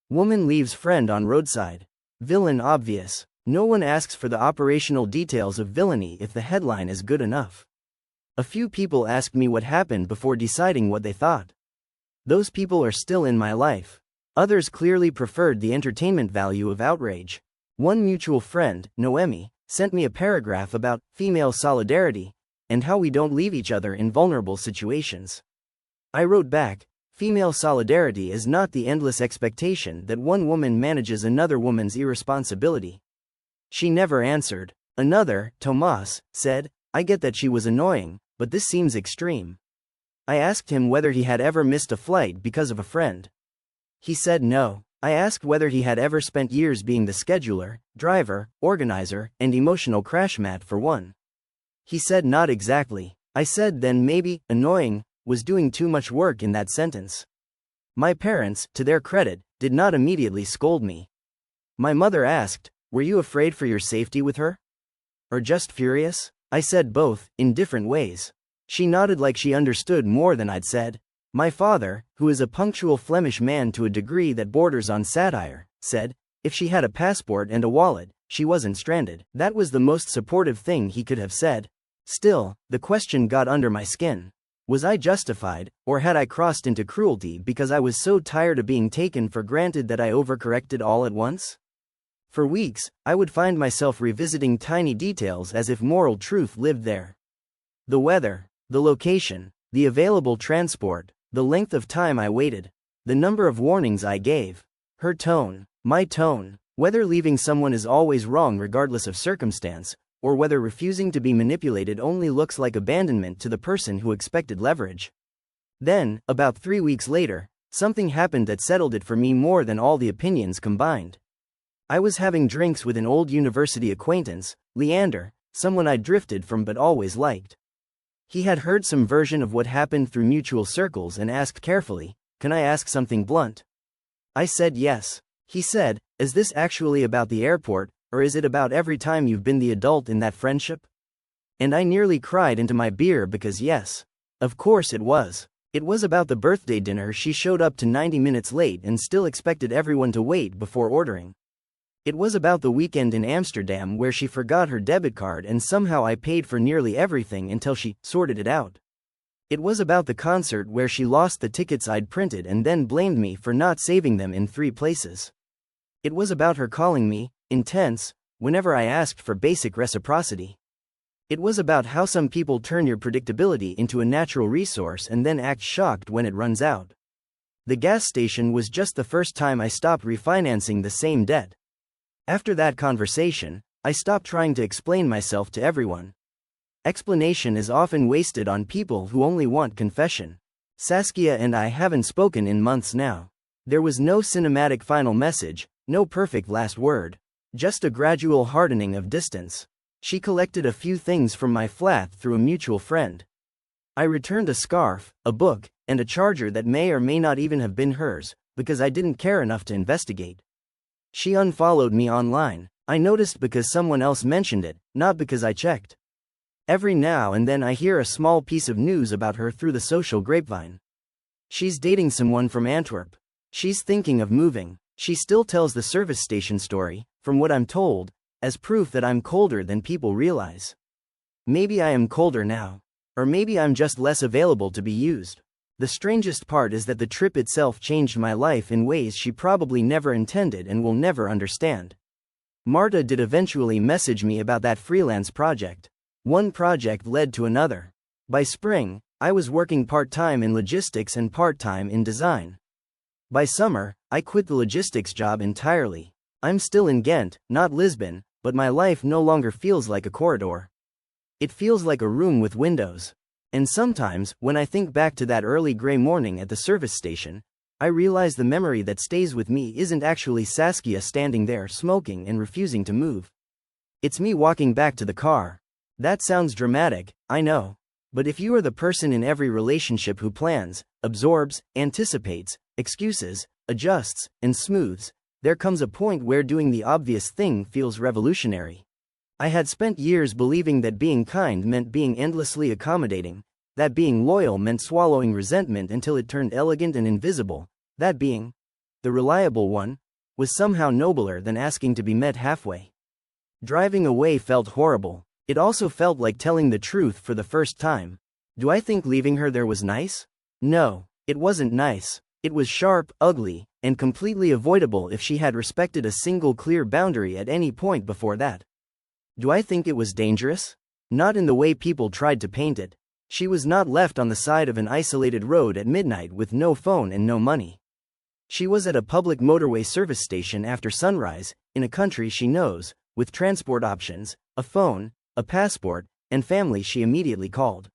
Woman leaves friend on roadside. Villain obvious. No one asks for the operational details of villainy if the headline is good enough. A few people asked me what happened before deciding what they thought. Those people are still in my life. Others clearly preferred the entertainment value of outrage. One mutual friend, Noemi, sent me a paragraph about female solidarity and how we don't leave each other in vulnerable situations. I wrote back, female solidarity is not the endless expectation that one woman manages another woman's irresponsibility. She never answered. Another, Tomas, said, I get that she was annoying, but this seems extreme. I asked him whether he had ever missed a flight because of a friend. He said no. I asked whether he had ever spent years being the scheduler, driver, organizer, and emotional crash mat for one. He said not exactly. I said then maybe, annoying, was doing too much work in that sentence. My parents, to their credit, did not immediately scold me. My mother asked, were you afraid for your safety with her? Or just furious? I said both, in different ways. She nodded like she understood more than I'd said. My father, who is a punctual Flemish man to a degree that borders on satire, said, if she had a passport and a wallet, she wasn't stranded. That was the most supportive thing he could have said. Still, the question got under my skin. Was I justified, or had I crossed into cruelty because I was so tired of being taken for granted that I overcorrected all at once? For weeks, I would find myself revisiting tiny details as if moral truth lived there. The weather, the location, the available transport, the length of time I waited, the number of warnings I gave, her tone, my tone, whether leaving someone is always wrong regardless of circumstance, or whether refusing to be manipulated only looks like abandonment to the person who expected leverage. Then, about 3 weeks later, something happened that settled it for me more than all the opinions combined. I was having drinks with an old university acquaintance, Leander, someone I'd drifted from but always liked. He had heard some version of what happened through mutual circles and asked carefully, can I ask something blunt? I said yes. He said, is this actually about the airport, or is it about every time you've been the adult in that friendship? And I nearly cried into my beer because yes, of course it was. It was about the birthday dinner she showed up to 90 minutes late and still expected everyone to wait before ordering. It was about the weekend in Amsterdam where she forgot her debit card and somehow I paid for nearly everything until she sorted it out. It was about the concert where she lost the tickets I'd printed and then blamed me for not saving them in 3 places. It was about her calling me intense whenever I asked for basic reciprocity. It was about how some people turn your predictability into a natural resource and then act shocked when it runs out. The gas station was just the first time I stopped refinancing the same debt. After that conversation, I stopped trying to explain myself to everyone. Explanation is often wasted on people who only want confession. Saskia and I haven't spoken in months now. There was no cinematic final message, no perfect last word. Just a gradual hardening of distance. She collected a few things from my flat through a mutual friend. I returned a scarf, a book, and a charger that may or may not even have been hers, because I didn't care enough to investigate. She unfollowed me online. I noticed because someone else mentioned it, not because I checked. Every now and then I hear a small piece of news about her through the social grapevine. She's dating someone from Antwerp. She's thinking of moving. She still tells the service station story, from what I'm told, as proof that I'm colder than people realize. Maybe I am colder now. Or maybe I'm just less available to be used. The strangest part is that the trip itself changed my life in ways she probably never intended and will never understand. Marta did eventually message me about that freelance project. One project led to another. By spring, I was working part-time in logistics and part-time in design. By summer, I quit the logistics job entirely. I'm still in Ghent, not Lisbon, but my life no longer feels like a corridor. It feels like a room with windows. And sometimes, when I think back to that early gray morning at the service station, I realize the memory that stays with me isn't actually Saskia standing there smoking and refusing to move. It's me walking back to the car. That sounds dramatic, I know. But if you are the person in every relationship who plans, absorbs, anticipates, excuses, adjusts, and smooths, there comes a point where doing the obvious thing feels revolutionary. I had spent years believing that being kind meant being endlessly accommodating, that being loyal meant swallowing resentment until it turned elegant and invisible, that being the reliable one was somehow nobler than asking to be met halfway. Driving away felt horrible. It also felt like telling the truth for the first time. Do I think leaving her there was nice? No, it wasn't nice. It was sharp, ugly, and completely avoidable if she had respected a single clear boundary at any point before that. Do I think it was dangerous? Not in the way people tried to paint it. She was not left on the side of an isolated road at midnight with no phone and no money. She was at a public motorway service station after sunrise, in a country she knows, with transport options, a phone, a passport, and family she immediately called.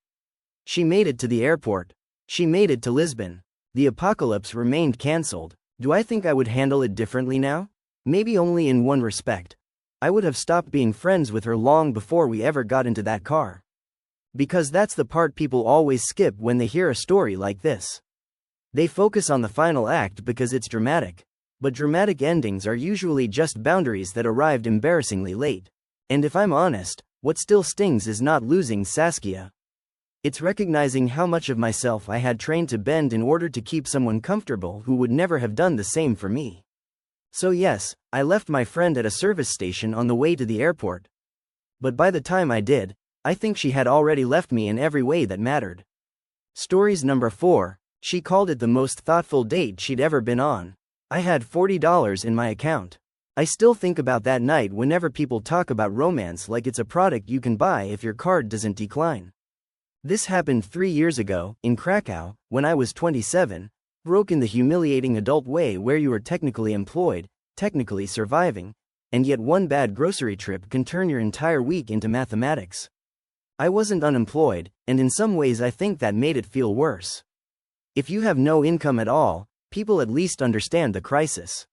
She made it to the airport. She made it to Lisbon. The apocalypse remained cancelled. Do I think I would handle it differently now? Maybe only in one respect. I would have stopped being friends with her long before we ever got into that car. Because that's the part people always skip when they hear a story like this. They focus on the final act because it's dramatic. But dramatic endings are usually just boundaries that arrived embarrassingly late. And if I'm honest, what still stings is not losing Saskia. It's recognizing how much of myself I had trained to bend in order to keep someone comfortable who would never have done the same for me. So yes, I left my friend at a service station on the way to the airport. But by the time I did, I think she had already left me in every way that mattered. Stories number 4, she called it the most thoughtful date she'd ever been on. I had $40 in my account. I still think about that night whenever people talk about romance like it's a product you can buy if your card doesn't decline. This happened 3 years ago, in Krakow, when I was 27, broke in the humiliating adult way where you are technically employed, technically surviving, and yet one bad grocery trip can turn your entire week into mathematics. I wasn't unemployed, and in some ways I think that made it feel worse. If you have no income at all, people at least understand the crisis.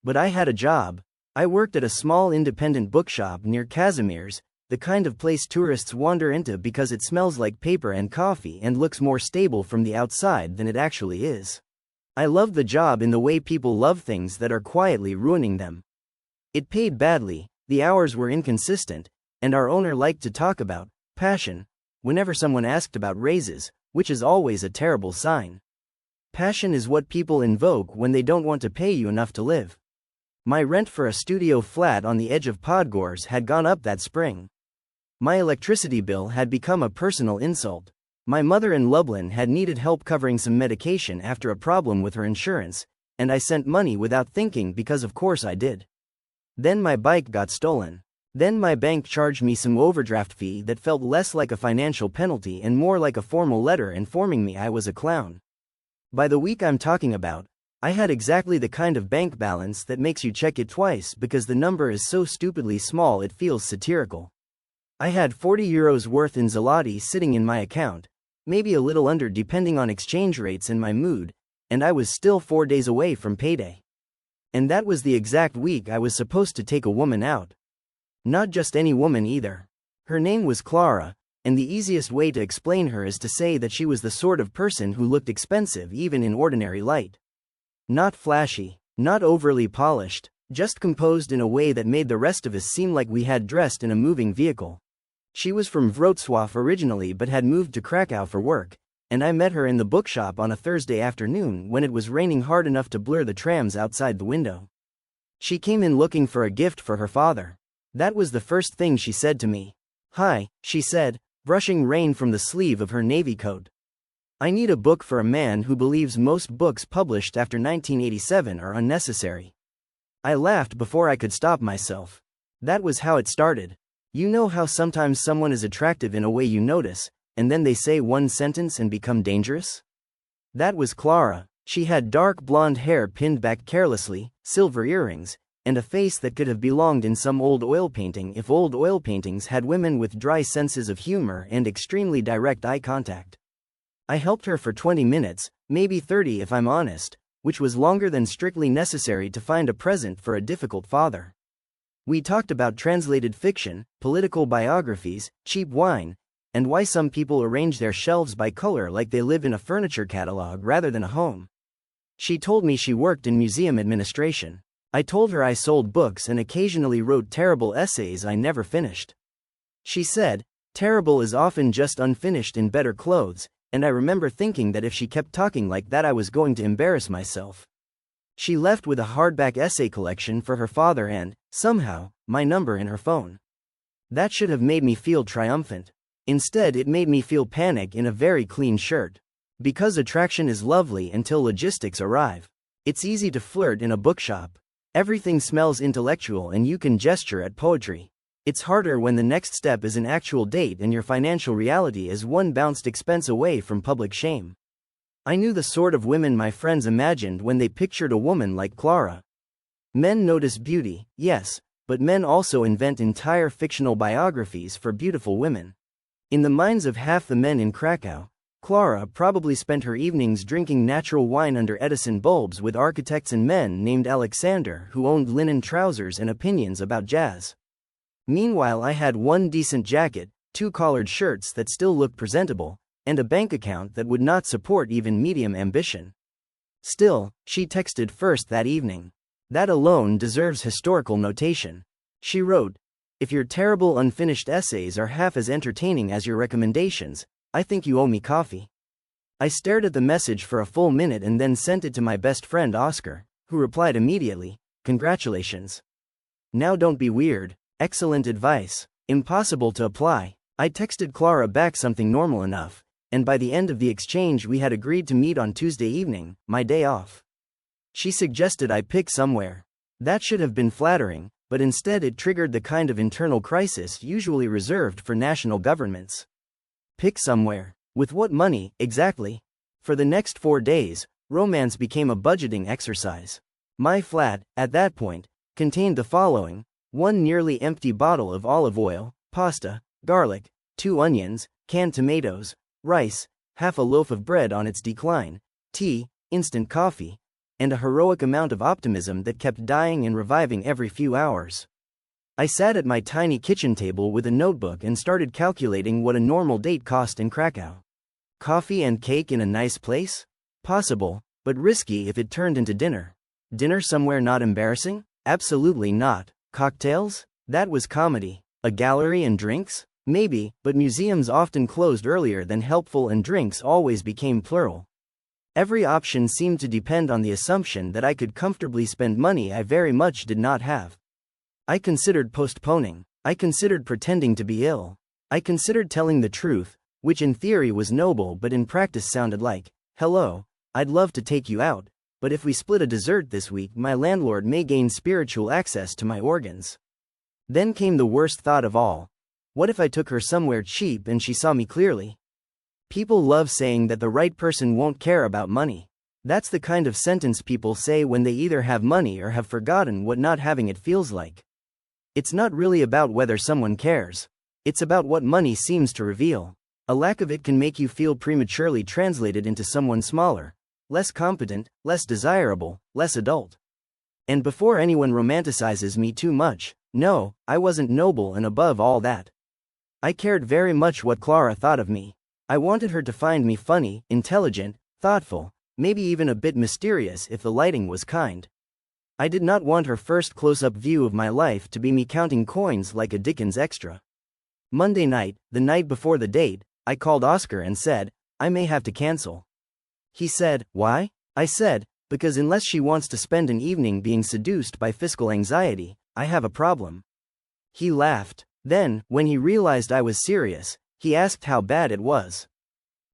But I had a job. I worked at a small independent bookshop near Casimir's, the kind of place tourists wander into because it smells like paper and coffee and looks more stable from the outside than it actually is. I loved the job in the way people love things that are quietly ruining them. It paid badly, the hours were inconsistent, and our owner liked to talk about passion whenever someone asked about raises, which is always a terrible sign. Passion is what people invoke when they don't want to pay you enough to live. My rent for a studio flat on the edge of Podgors had gone up that spring. My electricity bill had become a personal insult. My mother in Lublin had needed help covering some medication after a problem with her insurance, and I sent money without thinking because of course I did. Then my bike got stolen. Then my bank charged me some overdraft fee that felt less like a financial penalty and more like a formal letter informing me I was a clown. By the week I'm talking about, I had exactly the kind of bank balance that makes you check it twice because the number is so stupidly small it feels satirical. I had €40 worth in zloty sitting in my account, maybe a little under depending on exchange rates and my mood, and I was still 4 days away from payday. And that was the exact week I was supposed to take a woman out. Not just any woman either. Her name was Clara, and the easiest way to explain her is to say that she was the sort of person who looked expensive even in ordinary light. Not flashy, not overly polished, just composed in a way that made the rest of us seem like we had dressed in a moving vehicle. She was from Wrocław originally but had moved to Krakow for work, and I met her in the bookshop on a Thursday afternoon when it was raining hard enough to blur the trams outside the window. She came in looking for a gift for her father. That was the first thing she said to me. "Hi," she said, brushing rain from the sleeve of her navy coat. "I need a book for a man who believes most books published after 1987 are unnecessary." I laughed before I could stop myself. That was how it started. You know how sometimes someone is attractive in a way you notice, and then they say one sentence and become dangerous? That was Clara. She had dark blonde hair pinned back carelessly, silver earrings, and a face that could have belonged in some old oil painting if old oil paintings had women with dry senses of humor and extremely direct eye contact. I helped her for 20 minutes, maybe 30 if I'm honest, which was longer than strictly necessary to find a present for a difficult father. We talked about translated fiction, political biographies, cheap wine, and why some people arrange their shelves by color like they live in a furniture catalog rather than a home. She told me she worked in museum administration. I told her I sold books and occasionally wrote terrible essays I never finished. She said, terrible is often just unfinished in better clothes, and I remember thinking that if she kept talking like that I was going to embarrass myself. She left with a hardback essay collection for her father and, somehow, my number in her phone. That should have made me feel triumphant. Instead it made me feel panic in a very clean shirt. Because attraction is lovely until logistics arrive. It's easy to flirt in a bookshop. Everything smells intellectual and you can gesture at poetry. It's harder when the next step is an actual date and your financial reality is one bounced expense away from public shame. I knew the sort of women my friends imagined when they pictured a woman like Clara. Men notice beauty, yes, but men also invent entire fictional biographies for beautiful women. In the minds of half the men in Krakow, Clara probably spent her evenings drinking natural wine under Edison bulbs with architects and men named Alexander who owned linen trousers and opinions about jazz. Meanwhile I had one decent jacket, 2 collared shirts that still looked presentable, and a bank account that would not support even medium ambition. Still, she texted first that evening. That alone deserves historical notation. She wrote, "If your terrible unfinished essays are half as entertaining as your recommendations, I think you owe me coffee." I stared at the message for a full minute and then sent it to my best friend Oscar, who replied immediately, "Congratulations. Now don't be weird. Excellent advice. Impossible to apply." I texted Clara back something normal enough, and by the end of the exchange we had agreed to meet on Tuesday evening, my day off. She suggested I pick somewhere. That should have been flattering, but instead it triggered the kind of internal crisis usually reserved for national governments. Pick somewhere. With what money, exactly? For the next 4 days, romance became a budgeting exercise. My flat, at that point, contained the following: 1 nearly empty bottle of olive oil, pasta, garlic, 2 onions, canned tomatoes, rice, half a loaf of bread on its decline, tea, instant coffee, and a heroic amount of optimism that kept dying and reviving every few hours. I sat at my tiny kitchen table with a notebook and started calculating what a normal date cost in Krakow. Coffee and cake in a nice place? Possible, but risky if it turned into dinner. Dinner somewhere not embarrassing? Absolutely not. Cocktails? That was comedy. A gallery and drinks? Maybe, but museums often closed earlier than helpful and drinks always became plural. Every option seemed to depend on the assumption that I could comfortably spend money I very much did not have. I considered postponing. I considered pretending to be ill. I considered telling the truth, which in theory was noble but in practice sounded like, "Hello, I'd love to take you out, but if we split a dessert this week, my landlord may gain spiritual access to my organs." Then came the worst thought of all. What if I took her somewhere cheap and she saw me clearly? People love saying that the right person won't care about money. That's the kind of sentence people say when they either have money or have forgotten what not having it feels like. It's not really about whether someone cares. It's about what money seems to reveal. A lack of it can make you feel prematurely translated into someone smaller, less competent, less desirable, less adult. And before anyone romanticizes me too much, no, I wasn't noble and above all that. I cared very much what Clara thought of me. I wanted her to find me funny, intelligent, thoughtful, maybe even a bit mysterious if the lighting was kind. I did not want her first close-up view of my life to be me counting coins like a Dickens extra. Monday night, the night before the date, I called Oscar and said, "I may have to cancel." He said, "Why?" I said, "Because unless she wants to spend an evening being seduced by fiscal anxiety, I have a problem." He laughed. Then, when he realized I was serious, he asked how bad it was.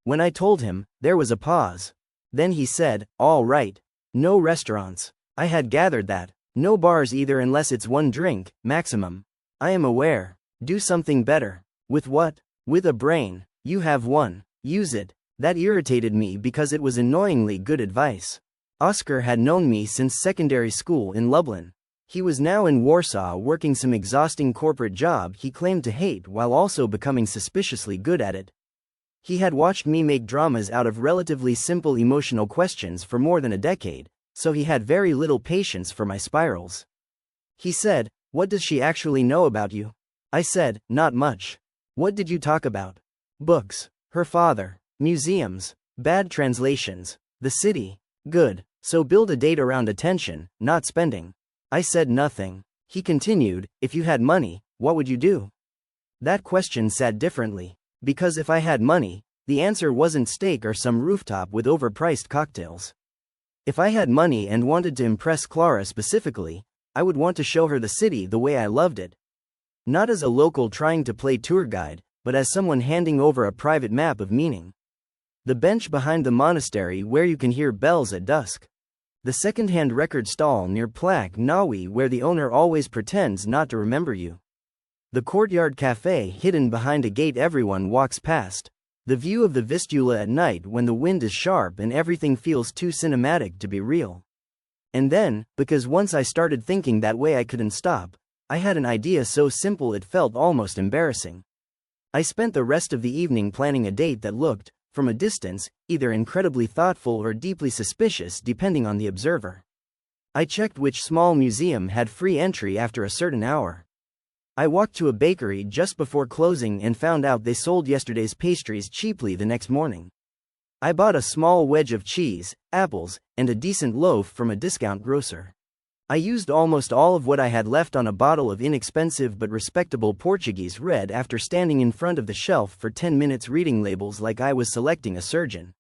When I told him, there was a pause. Then he said, "All right. No restaurants." I had gathered that. No bars either unless it's one drink, maximum. I am aware. Do something better. With what? With a brain. You have one. Use it. That irritated me because it was annoyingly good advice. Oscar had known me since secondary school in Lublin. He was now in Warsaw working some exhausting corporate job he claimed to hate while also becoming suspiciously good at it. He had watched me make dramas out of relatively simple emotional questions for more than a decade, so he had very little patience for my spirals. He said, "What does she actually know about you?" I said, "Not much." "What did you talk about?" "Books. Her father. Museums. Bad translations. The city." "Good. So build a date around attention, not spending." I said nothing. He continued, "If you had money, what would you do?" That question sat differently. Because if I had money, the answer wasn't steak or some rooftop with overpriced cocktails. If I had money and wanted to impress Clara specifically, I would want to show her the city the way I loved it. Not as a local trying to play tour guide, but as someone handing over a private map of meaning. The bench behind the monastery where you can hear bells at dusk. The second-hand record stall near Plaque Nawi where the owner always pretends not to remember you. The courtyard cafe hidden behind a gate everyone walks past. The view of the Vistula at night when the wind is sharp and everything feels too cinematic to be real. And then, because once I started thinking that way I couldn't stop, I had an idea so simple it felt almost embarrassing. I spent the rest of the evening planning a date that looked, from a distance, either incredibly thoughtful or deeply suspicious depending on the observer. I checked which small museum had free entry after a certain hour. I walked to a bakery just before closing and found out they sold yesterday's pastries cheaply the next morning. I bought a small wedge of cheese, apples, and a decent loaf from a discount grocer. I used almost all of what I had left on a bottle of inexpensive but respectable Portuguese red after standing in front of the shelf for 10 minutes reading labels like I was selecting a surgeon.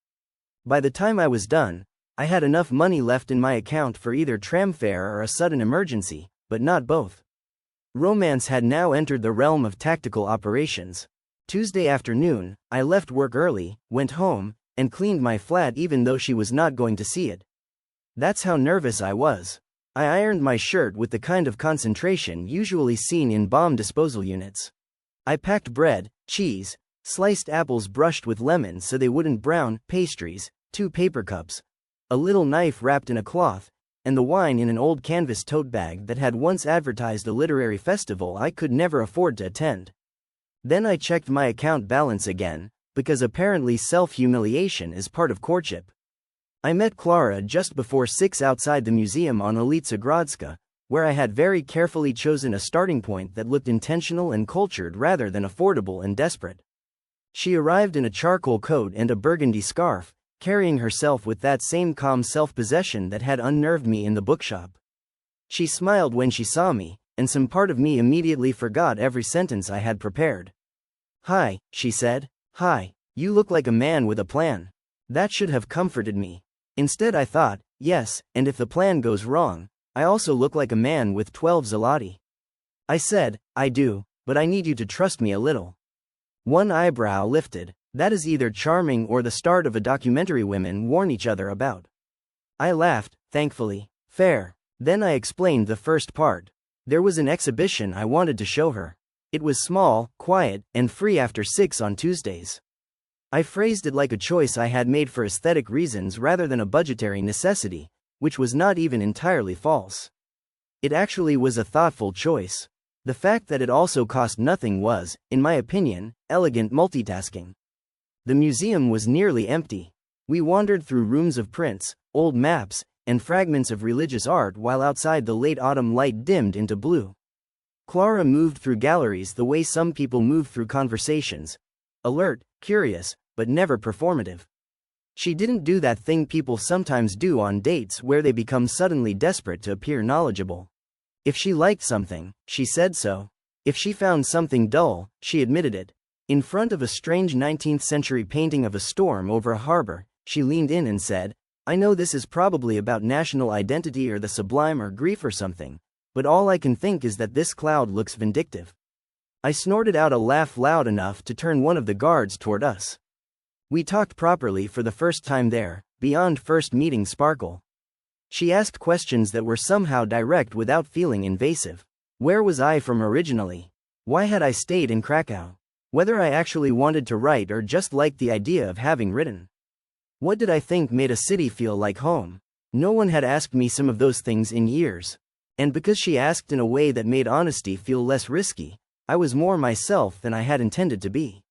By the time I was done, I had enough money left in my account for either tram fare or a sudden emergency, but not both. Romance had now entered the realm of tactical operations. Tuesday afternoon, I left work early, went home, and cleaned my flat even though she was not going to see it. That's how nervous I was. I ironed my shirt with the kind of concentration usually seen in bomb disposal units. I packed bread, cheese, sliced apples brushed with lemon so they wouldn't brown, pastries, 2 paper cups, a little knife wrapped in a cloth, and the wine in an old canvas tote bag that had once advertised a literary festival I could never afford to attend. Then I checked my account balance again, because apparently self-humiliation is part of courtship. I met Clara just before 6 outside the museum on Ulica Grodska, where I had very carefully chosen a starting point that looked intentional and cultured rather than affordable and desperate. She arrived in a charcoal coat and a burgundy scarf, carrying herself with that same calm self-possession that had unnerved me in the bookshop. She smiled when she saw me, and some part of me immediately forgot every sentence I had prepared. "Hi," she said. "Hi, you look like a man with a plan." That should have comforted me. Instead I thought, yes, and if the plan goes wrong, I also look like a man with 12 zloty. I said, "I do, but I need you to trust me a little." One eyebrow lifted. That is either charming or the start of a documentary women warn each other about. I laughed, thankfully. Fair. Then I explained the first part. There was an exhibition I wanted to show her. It was small, quiet, and free after 6 on Tuesdays. I phrased it like a choice I had made for aesthetic reasons rather than a budgetary necessity, which was not even entirely false. It actually was a thoughtful choice. The fact that it also cost nothing was, in my opinion, elegant multitasking. The museum was nearly empty. We wandered through rooms of prints, old maps, and fragments of religious art while outside the late autumn light dimmed into blue. Clara moved through galleries the way some people move through conversations. Alert, curious, but never performative. She didn't do that thing people sometimes do on dates where they become suddenly desperate to appear knowledgeable. If she liked something, she said so. If she found something dull, she admitted it. In front of a strange 19th century painting of a storm over a harbor, she leaned in and said, "I know this is probably about national identity or the sublime or grief or something, but all I can think is that this cloud looks vindictive." I snorted out a laugh loud enough to turn one of the guards toward us. We talked properly for the first time there, beyond first meeting sparkle. She asked questions that were somehow direct without feeling invasive. Where was I from originally? Why had I stayed in Krakow? Whether I actually wanted to write or just liked the idea of having written. What did I think made a city feel like home? No one had asked me some of those things in years. And because she asked in a way that made honesty feel less risky, I was more myself than I had intended to be.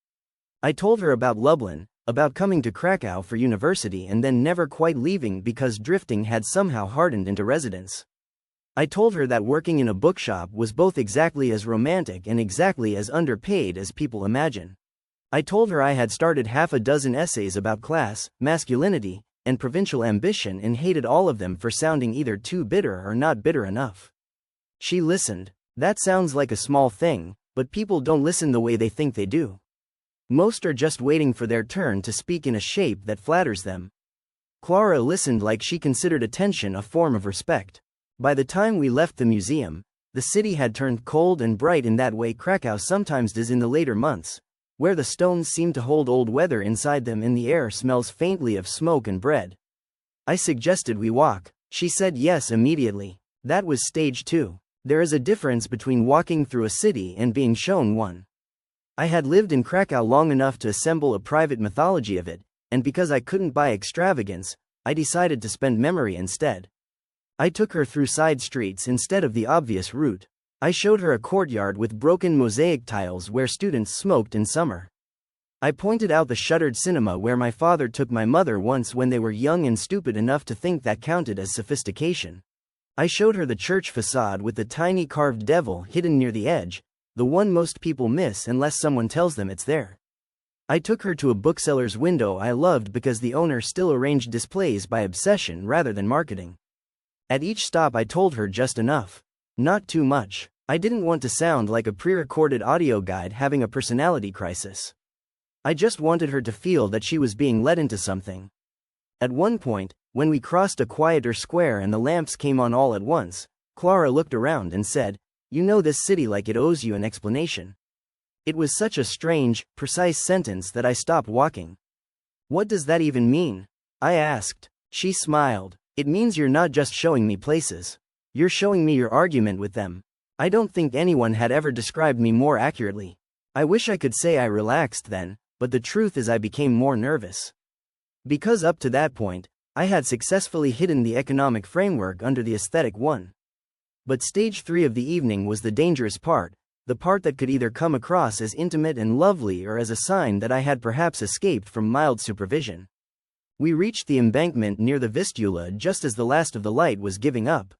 I told her about Lublin, about coming to Krakow for university and then never quite leaving because drifting had somehow hardened into residence. I told her that working in a bookshop was both exactly as romantic and exactly as underpaid as people imagine. I told her I had started half a dozen essays about class, masculinity, and provincial ambition and hated all of them for sounding either too bitter or not bitter enough. She listened. That sounds like a small thing, but people don't listen the way they think they do. Most are just waiting for their turn to speak in a shape that flatters them. Clara listened like she considered attention a form of respect. By the time we left the museum, the city had turned cold and bright in that way Krakow sometimes does in the later months, where the stones seem to hold old weather inside them and the air smells faintly of smoke and bread. I suggested we walk. She said yes immediately. That was stage 2. There is a difference between walking through a city and being shown one. I had lived in Krakow long enough to assemble a private mythology of it, and because I couldn't buy extravagance, I decided to spend memory instead. I took her through side streets instead of the obvious route. I showed her a courtyard with broken mosaic tiles where students smoked in summer. I pointed out the shuttered cinema where my father took my mother once when they were young and stupid enough to think that counted as sophistication. I showed her the church facade with the tiny carved devil hidden near the edge, the one most people miss unless someone tells them it's there. I took her to a bookseller's window I loved because the owner still arranged displays by obsession rather than marketing. At each stop I told her just enough. Not too much. I didn't want to sound like a pre-recorded audio guide having a personality crisis. I just wanted her to feel that she was being led into something. At one point, when we crossed a quieter square and the lamps came on all at once, Clara looked around and said, "You know this city like it owes you an explanation." It was such a strange, precise sentence that I stopped walking. "What does that even mean?" I asked. She smiled. "It means you're not just showing me places. You're showing me your argument with them." I don't think anyone had ever described me more accurately. I wish I could say I relaxed then, but the truth is I became more nervous. Because up to that point, I had successfully hidden the economic framework under the aesthetic one. But stage 3 of the evening was the dangerous part, the part that could either come across as intimate and lovely or as a sign that I had perhaps escaped from mild supervision. We reached the embankment near the Vistula just as the last of the light was giving up.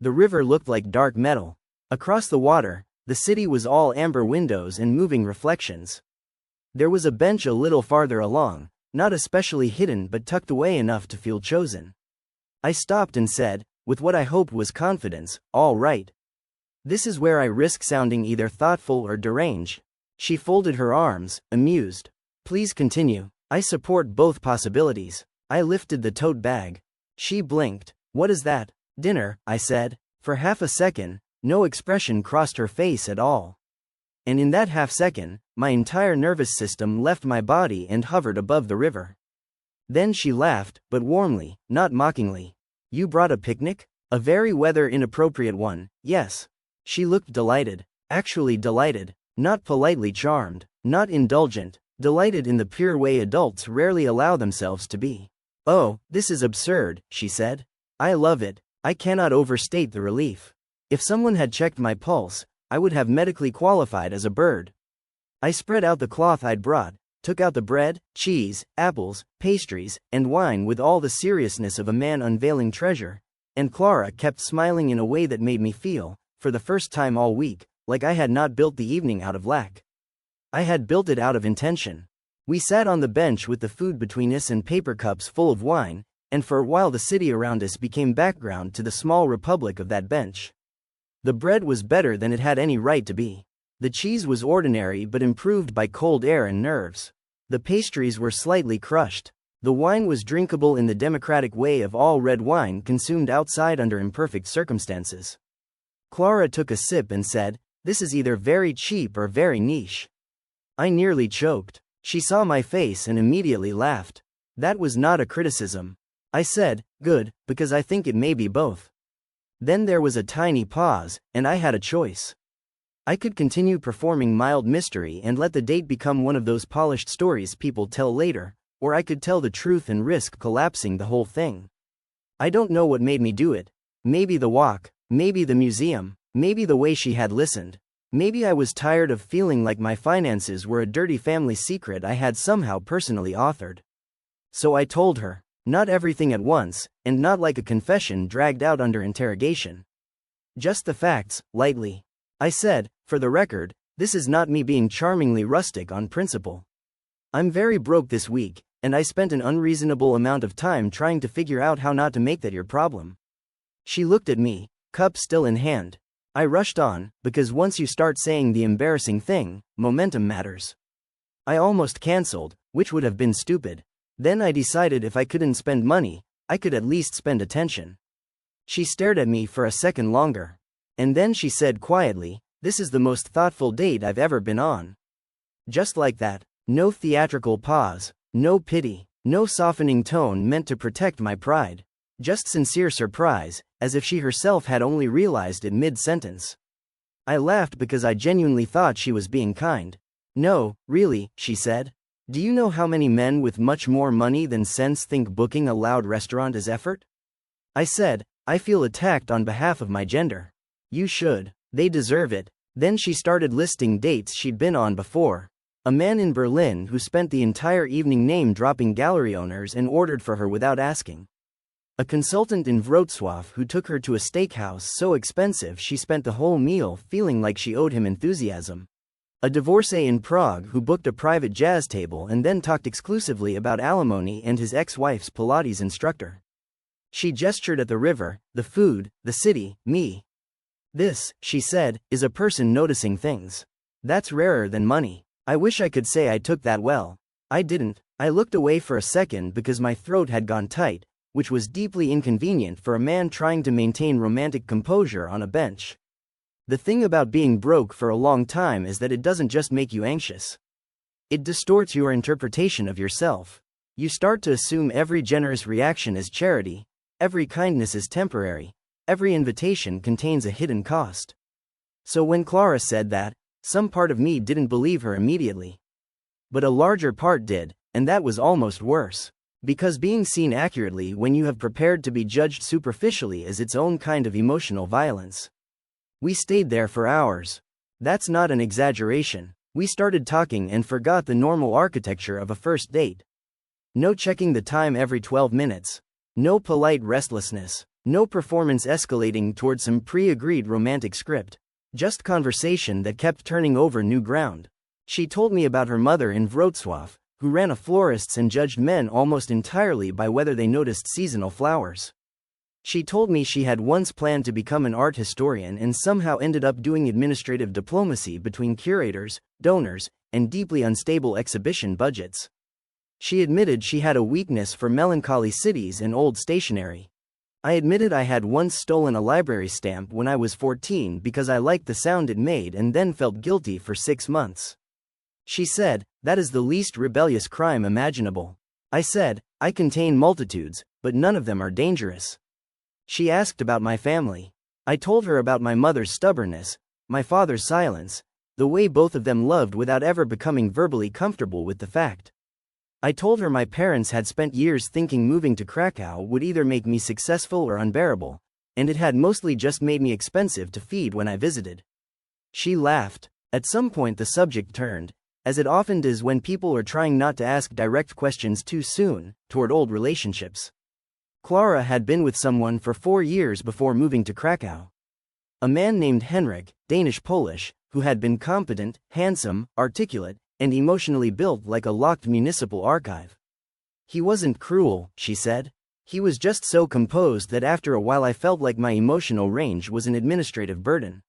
The river looked like dark metal. Across the water, the city was all amber windows and moving reflections. There was a bench a little farther along, not especially hidden but tucked away enough to feel chosen. I stopped and said, with what I hoped was confidence, "All right. This is where I risk sounding either thoughtful or deranged. She folded her arms, amused. Please continue. I support both possibilities. I lifted the tote bag. She blinked. What is that? Dinner, I said. For half a second, no expression crossed her face at all. And in that half second, my entire nervous system left my body and hovered above the river. Then she laughed, but warmly, not mockingly. You brought a picnic? A very weather-inappropriate one, yes. She looked delighted. Actually delighted. Not politely charmed. Not indulgent. Delighted in the pure way adults rarely allow themselves to be. Oh, this is absurd, she said. I love it. I cannot overstate the relief. If someone had checked my pulse, I would have medically qualified as a bird. I spread out the cloth I'd brought, took out the bread, cheese, apples, pastries, and wine with all the seriousness of a man unveiling treasure, and Clara kept smiling in a way that made me feel, for the first time all week, like I had not built the evening out of lack. I had built it out of intention. We sat on the bench with the food between us and paper cups full of wine, and for a while the city around us became background to the small republic of that bench. The bread was better than it had any right to be. The cheese was ordinary but improved by cold air and nerves. The pastries were slightly crushed. The wine was drinkable in the democratic way of all red wine consumed outside under imperfect circumstances. Clara took a sip and said, "This is either very cheap or very niche." I nearly choked. She saw my face and immediately laughed. That was not a criticism. I said, "Good, because I think it may be both." Then there was a tiny pause, and I had a choice. I could continue performing mild mystery and let the date become one of those polished stories people tell later, or I could tell the truth and risk collapsing the whole thing. I don't know what made me do it. Maybe the walk, maybe the museum, maybe the way she had listened. Maybe I was tired of feeling like my finances were a dirty family secret I had somehow personally authored. So I told her. Not everything at once, and not like a confession dragged out under interrogation. Just the facts, lightly. I said, for the record, this is not me being charmingly rustic on principle. I'm very broke this week, and I spent an unreasonable amount of time trying to figure out how not to make that your problem. She looked at me, cup still in hand. I rushed on, because once you start saying the embarrassing thing, momentum matters. I almost cancelled, which would have been stupid. Then I decided if I couldn't spend money, I could at least spend attention. She stared at me for a second longer. And then she said quietly, "This is the most thoughtful date I've ever been on." Just like that. No theatrical pause, no pity, no softening tone meant to protect my pride. Just sincere surprise, as if she herself had only realized it mid-sentence. I laughed because I genuinely thought she was being kind. "No, really," she said. "Do you know how many men with much more money than sense think booking a loud restaurant is effort?" I said, "I feel attacked on behalf of my gender." "You should. They deserve it." Then she started listing dates she'd been on before. A man in Berlin who spent the entire evening name-dropping gallery owners and ordered for her without asking. A consultant in Wrocław who took her to a steakhouse so expensive she spent the whole meal feeling like she owed him enthusiasm. A divorcee in Prague who booked a private jazz table and then talked exclusively about alimony and his ex-wife's Pilates instructor. She gestured at the river, the food, the city, me. "This," she said, "is a person noticing things. That's rarer than money." I wish I could say I took that well. I didn't. I looked away for a second because my throat had gone tight, which was deeply inconvenient for a man trying to maintain romantic composure on a bench. The thing about being broke for a long time is that it doesn't just make you anxious. It distorts your interpretation of yourself. You start to assume every generous reaction is charity, every kindness is temporary, every invitation contains a hidden cost. So when Clara said that, some part of me didn't believe her immediately. But a larger part did, and that was almost worse. Because being seen accurately when you have prepared to be judged superficially is its own kind of emotional violence. We stayed there for hours. That's not an exaggeration. We started talking and forgot the normal architecture of a first date. No checking the time every 12 minutes. No polite restlessness. No performance escalating toward some pre-agreed romantic script. Just conversation that kept turning over new ground. She told me about her mother in Wrocław, who ran a florist's and judged men almost entirely by whether they noticed seasonal flowers. She told me she had once planned to become an art historian and somehow ended up doing administrative diplomacy between curators, donors, and deeply unstable exhibition budgets. She admitted she had a weakness for melancholy cities and old stationery. I admitted I had once stolen a library stamp when I was 14 because I liked the sound it made and then felt guilty for 6 months. She said, "That is the least rebellious crime imaginable." I said, "I contain multitudes, but none of them are dangerous." She asked about my family. I told her about my mother's stubbornness, my father's silence, the way both of them loved without ever becoming verbally comfortable with the fact. I told her my parents had spent years thinking moving to Krakow would either make me successful or unbearable, and it had mostly just made me expensive to feed when I visited. She laughed. At some point the subject turned, as it often does when people are trying not to ask direct questions too soon, toward old relationships. Clara had been with someone for 4 years before moving to Krakow. A man named Henrik, Danish-Polish, who had been competent, handsome, articulate, and emotionally built like a locked municipal archive. He wasn't cruel, she said. He was just so composed that after a while I felt like my emotional range was an administrative burden.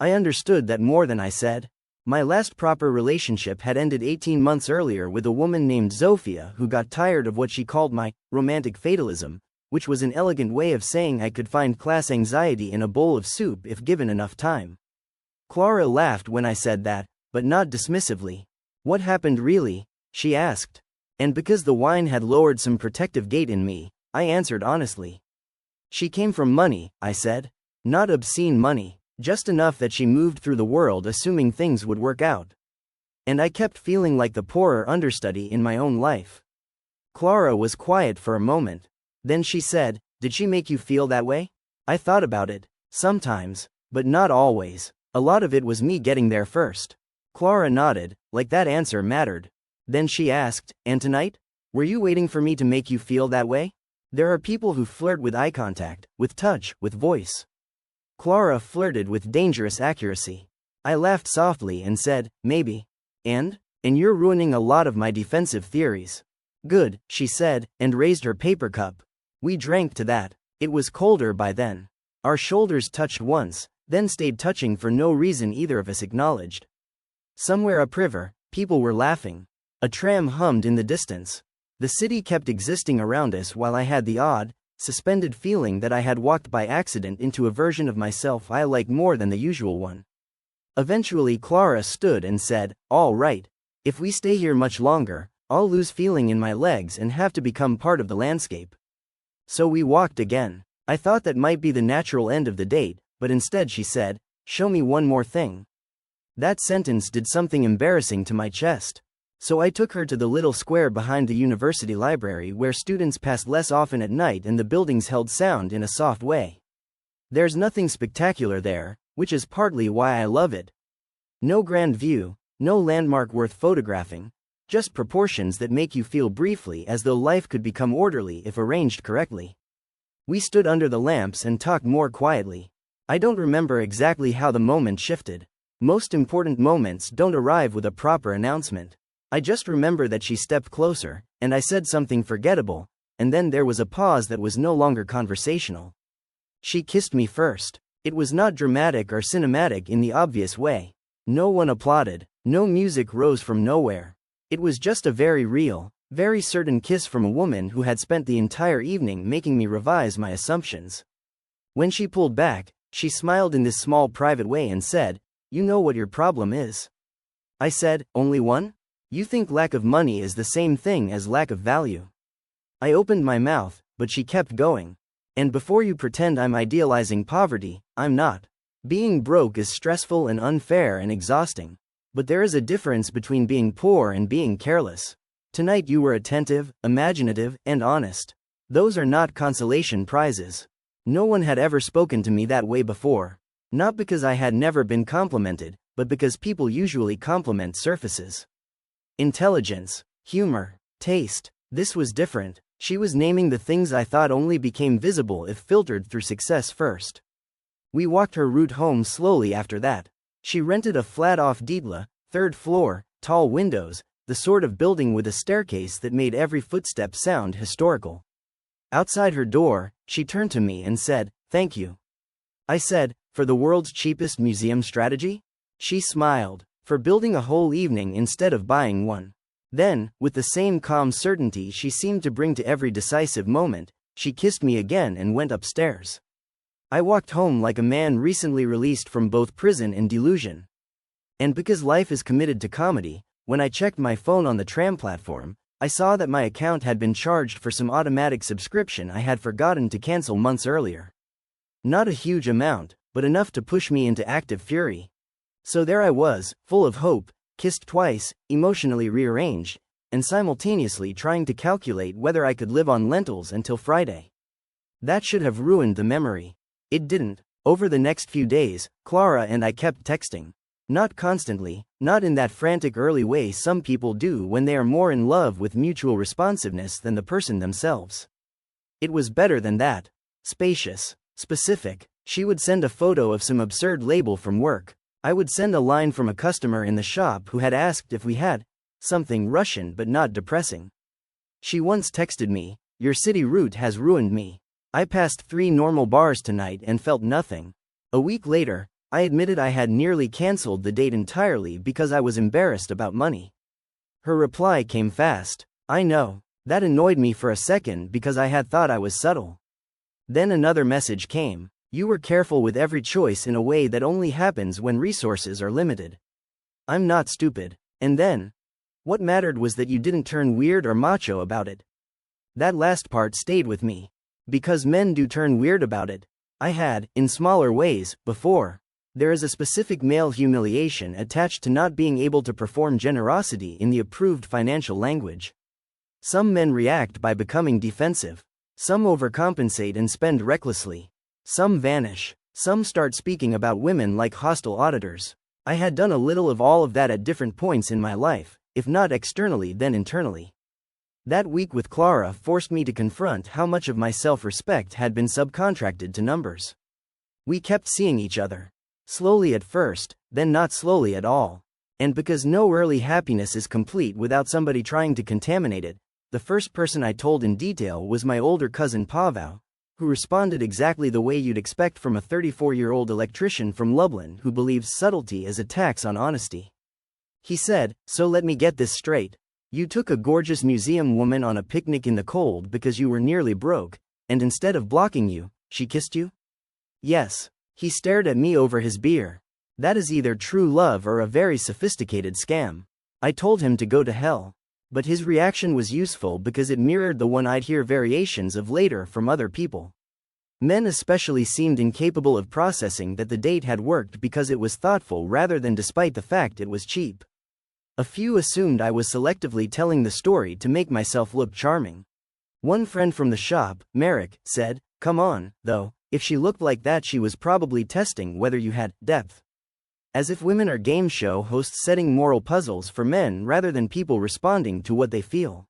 I understood that more than I said. My last proper relationship had ended 18 months earlier with a woman named Zofia who got tired of what she called my romantic fatalism, which was an elegant way of saying I could find class anxiety in a bowl of soup if given enough time. Clara laughed when I said that, but not dismissively. "What happened really?" she asked. And because the wine had lowered some protective gate in me, I answered honestly. "She came from money," I said. "Not obscene money, just enough that she moved through the world assuming things would work out. And I kept feeling like the poorer understudy in my own life." Clara was quiet for a moment. Then she said, "Did she make you feel that way?" I thought about it. Sometimes, but not always. A lot of it was me getting there first. Clara nodded, like that answer mattered. Then she asked, "And tonight? Were you waiting for me to make you feel that way?" There are people who flirt with eye contact, with touch, with voice. Clara flirted with dangerous accuracy. I laughed softly and said, "Maybe. And you're ruining a lot of my defensive theories." "Good," she said, and raised her paper cup. We drank to that. It was colder by then. Our shoulders touched once, then stayed touching for no reason either of us acknowledged. Somewhere upriver, people were laughing. A tram hummed in the distance. The city kept existing around us while I had the odd, suspended feeling that I had walked by accident into a version of myself I liked more than the usual one. Eventually Clara stood and said, "All right. If we stay here much longer, I'll lose feeling in my legs and have to become part of the landscape." So we walked again. I thought that might be the natural end of the date, but instead she said, "Show me one more thing." That sentence did something embarrassing to my chest. So I took her to the little square behind the university library where students passed less often at night and the buildings held sound in a soft way. There's nothing spectacular there, which is partly why I love it. No grand view, no landmark worth photographing, just proportions that make you feel briefly as though life could become orderly if arranged correctly. We stood under the lamps and talked more quietly. I don't remember exactly how the moment shifted. Most important moments don't arrive with a proper announcement. I just remember that she stepped closer, and I said something forgettable, and then there was a pause that was no longer conversational. She kissed me first. It was not dramatic or cinematic in the obvious way. No one applauded, no music rose from nowhere. It was just a very real, very certain kiss from a woman who had spent the entire evening making me revise my assumptions. When she pulled back, she smiled in this small private way and said, "You know what your problem is?" I said, "Only one? You think lack of money is the same thing as lack of value." I opened my mouth, but she kept going. "And before you pretend I'm idealizing poverty, I'm not. Being broke is stressful and unfair and exhausting. But there is a difference between being poor and being careless. Tonight you were attentive, imaginative, and honest. Those are not consolation prizes." No one had ever spoken to me that way before. Not because I had never been complimented, but because people usually compliment surfaces. Intelligence, humor, taste. This was different. She was naming the things I thought only became visible if filtered through success first. We walked her route home slowly after that. She rented a flat off Dietla, 3rd floor, tall windows, the sort of building with a staircase that made every footstep sound historical. Outside her door, she turned to me and said, "Thank you." I said, "For the world's cheapest museum strategy?" She smiled. "For building a whole evening instead of buying one." Then, with the same calm certainty she seemed to bring to every decisive moment, she kissed me again and went upstairs. I walked home like a man recently released from both prison and delusion. And because life is committed to comedy, when I checked my phone on the tram platform, I saw that my account had been charged for some automatic subscription I had forgotten to cancel months earlier. Not a huge amount, but enough to push me into active fury. So there I was, full of hope, kissed twice, emotionally rearranged, and simultaneously trying to calculate whether I could live on lentils until Friday. That should have ruined the memory. It didn't. Over the next few days, Clara and I kept texting. Not constantly, not in that frantic early way some people do when they are more in love with mutual responsiveness than the person themselves. It was better than that. Spacious, specific. She would send a photo of some absurd label from work. I would send a line from a customer in the shop who had asked if we had something Russian but not depressing. She once texted me, "Your city route has ruined me. I passed 3 normal bars tonight and felt nothing." A week later, I admitted I had nearly cancelled the date entirely because I was embarrassed about money. Her reply came fast. "I know." That annoyed me for a second because I had thought I was subtle. Then another message came. "You were careful with every choice in a way that only happens when resources are limited." I'm not stupid. And then, what mattered was that you didn't turn weird or macho about it. That last part stayed with me. Because men do turn weird about it. I had, in smaller ways, before. There is a specific male humiliation attached to not being able to perform generosity in the approved financial language. Some men react by becoming defensive. Some overcompensate and spend recklessly. Some vanish. Some start speaking about women like hostile auditors. I had done a little of all of that at different points in my life, if not externally then internally. That week with Clara forced me to confront how much of my self-respect had been subcontracted to numbers. We kept seeing each other. Slowly at first, then not slowly at all. And because no early happiness is complete without somebody trying to contaminate it, the first person I told in detail was my older cousin Pavel, who responded exactly the way you'd expect from a 34-year-old electrician from Lublin who believes subtlety is a tax on honesty. He said, "So let me get this straight. You took a gorgeous museum woman on a picnic in the cold because you were nearly broke, and instead of blocking you, she kissed you?" "Yes." He stared at me over his beer. "That is either true love or a very sophisticated scam." I told him to go to hell. But his reaction was useful because it mirrored the one I'd hear variations of later from other people. Men especially seemed incapable of processing that the date had worked because it was thoughtful rather than despite the fact it was cheap. A few assumed I was selectively telling the story to make myself look charming. One friend from the shop, Merrick, said, "Come on, though, if she looked like that she was probably testing whether you had depth." As if women are game show hosts setting moral puzzles for men rather than people responding to what they feel.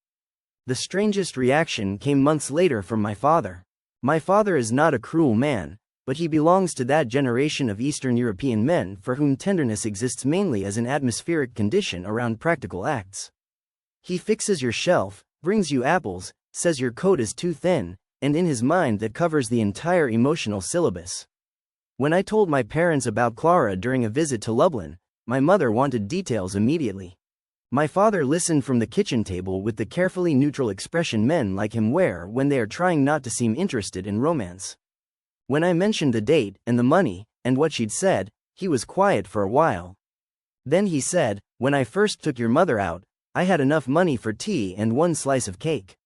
The strangest reaction came months later from my father. My father is not a cruel man, but he belongs to that generation of Eastern European men for whom tenderness exists mainly as an atmospheric condition around practical acts. He fixes your shelf, brings you apples, says your coat is too thin, and in his mind that covers the entire emotional syllabus. When I told my parents about Clara during a visit to Lublin, my mother wanted details immediately. My father listened from the kitchen table with the carefully neutral expression men like him wear when they are trying not to seem interested in romance. When I mentioned the date, and the money, and what she'd said, he was quiet for a while. Then he said, "When I first took your mother out, I had enough money for tea and 1 slice of cake.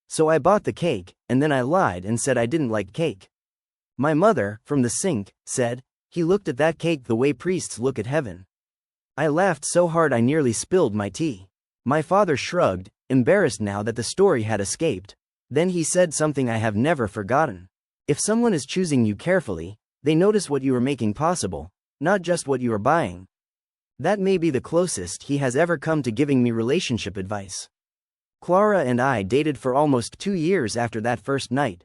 So I bought the cake, and then I lied and said I didn't like cake." My mother, from the sink, said, "He looked at that cake the way priests look at heaven." I laughed so hard I nearly spilled my tea. My father shrugged, embarrassed now that the story had escaped. Then he said something I have never forgotten. "If someone is choosing you carefully, they notice what you are making possible, not just what you are buying." That may be the closest he has ever come to giving me relationship advice. Clara and I dated for almost 2 years after that first night.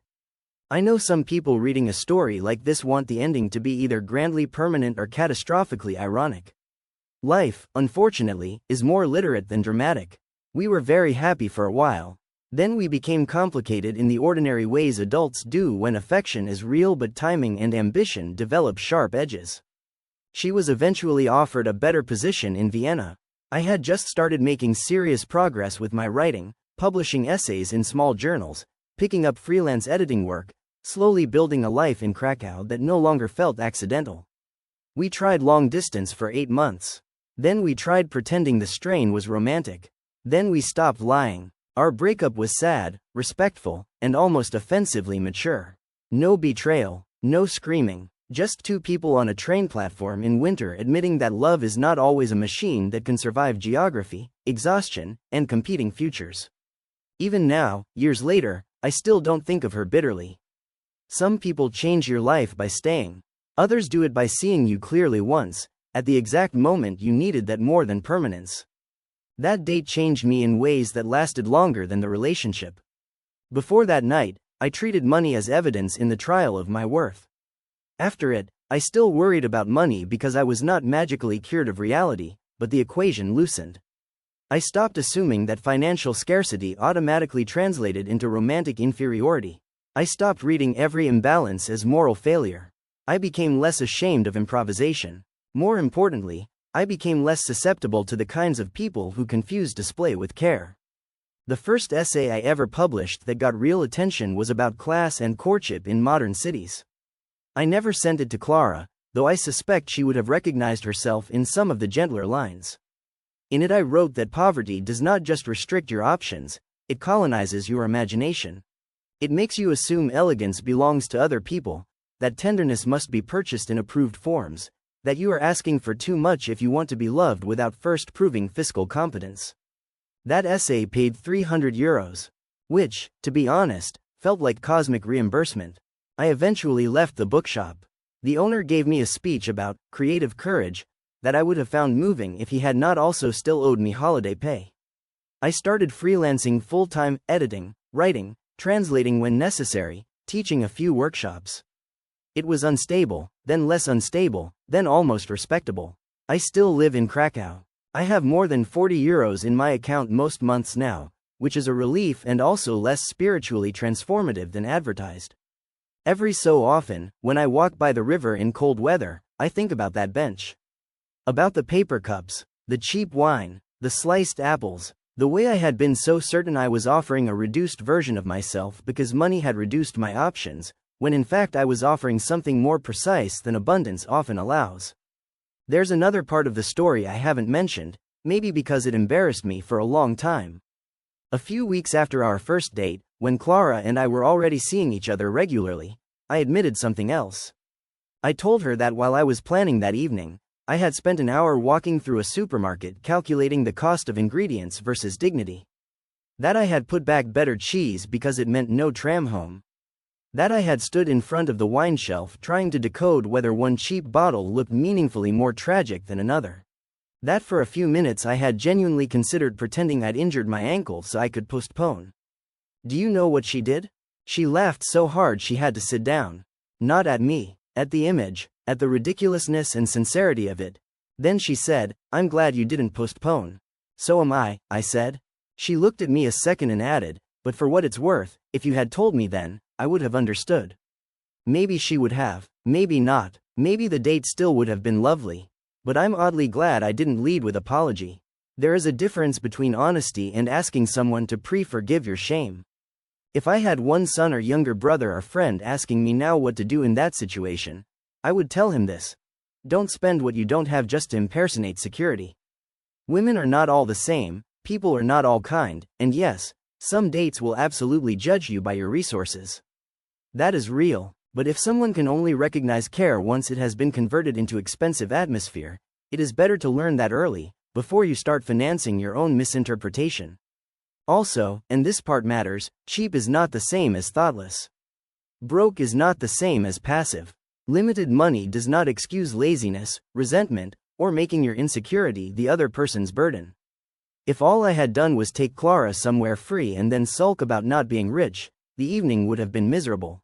I know some people reading a story like this want the ending to be either grandly permanent or catastrophically ironic. Life, unfortunately, is more literate than dramatic. We were very happy for a while. Then we became complicated in the ordinary ways adults do when affection is real but timing and ambition develop sharp edges. She was eventually offered a better position in Vienna. I had just started making serious progress with my writing, publishing essays in small journals, picking up freelance editing work, slowly building a life in Krakow that no longer felt accidental. We tried long distance for 8 months. Then we tried pretending the strain was romantic. Then we stopped lying. Our breakup was sad, respectful, and almost offensively mature. No betrayal, no screaming, just 2 people on a train platform in winter admitting that love is not always a machine that can survive geography, exhaustion, and competing futures. Even now, years later, I still don't think of her bitterly. Some people change your life by staying. Others do it by seeing you clearly once, at the exact moment you needed that more than permanence. That date changed me in ways that lasted longer than the relationship. Before that night, I treated money as evidence in the trial of my worth. After it, I still worried about money because I was not magically cured of reality, but the equation loosened. I stopped assuming that financial scarcity automatically translated into romantic inferiority. I stopped reading every imbalance as moral failure. I became less ashamed of improvisation. More importantly, I became less susceptible to the kinds of people who confuse display with care. The first essay I ever published that got real attention was about class and courtship in modern cities. I never sent it to Clara, though I suspect she would have recognized herself in some of the gentler lines. In it I wrote that poverty does not just restrict your options, it colonizes your imagination. It makes you assume elegance belongs to other people, that tenderness must be purchased in approved forms, that you are asking for too much if you want to be loved without first proving fiscal competence. That essay paid €300, which, to be honest, felt like cosmic reimbursement. I eventually left the bookshop. The owner gave me a speech about creative courage that I would have found moving if he had not also still owed me holiday pay. I started freelancing full-time, editing, writing, translating when necessary, teaching a few workshops. It was unstable, then less unstable, then almost respectable. I still live in Krakow. I have more than €40 in my account most months now, which is a relief and also less spiritually transformative than advertised. Every so often, when I walk by the river in cold weather, I think about that bench. About the paper cups, the cheap wine, the sliced apples, the way I had been so certain I was offering a reduced version of myself because money had reduced my options, when in fact I was offering something more precise than abundance often allows. There's another part of the story I haven't mentioned, maybe because it embarrassed me for a long time. A few weeks after our first date, when Clara and I were already seeing each other regularly, I admitted something else. I told her that while I was planning that evening, I had spent an hour walking through a supermarket calculating the cost of ingredients versus dignity. That I had put back better cheese because it meant no tram home. That I had stood in front of the wine shelf trying to decode whether one cheap bottle looked meaningfully more tragic than another. That for a few minutes I had genuinely considered pretending I'd injured my ankle so I could postpone. Do you know what she did? She laughed so hard she had to sit down. Not at me, at the image, at the ridiculousness and sincerity of it. Then she said, "I'm glad you didn't postpone." "So am I," I said. She looked at me a second and added, "But for what it's worth, if you had told me then, I would have understood." Maybe she would have, maybe not, maybe the date still would have been lovely. But I'm oddly glad I didn't lead with apology. There is a difference between honesty and asking someone to forgive your shame. If I had one son or younger brother or friend asking me now what to do in that situation, I would tell him this: don't spend what you don't have just to impersonate security. Women are not all the same, people are not all kind, and yes, some dates will absolutely judge you by your resources. That is real, but if someone can only recognize care once it has been converted into expensive atmosphere, it is better to learn that early, before you start financing your own misinterpretation. Also, and this part matters, cheap is not the same as thoughtless. Broke is not the same as passive. Limited money does not excuse laziness, resentment, or making your insecurity the other person's burden. If all I had done was take Clara somewhere free and then sulk about not being rich, the evening would have been miserable.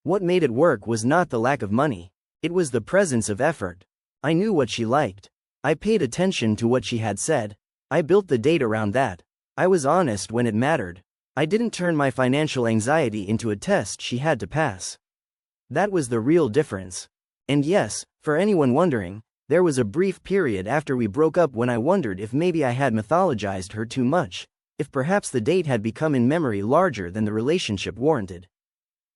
What made it work was not the lack of money, it was the presence of effort. I knew what she liked. I paid attention to what she had said. I built the date around that. I was honest when it mattered. I didn't turn my financial anxiety into a test she had to pass. That was the real difference. And yes, for anyone wondering, there was a brief period after we broke up when I wondered if maybe I had mythologized her too much, if perhaps the date had become in memory larger than the relationship warranted.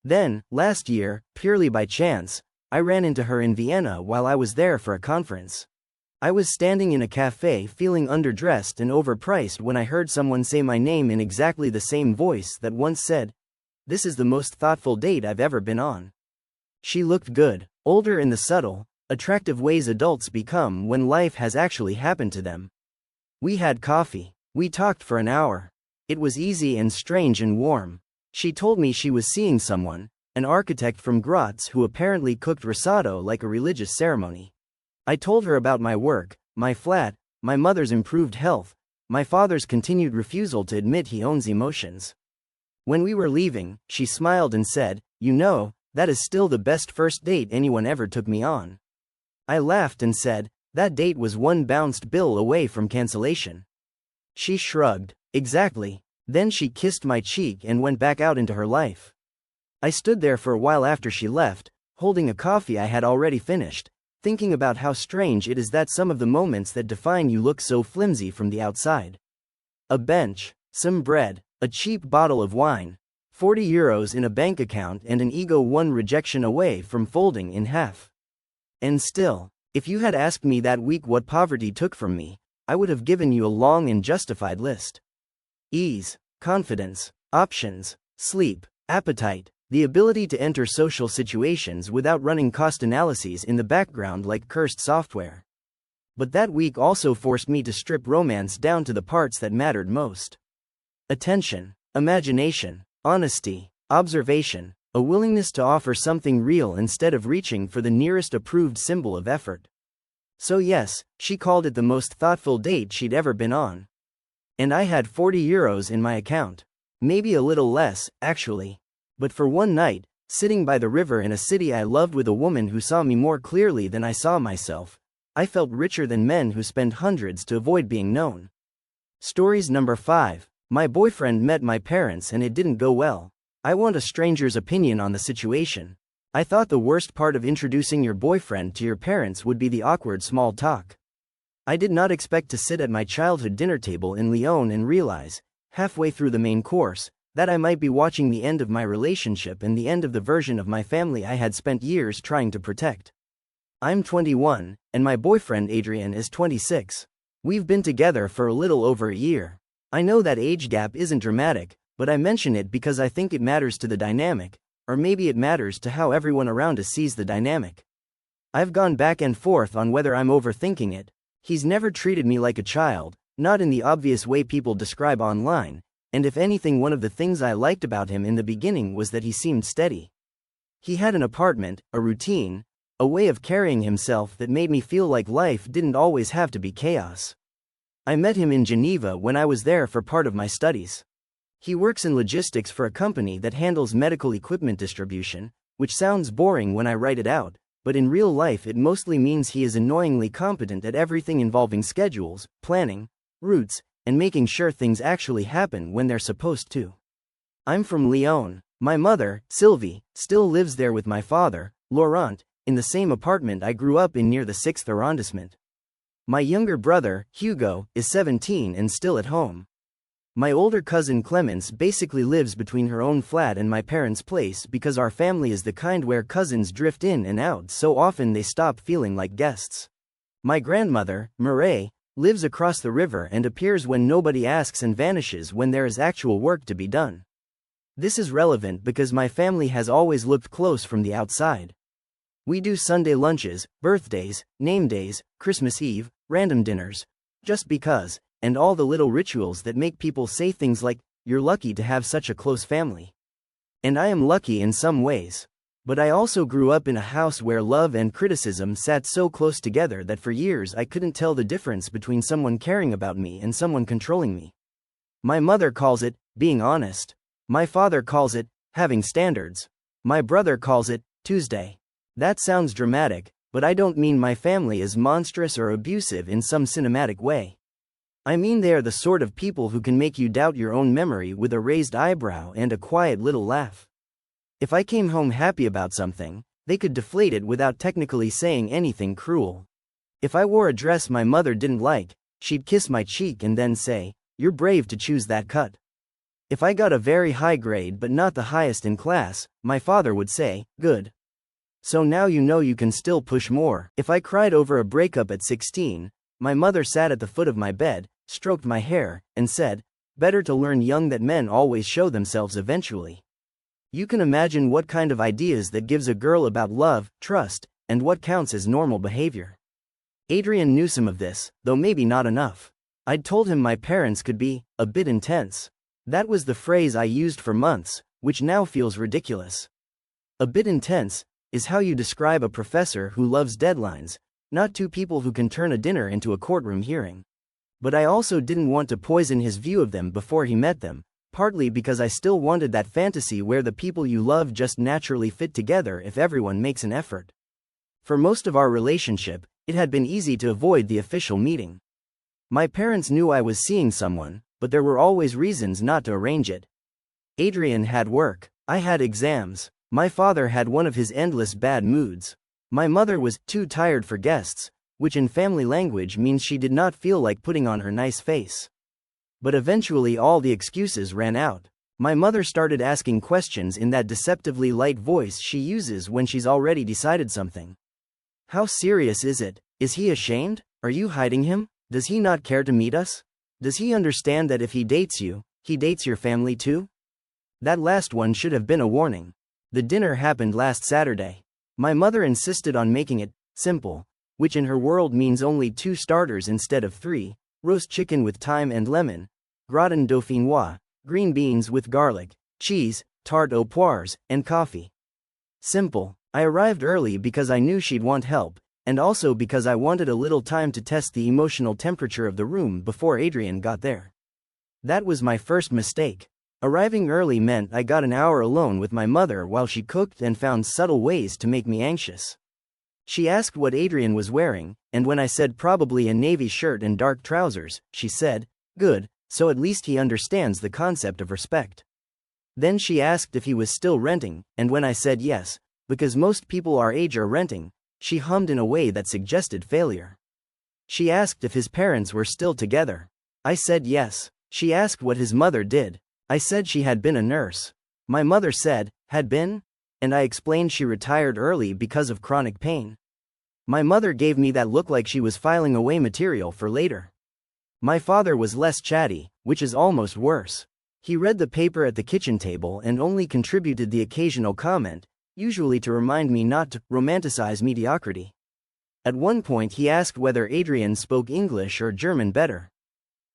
Then, last year, purely by chance, I ran into her in Vienna while I was there for a conference. I was standing in a cafe feeling underdressed and overpriced when I heard someone say my name in exactly the same voice that once said, "This is the most thoughtful date I've ever been on." She looked good, older in the subtle, attractive ways adults become when life has actually happened to them. We had coffee. We talked for an hour. It was easy and strange and warm. She told me she was seeing someone, an architect from Graz who apparently cooked risotto like a religious ceremony. I told her about my work, my flat, my mother's improved health, my father's continued refusal to admit he owns emotions. When we were leaving, she smiled and said, "You know, that is still the best first date anyone ever took me on." I laughed and said, "That date was one bounced bill away from cancellation." She shrugged. "Exactly." Then she kissed my cheek and went back out into her life. I stood there for a while after she left, holding a coffee I had already finished, thinking about how strange it is that some of the moments that define you look so flimsy from the outside. A bench, some bread, a cheap bottle of wine, €40 in a bank account, and an ego one rejection away from folding in half. And still, if you had asked me that week what poverty took from me, I would have given you a long and justified list. Ease, confidence, options, sleep, appetite, the ability to enter social situations without running cost analyses in the background like cursed software. But that week also forced me to strip romance down to the parts that mattered most. Attention, imagination, honesty, observation, a willingness to offer something real instead of reaching for the nearest approved symbol of effort. So yes, she called it the most thoughtful date she'd ever been on. And I had €40 in my account. Maybe a little less, actually. But for one night, sitting by the river in a city I loved with a woman who saw me more clearly than I saw myself, I felt richer than men who spend hundreds to avoid being known. Stories number 5. My boyfriend met my parents and it didn't go well. I want a stranger's opinion on the situation. I thought the worst part of introducing your boyfriend to your parents would be the awkward small talk. I did not expect to sit at my childhood dinner table in Lyon and realize, halfway through the main course, that I might be watching the end of my relationship and the end of the version of my family I had spent years trying to protect. I'm 21, and my boyfriend Adrian is 26. We've been together for a little over a year. I know that age gap isn't dramatic, but I mention it because I think it matters to the dynamic, or maybe it matters to how everyone around us sees the dynamic. I've gone back and forth on whether I'm overthinking it. He's never treated me like a child, not in the obvious way people describe online, and if anything, one of the things I liked about him in the beginning was that he seemed steady. He had an apartment, a routine, a way of carrying himself that made me feel like life didn't always have to be chaos. I met him in Geneva when I was there for part of my studies. He works in logistics for a company that handles medical equipment distribution, which sounds boring when I write it out, but in real life it mostly means he is annoyingly competent at everything involving schedules, planning, routes, and making sure things actually happen when they're supposed to. I'm from Lyon. My mother, Sylvie, still lives there with my father, Laurent, in the same apartment I grew up in near the 6th arrondissement. My younger brother, Hugo, is 17 and still at home. My older cousin Clemence basically lives between her own flat and my parents' place because our family is the kind where cousins drift in and out so often they stop feeling like guests. My grandmother, Mireille, lives across the river and appears when nobody asks and vanishes when there is actual work to be done. This is relevant because my family has always looked close from the outside. We do Sunday lunches, birthdays, name days, Christmas Eve, random dinners, just because, and all the little rituals that make people say things like, "You're lucky to have such a close family." And I am lucky in some ways. But I also grew up in a house where love and criticism sat so close together that for years I couldn't tell the difference between someone caring about me and someone controlling me. My mother calls it being honest. My father calls it having standards. My brother calls it Tuesday. That sounds dramatic, but I don't mean my family is monstrous or abusive in some cinematic way. I mean, they are the sort of people who can make you doubt your own memory with a raised eyebrow and a quiet little laugh. If I came home happy about something, they could deflate it without technically saying anything cruel. If I wore a dress my mother didn't like, she'd kiss my cheek and then say, "You're brave to choose that cut." If I got a very high grade but not the highest in class, my father would say, "Good. So now you know you can still push more." If I cried over a breakup at 16, my mother sat at the foot of my bed, stroked my hair, and said, "Better to learn young that men always show themselves eventually." You can imagine what kind of ideas that gives a girl about love, trust, and what counts as normal behavior. Adrian knew some of this, though maybe not enough. I'd told him my parents could be a bit intense. That was the phrase I used for months, which now feels ridiculous. A bit intense is how you describe a professor who loves deadlines, not two people who can turn a dinner into a courtroom hearing. But I also didn't want to poison his view of them before he met them, partly because I still wanted that fantasy where the people you love just naturally fit together if everyone makes an effort. For most of our relationship, it had been easy to avoid the official meeting. My parents knew I was seeing someone, but there were always reasons not to arrange it. Adrian had work, I had exams, my father had one of his endless bad moods. My mother was too tired for guests, which in family language means she did not feel like putting on her nice face. But eventually all the excuses ran out. My mother started asking questions in that deceptively light voice she uses when she's already decided something. "How serious is it? Is he ashamed? Are you hiding him? Does he not care to meet us? Does he understand that if he dates you, he dates your family too?" That last one should have been a warning. The dinner happened last Saturday. My mother insisted on making it simple, which in her world means only 2 starters instead of 3, roast chicken with thyme and lemon, gratin dauphinois, green beans with garlic, cheese, tarte aux poires, and coffee. Simple. I arrived early because I knew she'd want help, and also because I wanted a little time to test the emotional temperature of the room before Adrian got there. That was my first mistake. Arriving early meant I got an hour alone with my mother while she cooked and found subtle ways to make me anxious. She asked what Adrian was wearing, and when I said probably a navy shirt and dark trousers, she said, "Good, so at least he understands the concept of respect." Then she asked if he was still renting, and when I said yes, because most people our age are renting, she hummed in a way that suggested failure. She asked if his parents were still together. I said yes. She asked what his mother did. I said she had been a nurse. My mother said, "Had been?" And I explained she retired early because of chronic pain. My mother gave me that look like she was filing away material for later. My father was less chatty, which is almost worse. He read the paper at the kitchen table and only contributed the occasional comment, usually to remind me not to romanticize mediocrity. At one point he asked whether Adrian spoke English or German better.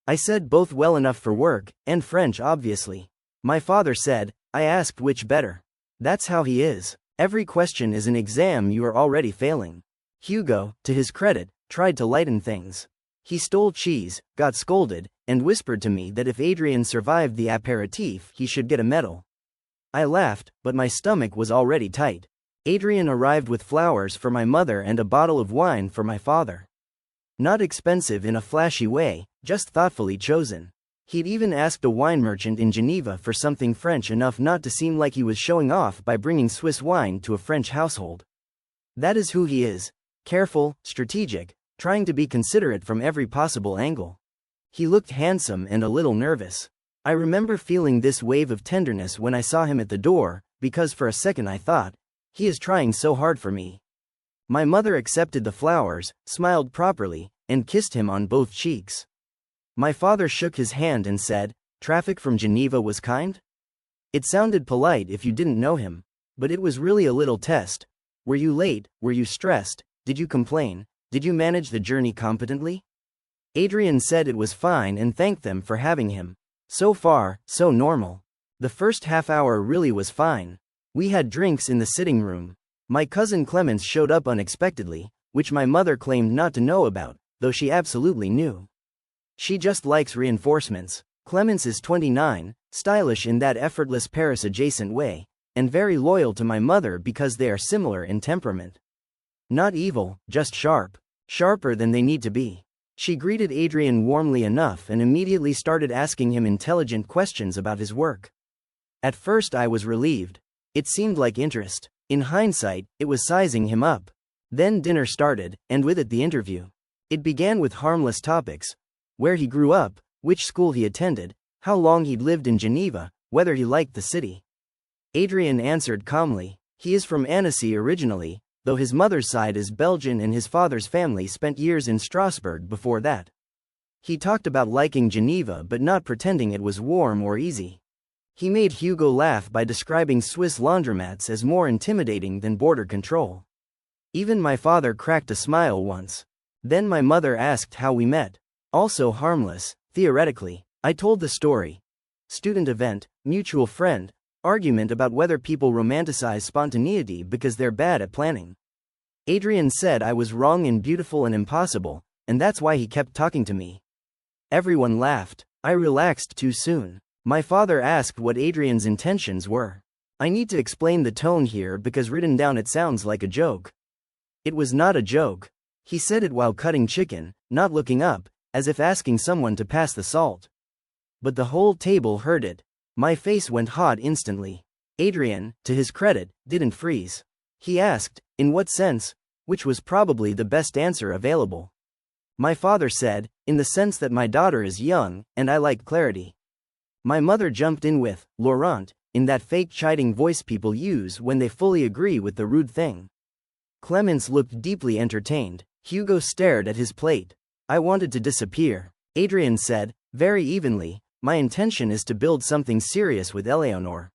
I said both well enough for work, and French obviously. My father said, "I asked which better. That's how he is. Every question is an exam you are already failing." Hugo, to his credit, tried to lighten things. He stole cheese, got scolded, and whispered to me that if Adrian survived the aperitif he should get a medal. I laughed, but my stomach was already tight. Adrian arrived with flowers for my mother and a bottle of wine for my father. Not expensive in a flashy way, just thoughtfully chosen. He'd even asked a wine merchant in Geneva for something French enough not to seem like he was showing off by bringing Swiss wine to a French household. That is who he is. Careful, strategic, trying to be considerate from every possible angle. He looked handsome and a little nervous. I remember feeling this wave of tenderness when I saw him at the door, because for a second I thought, he is trying so hard for me. My mother accepted the flowers, smiled properly, and kissed him on both cheeks. My father shook his hand and said, "Traffic from Geneva was kind?" It sounded polite if you didn't know him, but it was really a little test. Were you late? Were you stressed? Did you complain? Did you manage the journey competently? Adrian said it was fine and thanked them for having him. So far, so normal. The first half hour really was fine. We had drinks in the sitting room. My cousin Clemence showed up unexpectedly, which my mother claimed not to know about, though she absolutely knew. She just likes reinforcements. Clemence is 29, stylish in that effortless Paris-adjacent way, and very loyal to my mother because they are similar in temperament. Not evil, just sharp. Sharper than they need to be. She greeted Adrian warmly enough and immediately started asking him intelligent questions about his work. At first I was relieved. It seemed like interest. In hindsight, it was sizing him up. Then dinner started, and with it the interview. It began with harmless topics: where he grew up, which school he attended, how long he'd lived in Geneva, whether he liked the city. Adrian answered calmly. He is from Annecy originally, though his mother's side is Belgian and his father's family spent years in Strasbourg before that. He talked about liking Geneva but not pretending it was warm or easy. He made Hugo laugh by describing Swiss laundromats as more intimidating than border control. Even my father cracked a smile once. Then my mother asked how we met. Also harmless, theoretically. I told the story. Student event, mutual friend, argument about whether people romanticize spontaneity because they're bad at planning. Adrian said I was wrong and beautiful and impossible, and that's why he kept talking to me. Everyone laughed. I relaxed too soon. My father asked what Adrian's intentions were. I need to explain the tone here because written down it sounds like a joke. It was not a joke. He said it while cutting chicken, not looking up, as if asking someone to pass the salt. But the whole table heard it. My face went hot instantly. Adrian, to his credit, didn't freeze. He asked, in what sense? Which was probably the best answer available. My father said, in the sense that my daughter is young, and I like clarity. My mother jumped in with, Laurent, in that fake chiding voice people use when they fully agree with the rude thing. Clemence looked deeply entertained. Hugo stared at his plate. I wanted to disappear. Adrian said, very evenly, my intention is to build something serious with Eleanor.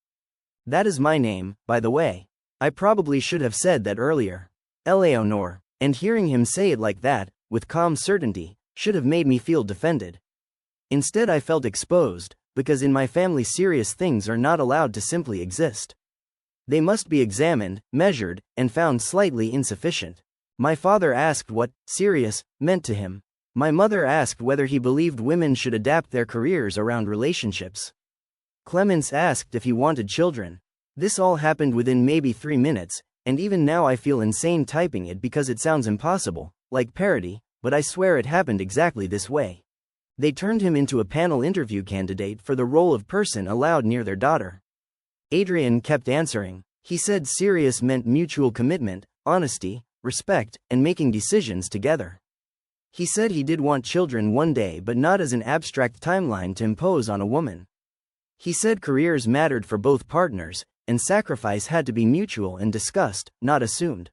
That is my name, by the way. I probably should have said that earlier. Eleanor. And hearing him say it like that, with calm certainty, should have made me feel defended. Instead I felt exposed, because in my family serious things are not allowed to simply exist. They must be examined, measured, and found slightly insufficient. My father asked what serious meant to him. My mother asked whether he believed women should adapt their careers around relationships. Clemence asked if he wanted children. This all happened within maybe 3 minutes, and even now I feel insane typing it because it sounds impossible, like parody, but I swear it happened exactly this way. They turned him into a panel interview candidate for the role of person allowed near their daughter. Adrian kept answering. He said serious meant mutual commitment, honesty, respect, and making decisions together. He said he did want children one day but not as an abstract timeline to impose on a woman. He said careers mattered for both partners, and sacrifice had to be mutual and discussed, not assumed.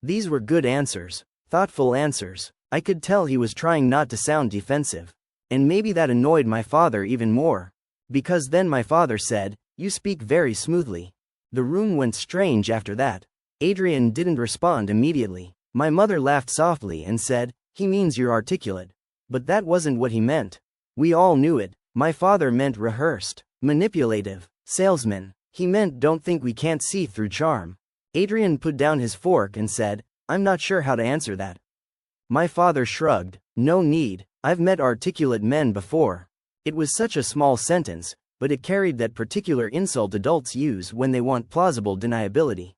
These were good answers, thoughtful answers. I could tell he was trying not to sound defensive. And maybe that annoyed my father even more. Because then my father said, "You speak very smoothly." The room went strange after that. Adrian didn't respond immediately. My mother laughed softly and said, "He means you're articulate." But that wasn't what he meant. We all knew it. My father meant rehearsed, manipulative, salesman. He meant don't think we can't see through charm. Adrian put down his fork and said, "I'm not sure how to answer that." My father shrugged. No need. I've met articulate men before. It was such a small sentence, but it carried that particular insult adults use when they want plausible deniability.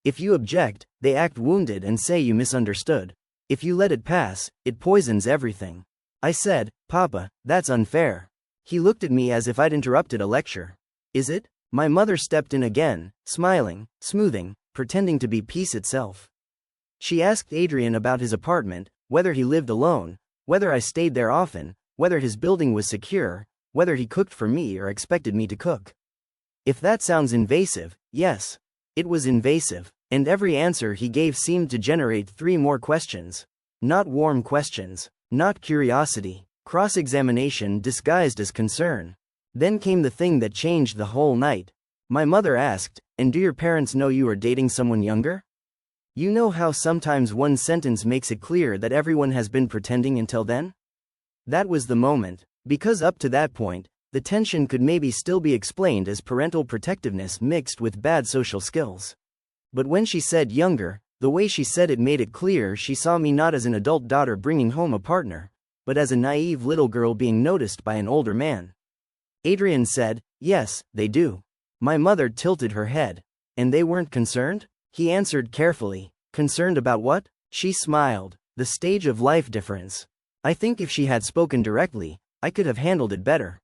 If you object, they act wounded and say you misunderstood. If you let it pass, it poisons everything. I said, "Papa, that's unfair." He looked at me as if I'd interrupted a lecture. Is it? My mother stepped in again, smiling, smoothing, pretending to be peace itself. She asked Adrian about his apartment, whether he lived alone, whether I stayed there often, whether his building was secure, whether he cooked for me or expected me to cook. If that sounds invasive, yes. It was invasive, and every answer he gave seemed to generate 3 more questions. Not warm questions, not curiosity, cross-examination disguised as concern. Then came the thing that changed the whole night. My mother asked, "And do your parents know you are dating someone younger?" You know how sometimes one sentence makes it clear that everyone has been pretending until then? That was the moment, because up to that point, the tension could maybe still be explained as parental protectiveness mixed with bad social skills. But when she said younger, the way she said it made it clear she saw me not as an adult daughter bringing home a partner, but as a naive little girl being noticed by an older man. Adrian said, "Yes, they do." My mother tilted her head. "And they weren't concerned?" He answered carefully. "Concerned about what?" She smiled. "The stage of life difference. I think if she had spoken directly, I could have handled it better.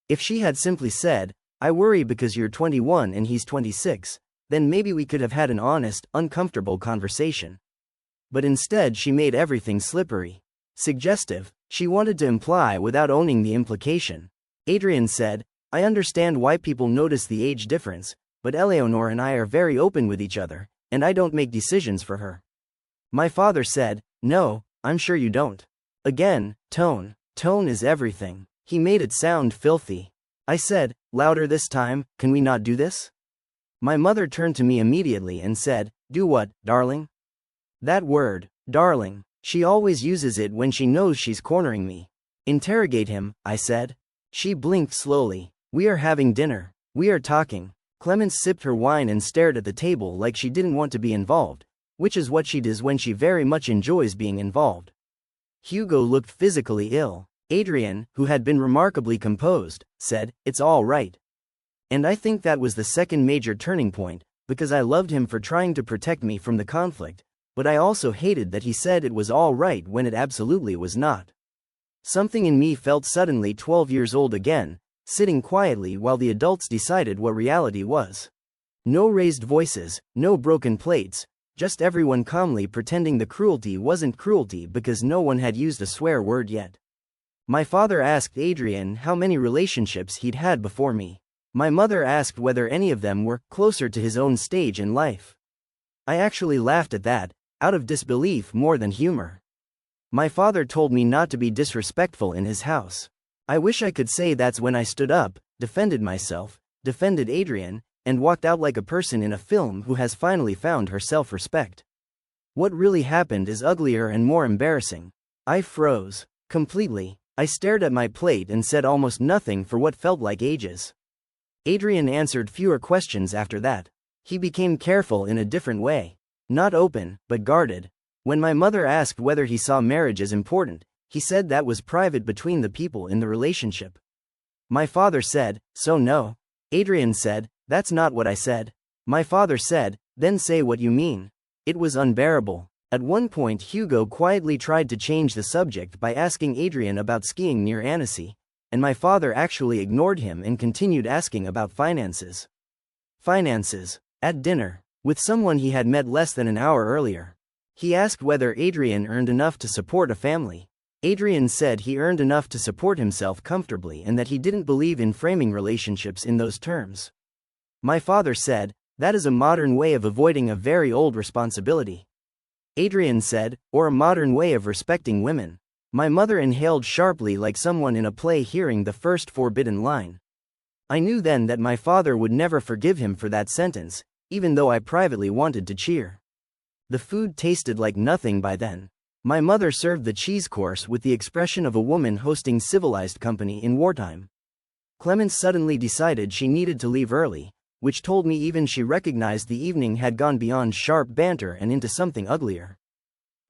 If she had simply said, I worry because you're 21 and he's 26, then maybe we could have had an honest, uncomfortable conversation. But instead she made everything slippery. Suggestive, she wanted to imply without owning the implication. Adrian said, I understand why people notice the age difference, but Eleanor and I are very open with each other, and I don't make decisions for her. My father said, no, I'm sure you don't. Again, tone. Tone is everything. He made it sound filthy. I said, louder this time, can we not do this? My mother turned to me immediately and said, do what, darling? That word, darling, she always uses it when she knows she's cornering me. Interrogate him, I said. She blinked slowly. We are having dinner. We are talking. Clemence sipped her wine and stared at the table like she didn't want to be involved, which is what she does when she very much enjoys being involved. Hugo looked physically ill. Adrian, who had been remarkably composed, said, it's all right. And I think that was the second major turning point, because I loved him for trying to protect me from the conflict, but I also hated that he said it was all right when it absolutely was not. Something in me felt suddenly 12 years old again, sitting quietly while the adults decided what reality was. No raised voices, no broken plates, just everyone calmly pretending the cruelty wasn't cruelty because no one had used a swear word yet. My father asked Adrian how many relationships he'd had before me. My mother asked whether any of them were closer to his own stage in life. I actually laughed at that, out of disbelief more than humor. My father told me not to be disrespectful in his house. I wish I could say that's when I stood up, defended myself, defended Adrian, and walked out like a person in a film who has finally found her self-respect. What really happened is uglier and more embarrassing. I froze. Completely. I stared at my plate and said almost nothing for what felt like ages. Adrian answered fewer questions after that. He became careful in a different way. Not open, but guarded. When my mother asked whether he saw marriage as important, he said that was private between the people in the relationship. My father said, so no. Adrian said, that's not what I said. My father said, then say what you mean. It was unbearable. At one point Hugo quietly tried to change the subject by asking Adrian about skiing near Annecy, and my father actually ignored him and continued asking about finances. Finances. At dinner. With someone he had met less than an hour earlier. He asked whether Adrian earned enough to support a family. Adrian said he earned enough to support himself comfortably and that he didn't believe in framing relationships in those terms. My father said, that is a modern way of avoiding a very old responsibility. Adrian said, or a modern way of respecting women. My mother inhaled sharply like someone in a play hearing the first forbidden line. I knew then that my father would never forgive him for that sentence, even though I privately wanted to cheer. The food tasted like nothing by then. My mother served the cheese course with the expression of a woman hosting civilized company in wartime. Clemence suddenly decided she needed to leave early, which told me even she recognized the evening had gone beyond sharp banter and into something uglier.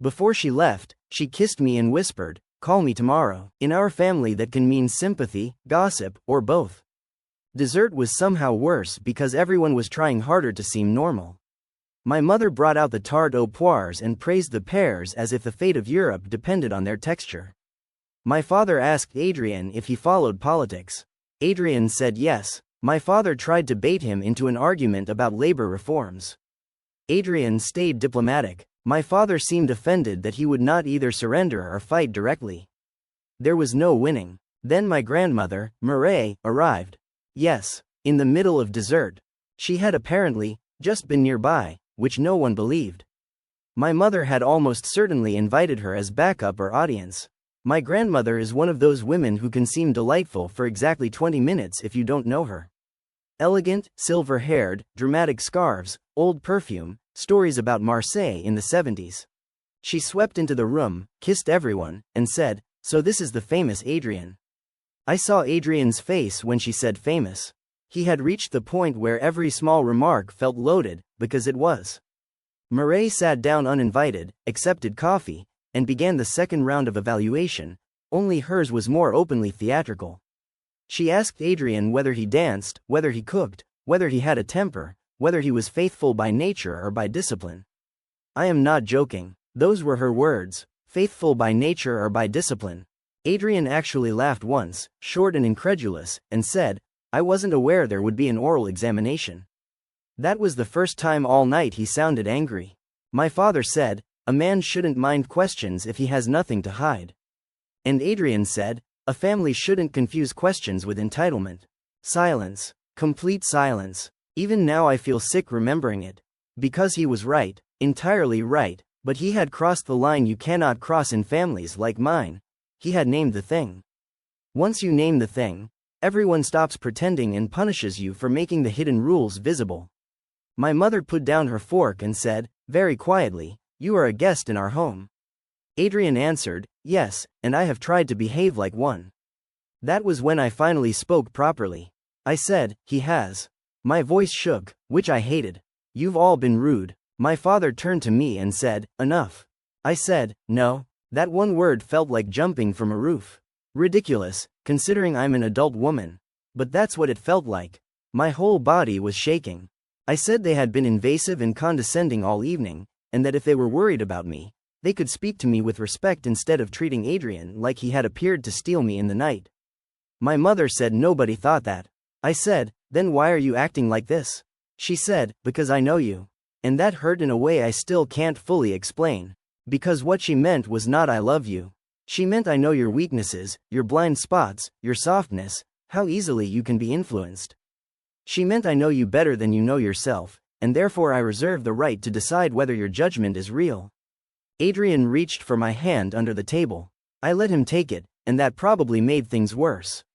Before she left, she kissed me and whispered, call me tomorrow. In our family that can mean sympathy, gossip, or both. Dessert was somehow worse because everyone was trying harder to seem normal. My mother brought out the tart aux poires and praised the pears as if the fate of Europe depended on their texture. My father asked Adrian if he followed politics. Adrian said yes. My father tried to bait him into an argument about labor reforms. Adrian stayed diplomatic. My father seemed offended that he would not either surrender or fight directly. There was no winning. Then my grandmother, Mireille, arrived. Yes, in the middle of dessert. She had apparently just been nearby, which no one believed. My mother had almost certainly invited her as backup or audience. My grandmother is one of those women who can seem delightful for exactly 20 minutes if you don't know her. Elegant, silver-haired, dramatic scarves, old perfume, stories about Marseille in the 70s. She swept into the room, kissed everyone, and said, so this is the famous Adrian. I saw Adrian's face when she said famous. He had reached the point where every small remark felt loaded, because it was. Mireille sat down uninvited, accepted coffee, and began the second round of evaluation, only hers was more openly theatrical. She asked Adrian whether he danced, whether he cooked, whether he had a temper, whether he was faithful by nature or by discipline. I am not joking. Those were her words. Faithful by nature or by discipline? Adrian actually laughed once, short and incredulous, and said, I wasn't aware there would be an oral examination. That was the first time all night he sounded angry. My father said, a man shouldn't mind questions if he has nothing to hide. And Adrian said, a family shouldn't confuse questions with entitlement. Silence. Complete silence. Even now I feel sick remembering it. Because he was right, entirely right, but he had crossed the line you cannot cross in families like mine. He had named the thing. Once you name the thing, everyone stops pretending and punishes you for making the hidden rules visible. My mother put down her fork and said, very quietly, you are a guest in our home. Adrian answered, yes, and I have tried to behave like one. That was when I finally spoke properly. I said, he has. My voice shook, which I hated. You've all been rude. My father turned to me and said, enough. I said, no. That one word felt like jumping from a roof. Ridiculous, considering I'm an adult woman. But that's what it felt like. My whole body was shaking. I said they had been invasive and condescending all evening, and that if they were worried about me, they could speak to me with respect instead of treating Adrian like he had appeared to steal me in the night. My mother said nobody thought that. I said, then why are you acting like this? She said, because I know you. And that hurt in a way I still can't fully explain. Because what she meant was not I love you. She meant I know your weaknesses, your blind spots, your softness, how easily you can be influenced. She meant I know you better than you know yourself, and therefore I reserve the right to decide whether your judgment is real. Adrian reached for my hand under the table. I let him take it, and that probably made things worse.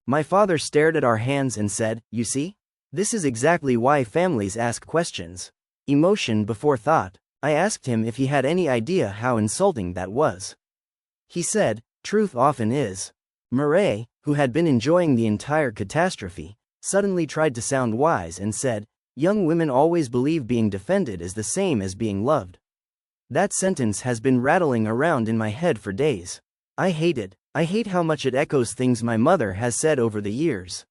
My father stared at our hands and said, you see? This is exactly why families ask questions. Emotion before thought. I asked him if he had any idea how insulting that was. He said, truth often is. Murray, who had been enjoying the entire catastrophe, suddenly tried to sound wise and said, young women always believe being defended is the same as being loved. That sentence has been rattling around in my head for days. I hate it. I hate how much it echoes things my mother has said over the years.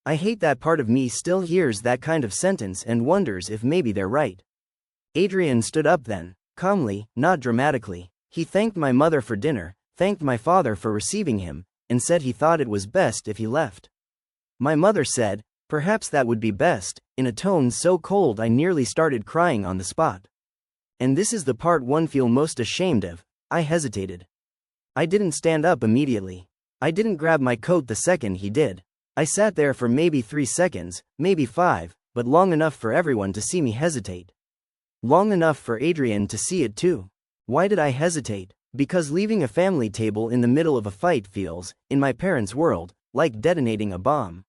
I hate that part of me still hears that kind of sentence and wonders if maybe they're right. Adrian stood up then, calmly, not dramatically. He thanked my mother for dinner, thanked my father for receiving him, and said he thought it was best if he left. My mother said, perhaps that would be best, in a tone so cold I nearly started crying on the spot. And this is the part one feels most ashamed of. I hesitated. I didn't stand up immediately. I didn't grab my coat the second he did. I sat there for maybe 3 seconds, maybe 5, but long enough for everyone to see me hesitate. Long enough for Adrian to see it too. Why did I hesitate? Because leaving a family table in the middle of a fight feels, in my parents' world, like detonating a bomb.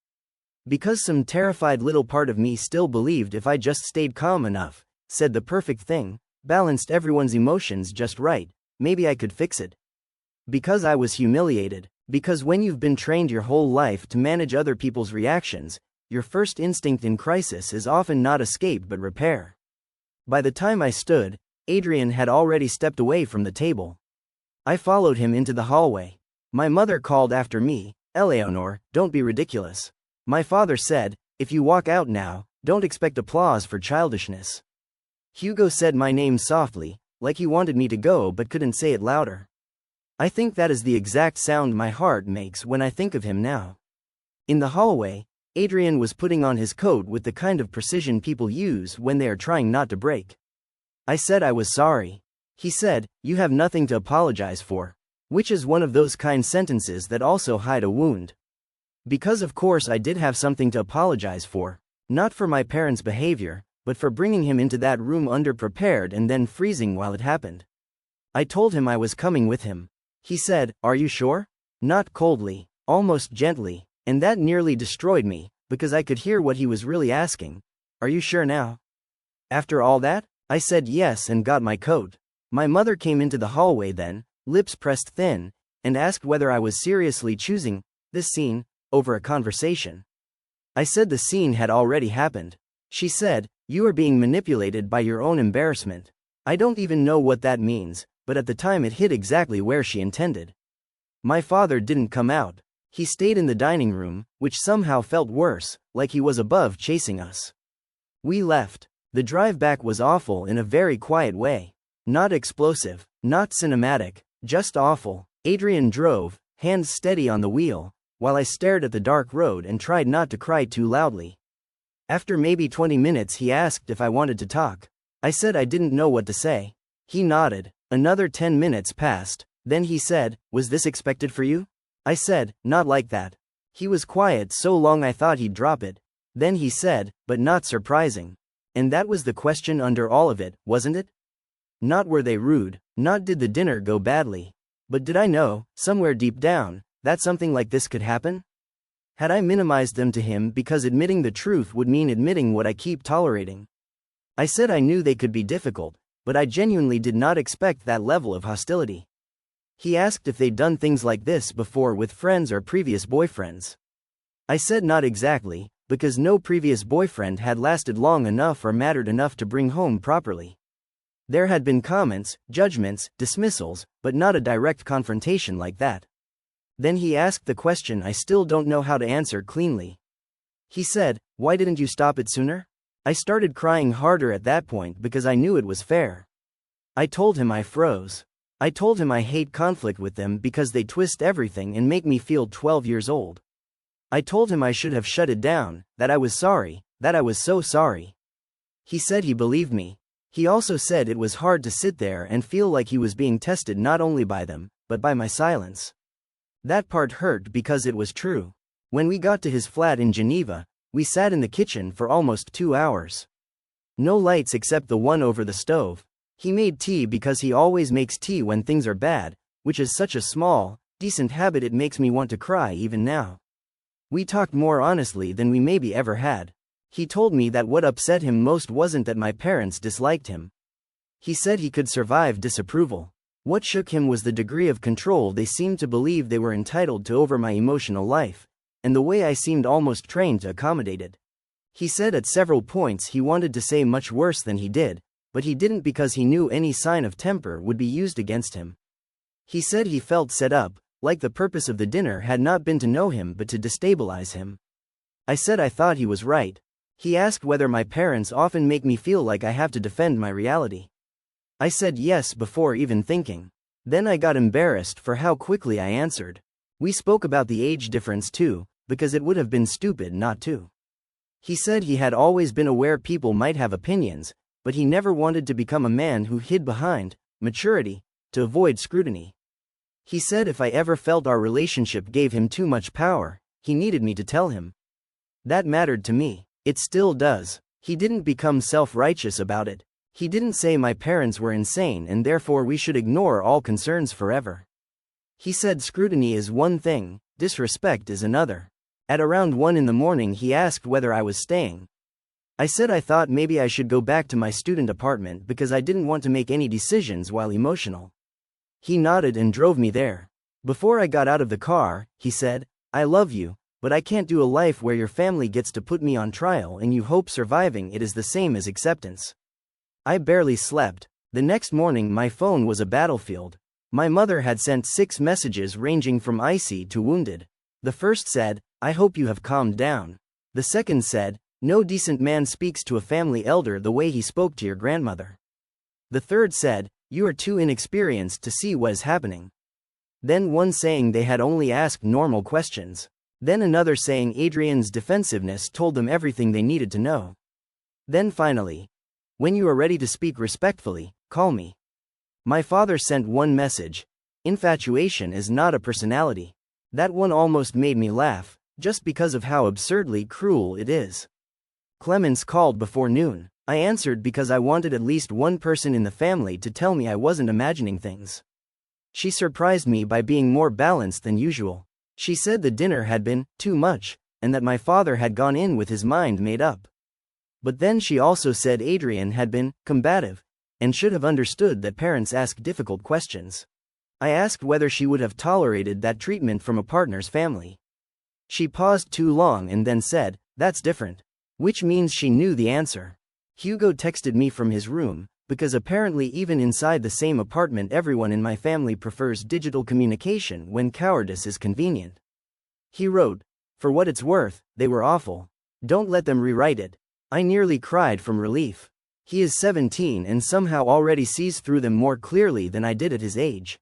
Because some terrified little part of me still believed if I just stayed calm enough, said the perfect thing, balanced everyone's emotions just right, maybe I could fix it. Because I was humiliated. Because when you've been trained your whole life to manage other people's reactions, your first instinct in crisis is often not escape but repair. By the time I stood, Adrian had already stepped away from the table. I followed him into the hallway. My mother called after me, Eleanor, don't be ridiculous. My father said, if you walk out now, don't expect applause for childishness. Hugo said my name softly, like he wanted me to go but couldn't say it louder. I think that is the exact sound my heart makes when I think of him now. In the hallway, Adrian was putting on his coat with the kind of precision people use when they are trying not to break. I said I was sorry. He said, you have nothing to apologize for. Which is one of those kind sentences that also hide a wound. Because of course I did have something to apologize for. Not for my parents' behavior, but for bringing him into that room underprepared and then freezing while it happened. I told him I was coming with him. He said, are you sure? Not coldly, almost gently, and that nearly destroyed me, because I could hear what he was really asking. Are you sure now? After all that? I said yes and got my coat. My mother came into the hallway then, lips pressed thin, and asked whether I was seriously choosing this scene over a conversation. I said the scene had already happened. She said, you are being manipulated by your own embarrassment. I don't even know what that means, but at the time it hit exactly where she intended. My father didn't come out. He stayed in the dining room, which somehow felt worse, like he was above chasing us. We left. The drive back was awful in a very quiet way. Not explosive, not cinematic, just awful. Adrian drove, hands steady on the wheel, while I stared at the dark road and tried not to cry too loudly. After maybe 20 minutes he asked if I wanted to talk. I said I didn't know what to say. He nodded. Another 10 minutes passed, then he said, "Was this expected for you?" I said, "Not like that." He was quiet so long I thought he'd drop it. Then he said, "But not surprising." And that was the question under all of it, wasn't it? Not were they rude, not did the dinner go badly. But did I know, somewhere deep down, that something like this could happen? Had I minimized them to him because admitting the truth would mean admitting what I keep tolerating? I said I knew they could be difficult, but I genuinely did not expect that level of hostility. He asked if they'd done things like this before with friends or previous boyfriends. I said not exactly, because no previous boyfriend had lasted long enough or mattered enough to bring home properly. There had been comments, judgments, dismissals, but not a direct confrontation like that. Then he asked the question I still don't know how to answer cleanly. He said, "Why didn't you stop it sooner?" I started crying harder at that point because I knew it was fair. I told him I froze. I told him I hate conflict with them because they twist everything and make me feel 12 years old. I told him I should have shut it down, that I was sorry, that I was so sorry. He said he believed me. He also said it was hard to sit there and feel like he was being tested not only by them, but by my silence. That part hurt because it was true. When we got to his flat in Geneva, we sat in the kitchen for almost 2 hours. No lights except the one over the stove. He made tea because he always makes tea when things are bad, which is such a small, decent habit it makes me want to cry even now. We talked more honestly than we maybe ever had. He told me that what upset him most wasn't that my parents disliked him. He said he could survive disapproval. What shook him was the degree of control they seemed to believe they were entitled to over my emotional life, and the way I seemed almost trained to accommodate it. He said at several points he wanted to say much worse than he did, but he didn't because he knew any sign of temper would be used against him. He said he felt set up, like the purpose of the dinner had not been to know him but to destabilize him. I said I thought he was right. He asked whether my parents often make me feel like I have to defend my reality. I said yes before even thinking. Then I got embarrassed for how quickly I answered. We spoke about the age difference too, because it would have been stupid not to. He said he had always been aware people might have opinions, but he never wanted to become a man who hid behind maturity to avoid scrutiny. He said if I ever felt our relationship gave him too much power, he needed me to tell him. That mattered to me. It still does. He didn't become self-righteous about it. He didn't say my parents were insane and therefore we should ignore all concerns forever. He said scrutiny is one thing, disrespect is another. At around 1 in the morning he asked whether I was staying. I said I thought maybe I should go back to my student apartment because I didn't want to make any decisions while emotional. He nodded and drove me there. Before I got out of the car, he said, "I love you, but I can't do a life where your family gets to put me on trial and you hope surviving it is the same as acceptance." I barely slept. The next morning my phone was a battlefield. My mother had sent 6 messages ranging from icy to wounded. The first said, "I hope you have calmed down." The second said, "No decent man speaks to a family elder the way he spoke to your grandmother." The third said, "You are too inexperienced to see what is happening." Then one saying they had only asked normal questions. Then another saying Adrian's defensiveness told them everything they needed to know. Then finally, "When you are ready to speak respectfully, call me." My father sent one message: "Infatuation is not a personality." That one almost made me laugh, just because of how absurdly cruel it is. Clemence called before noon. I answered because I wanted at least one person in the family to tell me I wasn't imagining things. She surprised me by being more balanced than usual. She said the dinner had been too much, and that my father had gone in with his mind made up. But then she also said Adrian had been combative, and should have understood that parents ask difficult questions. I asked whether she would have tolerated that treatment from a partner's family. She paused too long and then said, "That's different." Which means she knew the answer. Hugo texted me from his room, because apparently even inside the same apartment everyone in my family prefers digital communication when cowardice is convenient. He wrote, "For what it's worth, they were awful. Don't let them rewrite it." I nearly cried from relief. He is 17 and somehow already sees through them more clearly than I did at his age.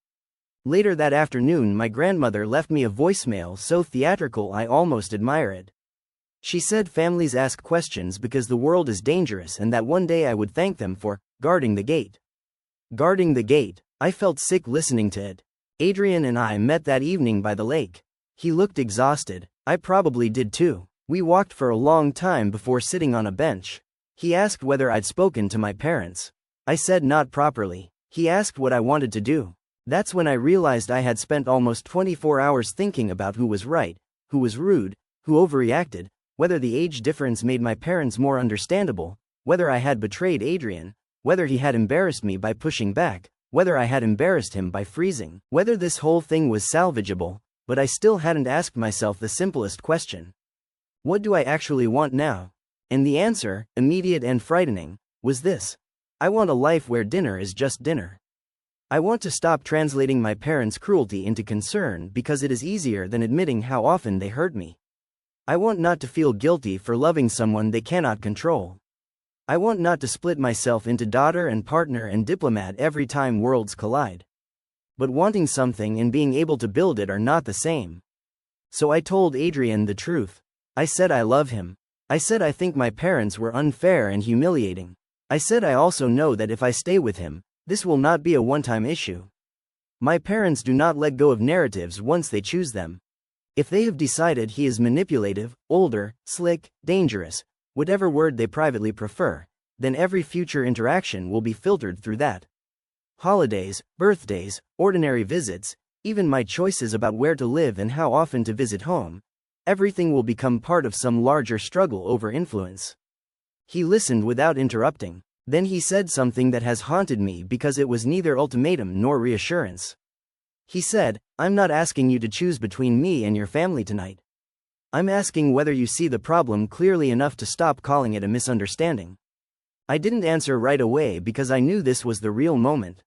Later that afternoon, my grandmother left me a voicemail so theatrical I almost admire it. She said families ask questions because the world is dangerous and that one day I would thank them for guarding the gate. Guarding the gate. I felt sick listening to it. Adrian and I met that evening by the lake. He looked exhausted. I probably did too. We walked for a long time before sitting on a bench. He asked whether I'd spoken to my parents. I said not properly. He asked what I wanted to do. That's when I realized I had spent almost 24 hours thinking about who was right, who was rude, who overreacted, whether the age difference made my parents more understandable, whether I had betrayed Adrian, whether he had embarrassed me by pushing back, whether I had embarrassed him by freezing, whether this whole thing was salvageable, but I still hadn't asked myself the simplest question. What do I actually want now? And the answer, immediate and frightening, was this. I want a life where dinner is just dinner. I want to stop translating my parents' cruelty into concern because it is easier than admitting how often they hurt me. I want not to feel guilty for loving someone they cannot control. I want not to split myself into daughter and partner and diplomat every time worlds collide. But wanting something and being able to build it are not the same. So I told Adrian the truth. I said I love him. I said I think my parents were unfair and humiliating. I said I also know that if I stay with him, this will not be a one-time issue. My parents do not let go of narratives once they choose them. If they have decided he is manipulative, older, slick, dangerous, whatever word they privately prefer, then every future interaction will be filtered through that. Holidays, birthdays, ordinary visits, even my choices about where to live and how often to visit home, everything will become part of some larger struggle over influence. He listened without interrupting. Then he said something that has haunted me because it was neither ultimatum nor reassurance. He said, I'm not asking you to choose between me and your family tonight. I'm asking whether you see the problem clearly enough to stop calling it a misunderstanding. I didn't answer right away because I knew this was the real moment.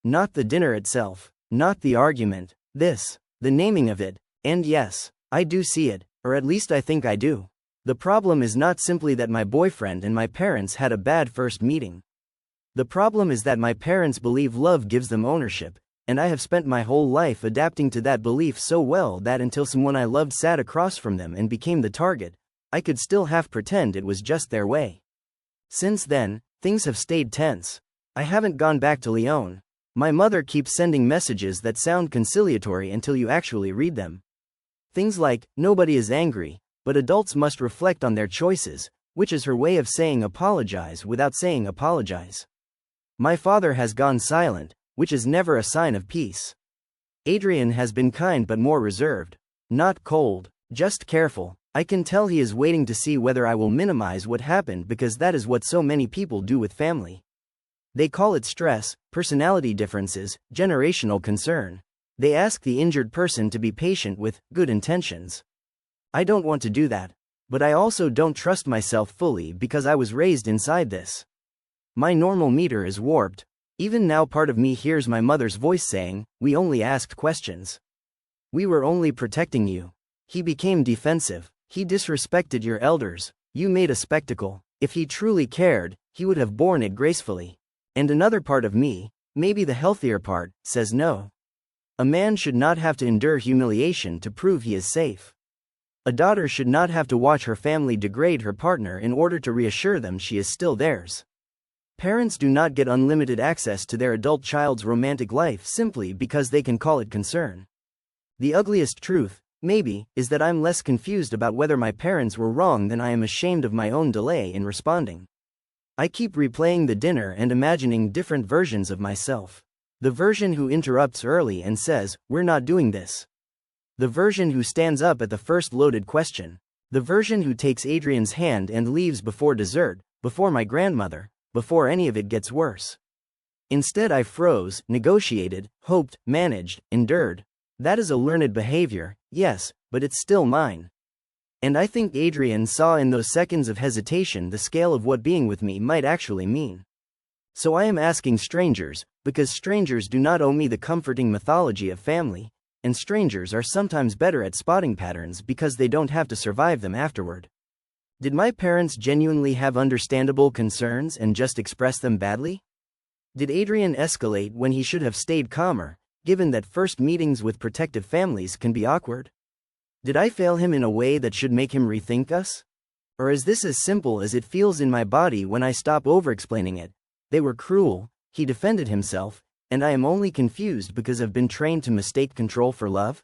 Not the dinner itself, not the argument, the naming of it, and yes, I do see it, or at least I think I do. The problem is not simply that my boyfriend and my parents had a bad first meeting. The problem is that my parents believe love gives them ownership, and I have spent my whole life adapting to that belief so well that until someone I loved sat across from them and became the target, I could still half pretend it was just their way. Since then, things have stayed tense. I haven't gone back to Leon. My mother keeps sending messages that sound conciliatory until you actually read them. Things like, nobody is angry, but adults must reflect on their choices, which is her way of saying apologize without saying apologize. My father has gone silent, which is never a sign of peace. Adrian has been kind but more reserved. Not cold, just careful. I can tell he is waiting to see whether I will minimize what happened because that is what so many people do with family. They call it stress, personality differences, generational concern. They ask the injured person to be patient with good intentions. I don't want to do that. But I also don't trust myself fully because I was raised inside this. My normal meter is warped. Even now part of me hears my mother's voice saying, we only asked questions. We were only protecting you. He became defensive. He disrespected your elders. You made a spectacle. If he truly cared, he would have borne it gracefully. And another part of me, maybe the healthier part, says no. A man should not have to endure humiliation to prove he is safe. A daughter should not have to watch her family degrade her partner in order to reassure them she is still theirs. Parents do not get unlimited access to their adult child's romantic life simply because they can call it concern. The ugliest truth, maybe, is that I'm less confused about whether my parents were wrong than I am ashamed of my own delay in responding. I keep replaying the dinner and imagining different versions of myself. The version who interrupts early and says, we're not doing this. The version who stands up at the first loaded question. The version who takes Adrian's hand and leaves before dessert, before my grandmother, before any of it gets worse. Instead I froze, negotiated, hoped, managed, endured. That is a learned behavior, yes, but it's still mine. And I think Adrian saw in those seconds of hesitation the scale of what being with me might actually mean. So I am asking strangers, because strangers do not owe me the comforting mythology of family, and strangers are sometimes better at spotting patterns because they don't have to survive them afterward. Did my parents genuinely have understandable concerns and just express them badly? Did Adrian escalate when he should have stayed calmer, given that first meetings with protective families can be awkward? Did I fail him in a way that should make him rethink us? Or is this as simple as it feels in my body when I stop over-explaining it? They were cruel, he defended himself, and I am only confused because I've been trained to mistake control for love?